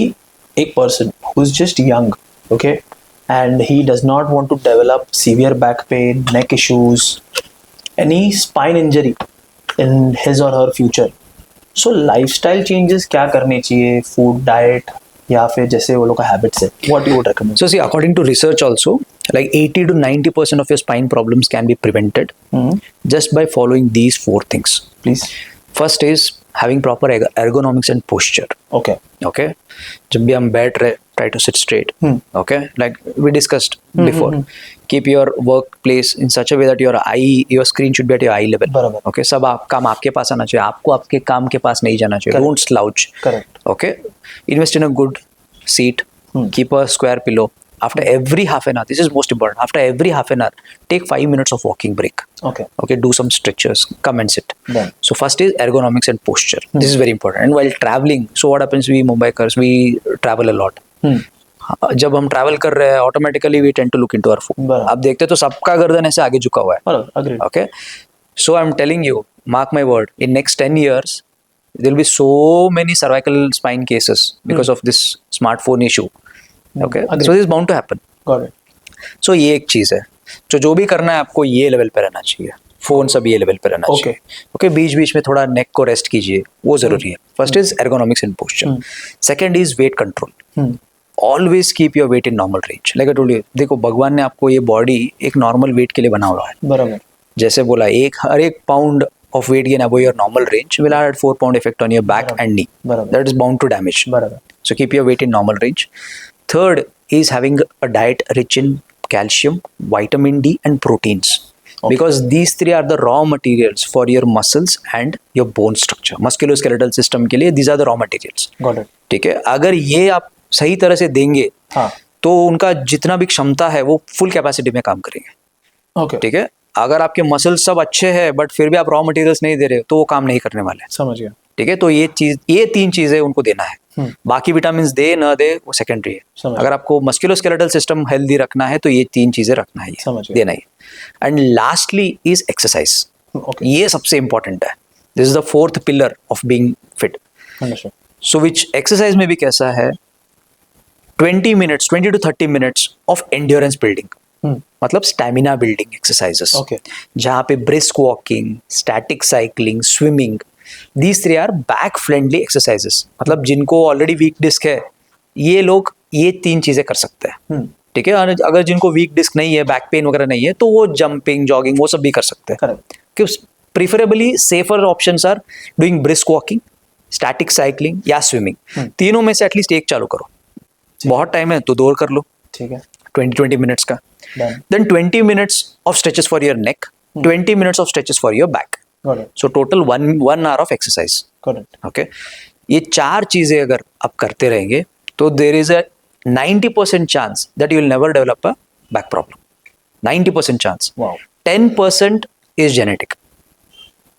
एक person who is just young, okay, and he does not want to develop severe back pain, neck issues, any spine injury in his or her future. So lifestyle changes क्या करने चाहिए, food, diet या फिर जैसे वो लोग का habits है, what you would recommend? So see, according to research also, like 80 to 90% of your spine problems can be prevented just by following these 4 things. Please. First is having proper ergonomics and posture. Okay. Okay, जब भी हम बैठ रहे, try to sit straight. Okay, like we discussed before. Keep your workplace in such a way that your screen should be at your eye level. बराबर. Okay, सब काम आपके पास आना चाहिए, आपको आपके काम के पास नहीं जाना चाहिए. Don't slouch. Correct. Okay, invest in a good seat. Keep a square pillow. After every half an hour, this is most important. After every half an hour, take 5 minutes of walking break. Okay. Okay, do some stretches. Come and sit. Done. So first is ergonomics and posture. This is very important. And while traveling, so what happens? We Mumbaikars, we travel a lot. जब हम travel कर रहे हैं automatically we tend to look into our food. आप देखते तो सबका गर्दन ऐसे आगे झुका हुआ है. Okay, so I am telling you, mark my word, in next 10 years there will be so many cervical spine cases because of this smartphone issue. Okay, so this is bound to happen. Got it. So ये एक चीज है. जो भी करना है आपको ये लेवल पे रहना चाहिए. फोन सब ये लेवल पे रहना चाहिए. ओके, बीच बीच में थोड़ा नेक को रेस्ट कीजिए, वो जरूरी है. First is ergonomics and posture. Second is weight control. Always keep your weight in normal range. Like I told you, देखो भगवान ने आपको ये बॉडी एक नॉर्मल वेट के लिए बना हुआ है. बराबर. जैसे बोला, हर एक pound of weight gain above your normal range will add 4 pound effect on your back and knee. That is bound to damage. So keep your weight in normal range. Third is having a diet rich in calcium, vitamin D and proteins. Because these 3 are the raw materials for your muscles and your bone structure. Musculoskeletal system के लिए these are the raw materials. Got it. ठीक है, अगर ये आप सही तरह से देंगे तो उनका जितना भी क्षमता है वो फुल कैपेसिटी में काम करेंगे. Okay. ठीक है, अगर आपके मसल्स सब अच्छे हैं बट फिर भी आप रॉ मटेरियल्स नहीं दे रहे तो वो काम नहीं करने वाले. समझ गया. ठीक है, तो ये 3 चीजें उनको देना है. बाकी विटामिन दे न दे वो सेकेंडरी है. अगर आपको मस्कुलोस्केलेटल सिस्टम हेल्दी रखना है तो ये 3 चीजें रखना है, देना ही. And lastly is exercise. ये सबसे इंपॉर्टेंट है. This is the 4th pillar of being fit. So which exercise में भी कैसा है, 20 to 30 minutes of endurance building. मतलब स्टैमिना बिल्डिंग एक्सरसाइजेस. जहाँ पे brisk walking, static cycling, swimming, these 3 are back friendly exercises. मतलब जिनको ऑलरेडी वीक डिस्क है ये लोग ये 3 चीजें कर सकते हैं. ठीक है, और अगर जिनको वीक डिस्क नहीं है, बैक पेन वगैरह नहीं है, तो वो जंपिंग, जॉगिंग वो सब भी कर सकते हैं। करेक्ट। कि preferably safer options are doing brisk walking, static cycling या स्विमिंग। तीनों में से एटलीस्ट एक चालू करो। बहुत टाइम है तो दौड़ कर लो, ठीक है, 20 मिनट्स का। Then 20 minutes of stretches for your neck, 20 minutes of stretches for your back. So total 1 hour of exercise. Correct. Okay, ये 4 चीजें अगर आप करते रहेंगे तो there is a 90% chance that you will never develop a back problem. 90% chance. 10% is genetic.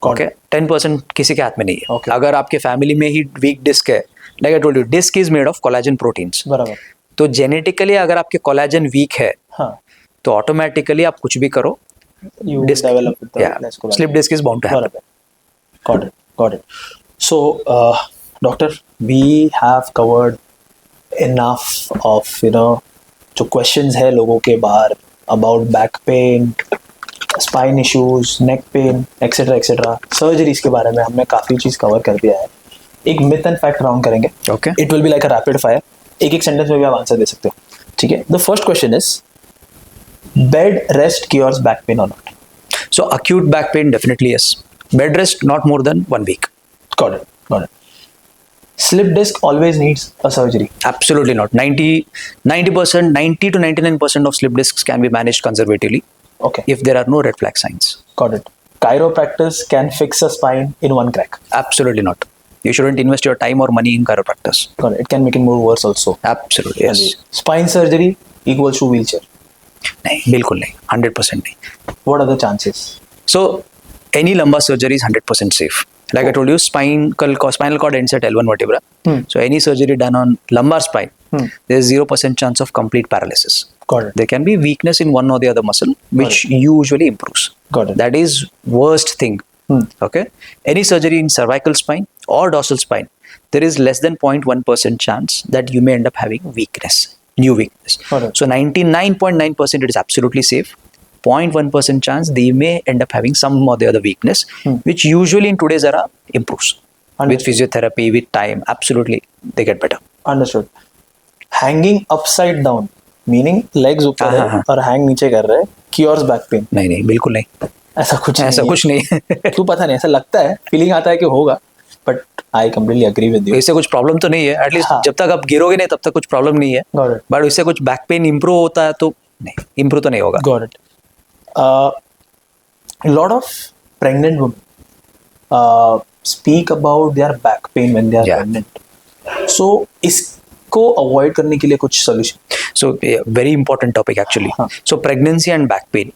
Okay, 10% किसी के हाथ में नहीं है। Okay. अगर आपके फैमिली में ही वीक डिस्क है, like I told you, disc is made of collagen proteins. बराबर। तो जेनेटिकली अगर आपके कोलेजन वीक है, हाँ, तो ऑटोमेटिकली आप कुछ भी करो, you Disc. develop with the yeah, less collagen. slip disc is bound to happen. Got it. Got it. So, doctor, we have covered enough of जो questions है लोगों के बाहर about back pain, spine issues, neck pain, etc. etc. Surgeries के बारे में हमने काफी चीज कवर कर दिया है। एक myth and fact राउंड करेंगे। Okay. It will be like a rapid fire. एक सेंटेंस में भी आप आंसर दे सकते हो, ठीक है? The first question is, bed rest cures back pain or not? So acute back pain, definitely yes. Bed rest not more than 1 week. Got it. Got it. Slip disc always needs a surgery. Absolutely not. 90%, 90 to 99% of slip discs can be managed conservatively Okay. if there are no red flag signs. Got it. Chiropractors can fix a spine in one crack. Absolutely not. You shouldn't invest your time or money in chiropractors. Got it. It can make it more worse also. Absolutely yes. Spine surgery equals to wheelchair. नहीं, बिल्कुल नहीं, 100% नहीं. What are the chances? So any lumbar surgery is 100% safe. Like I told you, spinal cord ends at L1 vertebra. So any surgery done on lumbar spine, there is 0% chance of complete paralysis. Got it. There can be weakness in one or the other muscle, which usually improves. Got it. That is worst thing. Okay. Any surgery in cervical spine or dorsal spine, there is less than 0.1% chance that you may end up having weakness, new weakness. Got it. So 99.9% it is absolutely safe. 0.1% chance they may end up having some or the other weakness, which usually in today's era improves. With physiotherapy, with time, absolutely they get better. Understood. Hanging upside down, meaning legs ऊपर है और hang नीचे कर रहे हैं, cures back pain. नहीं नहीं, बिल्कुल नहीं, ऐसा कुछ नहीं है। क्यों पता नहीं, ऐसा लगता है, फीलिंग आता है कि होगा, but I completely agree with you. इससे कुछ प्रॉब्लम तो नहीं है, एटलीस्ट जब तक आप गिरोगे नहीं तब तक कुछ प्रॉब्लम नहीं है। बट इससे कुछ बैक पेन इंप्रूव होता है तो नहीं, इंप्रूव तो नहीं होगा। Got it. Lot of pregnant women speak about their back pain when they are pregnant. So इसको अवॉइड करने के लिए कुछ solution? So very important topic actually. So pregnancy and back pain.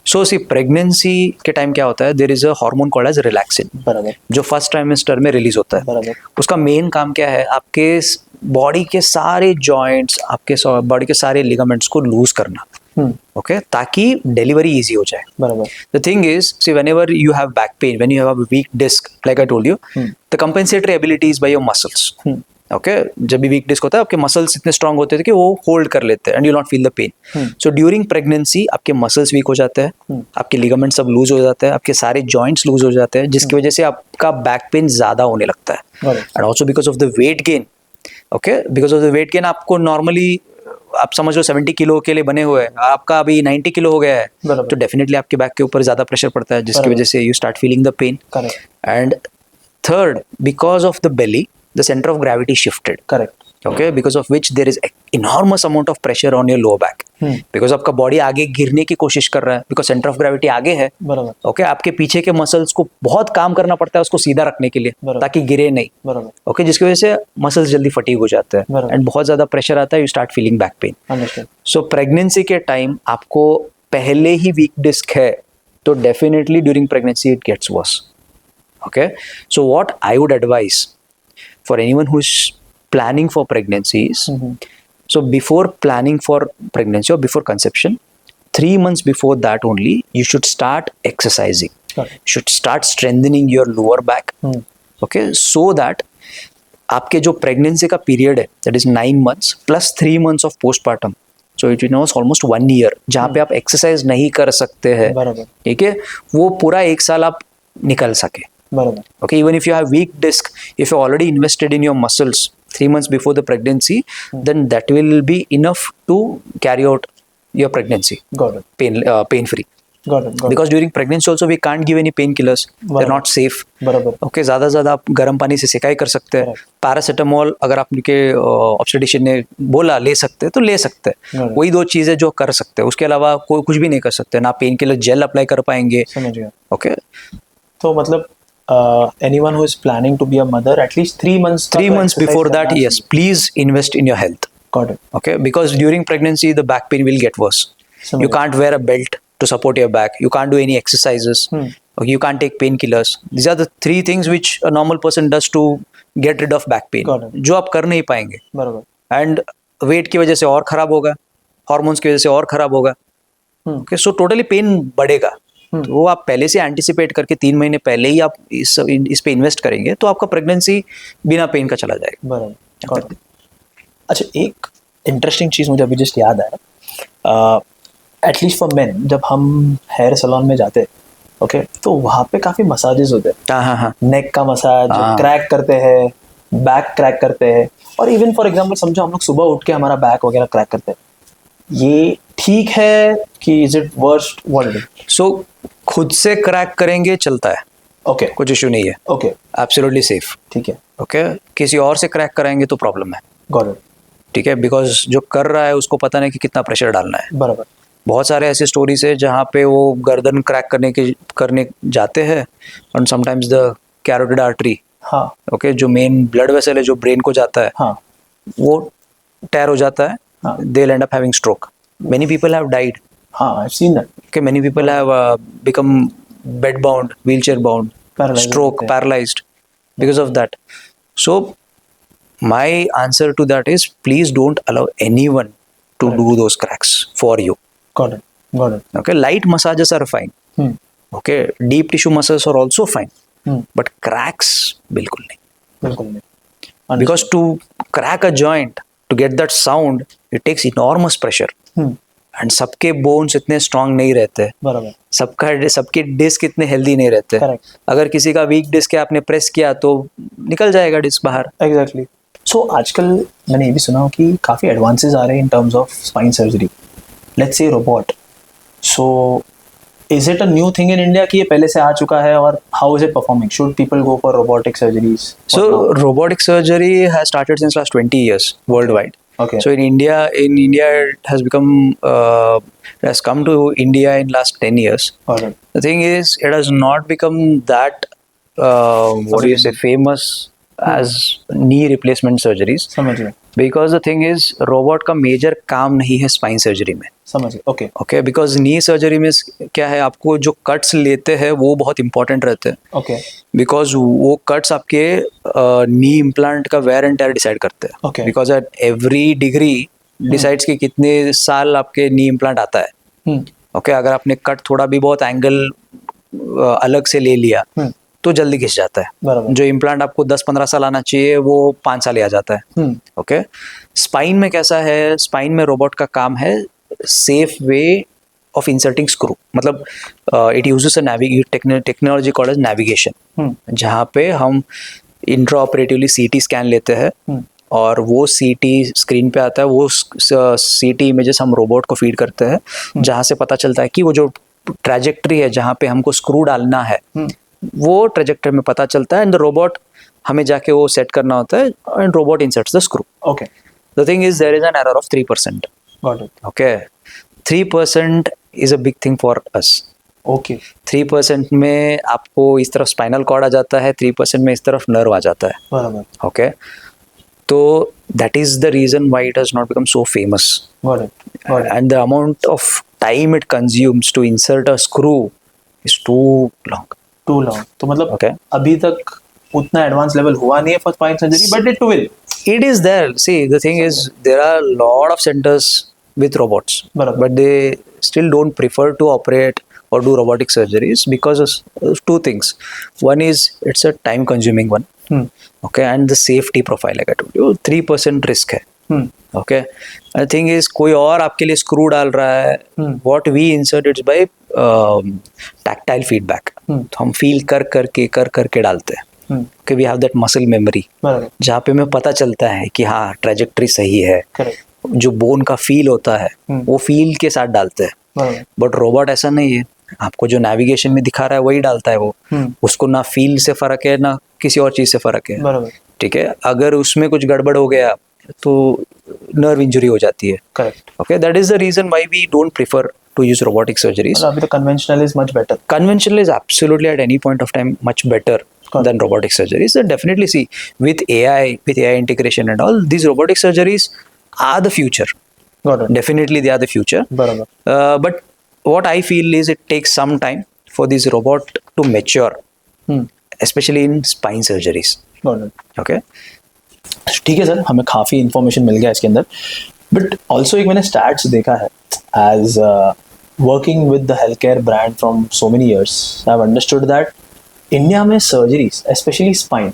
So see pregnancy के time क्या होता है, there is a hormone called as relaxin, बराबर, जो फर्स्ट ट्राइमेस्टर में रिलीज होता है। बराबर। उसका मेन काम क्या है, आपके बॉडी के सारे जॉइंट्स, आपके बॉडी के सारे लिगामेंट्स को लूज करना, ओके, ताकि डिलीवरी इजी हो जाए। बराबर। The thing is, see whenever you have back pain, when you have a weak disc, like I told you, the compensatory ability is by your muscles. Okay, जब भी week disc होता है आपके muscles इतने strong होते थे कि वो होल्ड कर लेते हैं and you not feel the pain. So during pregnancy आपके मसल्स वीक हो जाते हैं, आपके लिगामेंट सब लूज हो जाते हैं, आपके सारे जॉइंट्स लूज हो जाते हैं, जिसकी वजह से आपका बैक पेन ज्यादा होने लगता है। And also because of the weight gain, okay, because of the weight gain आपको नॉर्मली आप समझ लो 70 किलो के लिए बने हुए हैं, आपका अभी 90 किलो हो गया है, तो डेफिनेटली आपके बैक के ऊपर ज्यादा प्रेशर पड़ता है, जिसकी वजह से you start feeling the pain. And third, because of the belly, the center of gravity shifted. Correct. Okay, because of which there is enormous amount of pressure on your lower back. Because आपका body आगे गिरने की कोशिश कर रहा है, because center of gravity आगे है। बराबर। Okay, आपके पीछे के मसल्स को बहुत काम करना पड़ता है उसको सीधा रखने के लिए, ताकि गिरे नहीं। बराबर। Okay, जिसकी वजह से मसल्स जल्दी फटीग हो जाते हैं एंड बहुत ज्यादा प्रेशर आता है, you start feeling back pain. Understood. So pregnancy के टाइम आपको पहले ही वीक डिस्क है तो definitely during pregnancy it gets worse. Okay, so what I would advise for anyone who's planning for pregnancies, so before planning for pregnancy or before conception, 3 months before that only, you should start exercising. You should start strengthening your lower back. Okay, so that आपके जो pregnancy का period है, that is 9 months plus 3 months of postpartum, so it is almost 1 year, जहाँ पे आप exercise नहीं कर सकते हैं, ठीक है, वो पूरा 1 साल आप निकल सके। बराबर। Okay, even if you have weak disc, if you already invested in your muscles, 3 months before the pregnancy, then that will be enough to carry out your pregnancy Got it. pain free. Got it. Got Because during pregnancy also we can't give any painkillers. They're not safe. बराबर. Okay ज़्यादा से ज़्यादा आप गर्म पानी से सिकाई कर सकते हैं. पैरासीटामोल अगर आपके ऑब्स्टेट्रिशियन ने बोला ले सकते हैं तो ले सकते हैं. वही 2 चीज़ें जो कर सकते हैं, उसके अलावा कोई कुछ भी नहीं कर सकते. ना पेन किलर जेल अप्लाई कर पाएंगे. समझ गया. ओके, तो मतलब anyone who is planning to be a mother, at least 3 months 3 months before that, yes, please invest in your health. Got it. Okay, because during pregnancy the back pain will get worse. You can't wear a belt to support your back. You can't do any exercises. You can't take painkillers. These are the 3 things which a normal person does to get rid of back pain. Got it. जो आप कर नहीं पाएंगे. बराबर. And wait की वजह से और खराब होगा, हार्मोन्स की वजह से और खराब होगा. ओके, सो टोटली पेन बढ़ेगा. तो वो आप पहले से एंटिसिपेट करके 3 महीने पहले ही आप इस पे इन्वेस्ट करेंगे तो आपका प्रेगनेंसी बिना पेन का चला जाएगा. बराबर. अच्छा, एक इंटरेस्टिंग चीज़ मुझे अभी जस्ट याद आया. एटलीस्ट फॉर मेन, जब हम हेयर सैलून में जाते हैं, ओके, तो वहाँ पे काफ़ी मसाजेस होते हैं. हाँ. नेक का मसाज, क्रैक करते हैं, बैक क्रैक करते हैं, और इवन फॉर एग्जांपल समझो हम लोग सुबह उठ के हमारा बैक वगैरह क्रैक करते हैं. ये ठीक है कि is it worst? What it? So खुद से क्रैक करेंगे चलता है. ओके, कुछ इशू नहीं है. Okay, absolutely safe. ठीक है. ओके, किसी और से क्रैक कराएंगे तो प्रॉब्लम है. Got it. ठीक है, बिकॉज जो कर रहा है उसको पता नहीं कि कितना प्रेशर डालना है. बराबर. बहुत सारे ऐसे स्टोरीज है जहाँ पे वो गर्दन क्रैक करने जाते हैं और समटाइम्स द कैरोटिड आर्टरी, हाँ, ओके, जो मेन ब्लड वेसल है जो ब्रेन को जाता है, हाँ, वो टेयर हो जाता है. हाँ. They will end up having stroke. Many people have died. हाँ, I have seen that. Okay, many people have become bed bound, wheelchair bound, stroke, paralyzed because of that. So my answer to that is please don't allow anyone to do those cracks for you. Got it. Got it. Okay, light massages are fine. Okay, deep tissue massages are also fine. But cracks, बिल्कुल नहीं. बिल्कुल नहीं. Because to crack a joint, to get that sound, it takes enormous pressure. And सबके bones इतने strong नहीं रहते. बराबर. सबके डिस्क इतने हेल्दी नहीं रहते. Correct. अगर किसी का वीक डिस्क है आपने प्रेस किया तो निकल जाएगा डिस्क बाहर. एग्जैक्टली. सो आजकल मैंने ये भी सुना हो कि काफ़ी एडवांसेस आ रहे हैं in terms of spine surgery. Let's say robot. So is it a new thing in India कि ये पहले से आ चुका है, और how is it performing? Should people go for robotic surgeries? So robotic surgery has started since last 20 years world wide. Okay. So in India it has come to India in last 10 years. Alright. The thing is, it has not become that what do you say, famous as knee replacement surgeries. समझ गया. Because the thing is, robot का major काम नहीं है spine surgery में. समझ गया. Okay. Okay, because knee surgery में क्या है, आपको जो cuts लेते हैं वो बहुत important रहते हैं. Okay. Because वो cuts आपके knee implant का wear and tear decide करते हैं. Okay. Because at every degree decides कि कितने साल आपके knee implant आता है. Okay, अगर आपने cut थोड़ा भी बहुत angle अलग से ले लिया तो जल्दी घिस जाता है. जो इम्प्लांट आपको 10-15 साल आना चाहिए वो 5 साल ही आ जाता है. ओके, स्पाइन में कैसा है, स्पाइन में रोबोट का काम है safe way of inserting screw. मतलब it uses a technology called as navigation, जहाँ पे हम इंट्रा ऑपरेटिवली सीटी स्कैन लेते हैं और वो सीटी स्क्रीन पे आता है. वो सीटी इमेजेस हम रोबोट को फीड करते हैं, जहाँ से पता चलता है कि वो जो ट्रैजेक्टरी है जहाँ पे हमको स्क्रू डालना है वो ट्रैजेक्टरी में पता चलता है. एंड द रोबोट हमें जाके वो सेट करना होता है and robot inserts the screw. Okay. The thing is there is an error of 3%. Got it. Okay, 3% is a big thing for us. Okay. 3% में आपको इस तरफ स्पाइनल कॉर्ड आ जाता है, 3% में इस तरफ नर्व आ जाता है. बराबर. ओके, तो that is the reason why it has not become so famous. Got it. And the amount of time it consumes to insert a screw is too long. Too long. तो मतलब अभी तक उतना advance level हुआ नहीं है for spine surgery, but it will. It is there. See, the thing is, there are a lot of centers with robots, but they still don't prefer to operate or do robotic surgeries because of 2 things. One is it's a time-consuming one, okay, and the safety profile, like I told you, 3% risk है. Okay, the thing is, कोई और आपके लिए screw डाल रहा है. What we insert it's by tactile feedback. तो हम फील करके डालते हैं. कि we have that muscle memory, जहाँ पे हमें पता चलता है कि हाँ ट्रेजेक्ट्री सही है, जो बोन का फील होता है वो फील के साथ डालते हैं। बट रोबोट ऐसा नहीं है, आपको जो नेविगेशन में दिखा रहा है वही डालता है वो, उसको ना फील से फर्क है ना किसी और चीज से फर्क है, ठीक है। अगर उसमें कुछ गड़बड़ हो गया तो नर्व इंजरी हो जाती है। Correct. Okay, that is the reason why we don't prefer to use robotic surgeries. अभी तो conventional is much better. Conventional is absolutely at any point of time much better than robotic surgeries. So definitely see with AI integration and all, these robotic surgeries are the future. Got it. Definitely they are the future. But what I feel is it takes some time for this robot to mature, especially in spine surgeries. Got it. Okay. ठीक है sir, हमें काफ़ी information मिल गया इसके अंदर, but also एक मैंने stats देखा है as working with the health care brand from so many years, I have understood that India में सर्जरीज स्पेशली स्पाइन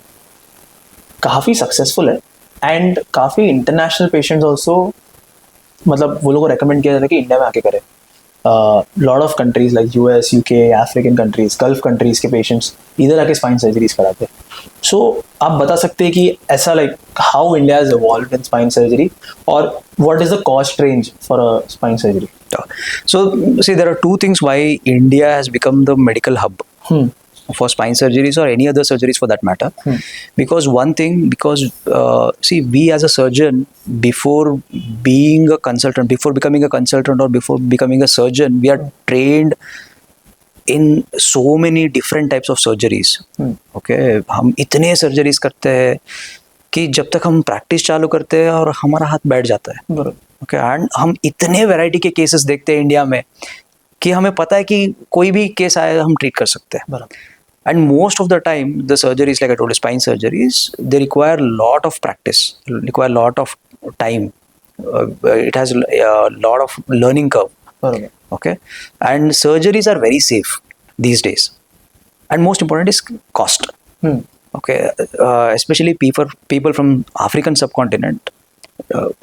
काफ़ी सक्सेसफुल है एंड काफ़ी इंटरनेशनल पेशेंट्स ऑल्सो, मतलब वो लोगों को रेकमेंड किया जाता है कि इंडिया में आके करें। Lot of countries like US, UK, African countries, gulf countries के पेशेंट्स इधर आके स्पाइन सर्जरीज कराते हैं। सो आप बता सकते हैं कि ऐसा like how India is evolved in spine surgery और what is the cost range for a spine surgery? So see, there are two things why India has become the medical hub for spine surgeries or any other surgeries for that matter. Because one thing, see, we as a surgeon, before being a consultant, before becoming a consultant or before becoming a surgeon, we are trained in so many different types of surgeries. Okay, हम इतने surgeries करते हैं कि जब तक हम practice चालू करते हैं और हमारा हाथ बैठ जाता है। ओके, एंड हम इतने वैरायटी के केसेस देखते हैं इंडिया में कि हमें पता है कि कोई भी केस आए हम ट्रीट कर सकते हैं। And most of the time the surgeries like I told, spine surgeries, they require lot of practice, require lot of time, it has lot of learning curve. Okay, and surgeries are very safe these days, and most important is cost. Okay, especially people from African subcontinent,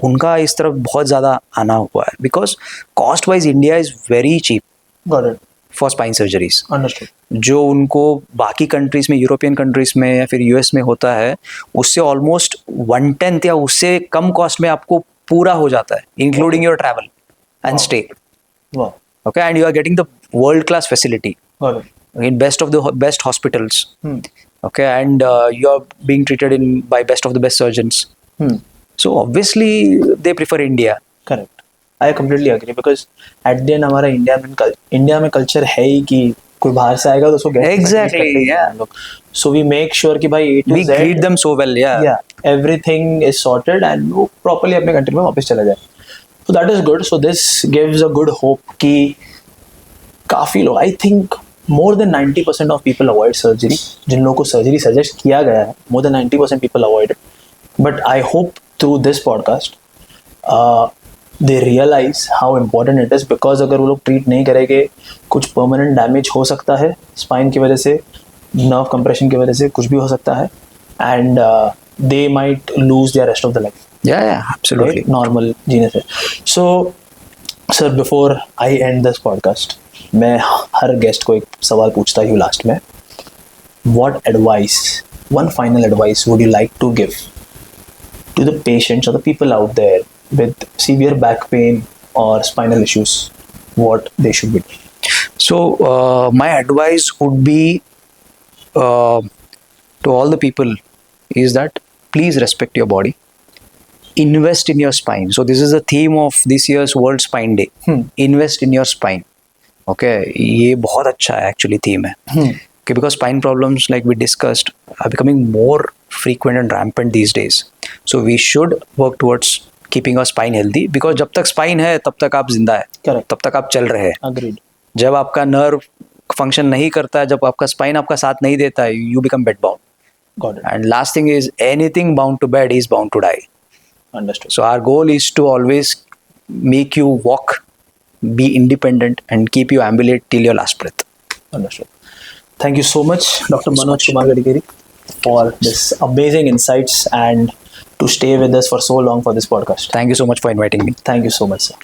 उनका इस तरफ बहुत ज़्यादा आना हुआ है because cost wise India is very cheap. Got it. For spine surgeries. Understood. जो उनको बाकी कंट्रीज में, यूरोपियन कंट्रीज में या फिर यूएस में होता है, उससे ऑलमोस्ट 1/10 या उससे कम कॉस्ट में आपको पूरा हो जाता है, including your travel and stay. Wow. Okay, and you are getting the world-class facility. Got it. In best of the best hospitals. Okay, and you are being treated by best of the best surgeons. So obviously they prefer India. Correct. I completely agree because at the end हमारा India में culture है ही कि कोई बाहर से आएगा तो उसको exactly, yeah. So we make sure कि भाई we greet them so well, yeah, everything is sorted and वो properly अपने कंट्री में वापस चला जाए। So that is good. So this gives a good hope कि काफ़ी लोग, I think more than 90% of people avoid surgery. जिन लोगों को surgery suggest किया गया है, more than 90% people avoid it. But I hope through this podcast, they realize how important it is because अगर वो लोग treat नहीं करेंगे, कुछ permanent damage हो सकता है spine की वजह से, nerve compression की वजह से कुछ भी हो सकता है, and they might lose their rest of the life. Yeah, absolutely. Right? Normal जीने से. So, sir, before I end this podcast, मैं हर गेस्ट को एक सवाल पूछता हूँ लास्ट में. What advice, one final advice would you like to give to the patients or the people out there with severe back pain or spinal issues? What they should be doing? So, my advice would be to all the people is that please respect your body. Invest in your spine. So this is the theme of this year's World Spine Day. Invest in your spine. Okay, ये बहुत अच्छा है actually theme है. Okay, because spine problems like we discussed are becoming more frequent and rampant these days. So we should work towards keeping our spine healthy because जब तक spine है तब तक आप जिंदा है. Correct. तब तक आप चल रहे हैं. Agreed. जब आपका nerve function नहीं करता है, जब आपका spine आपका साथ नहीं देता है, you become bedbound. Got it. And last thing is anything bound to bed is bound to die. Understood. So our goal is to always make you walk, be independent, and keep you ambulate till your last breath. Understood. Thank you so much, Dr. Manojkumar Gaddikari, for this amazing insights and to stay with us for so long for this podcast. Thank you so much for inviting me. Thank you so much, sir.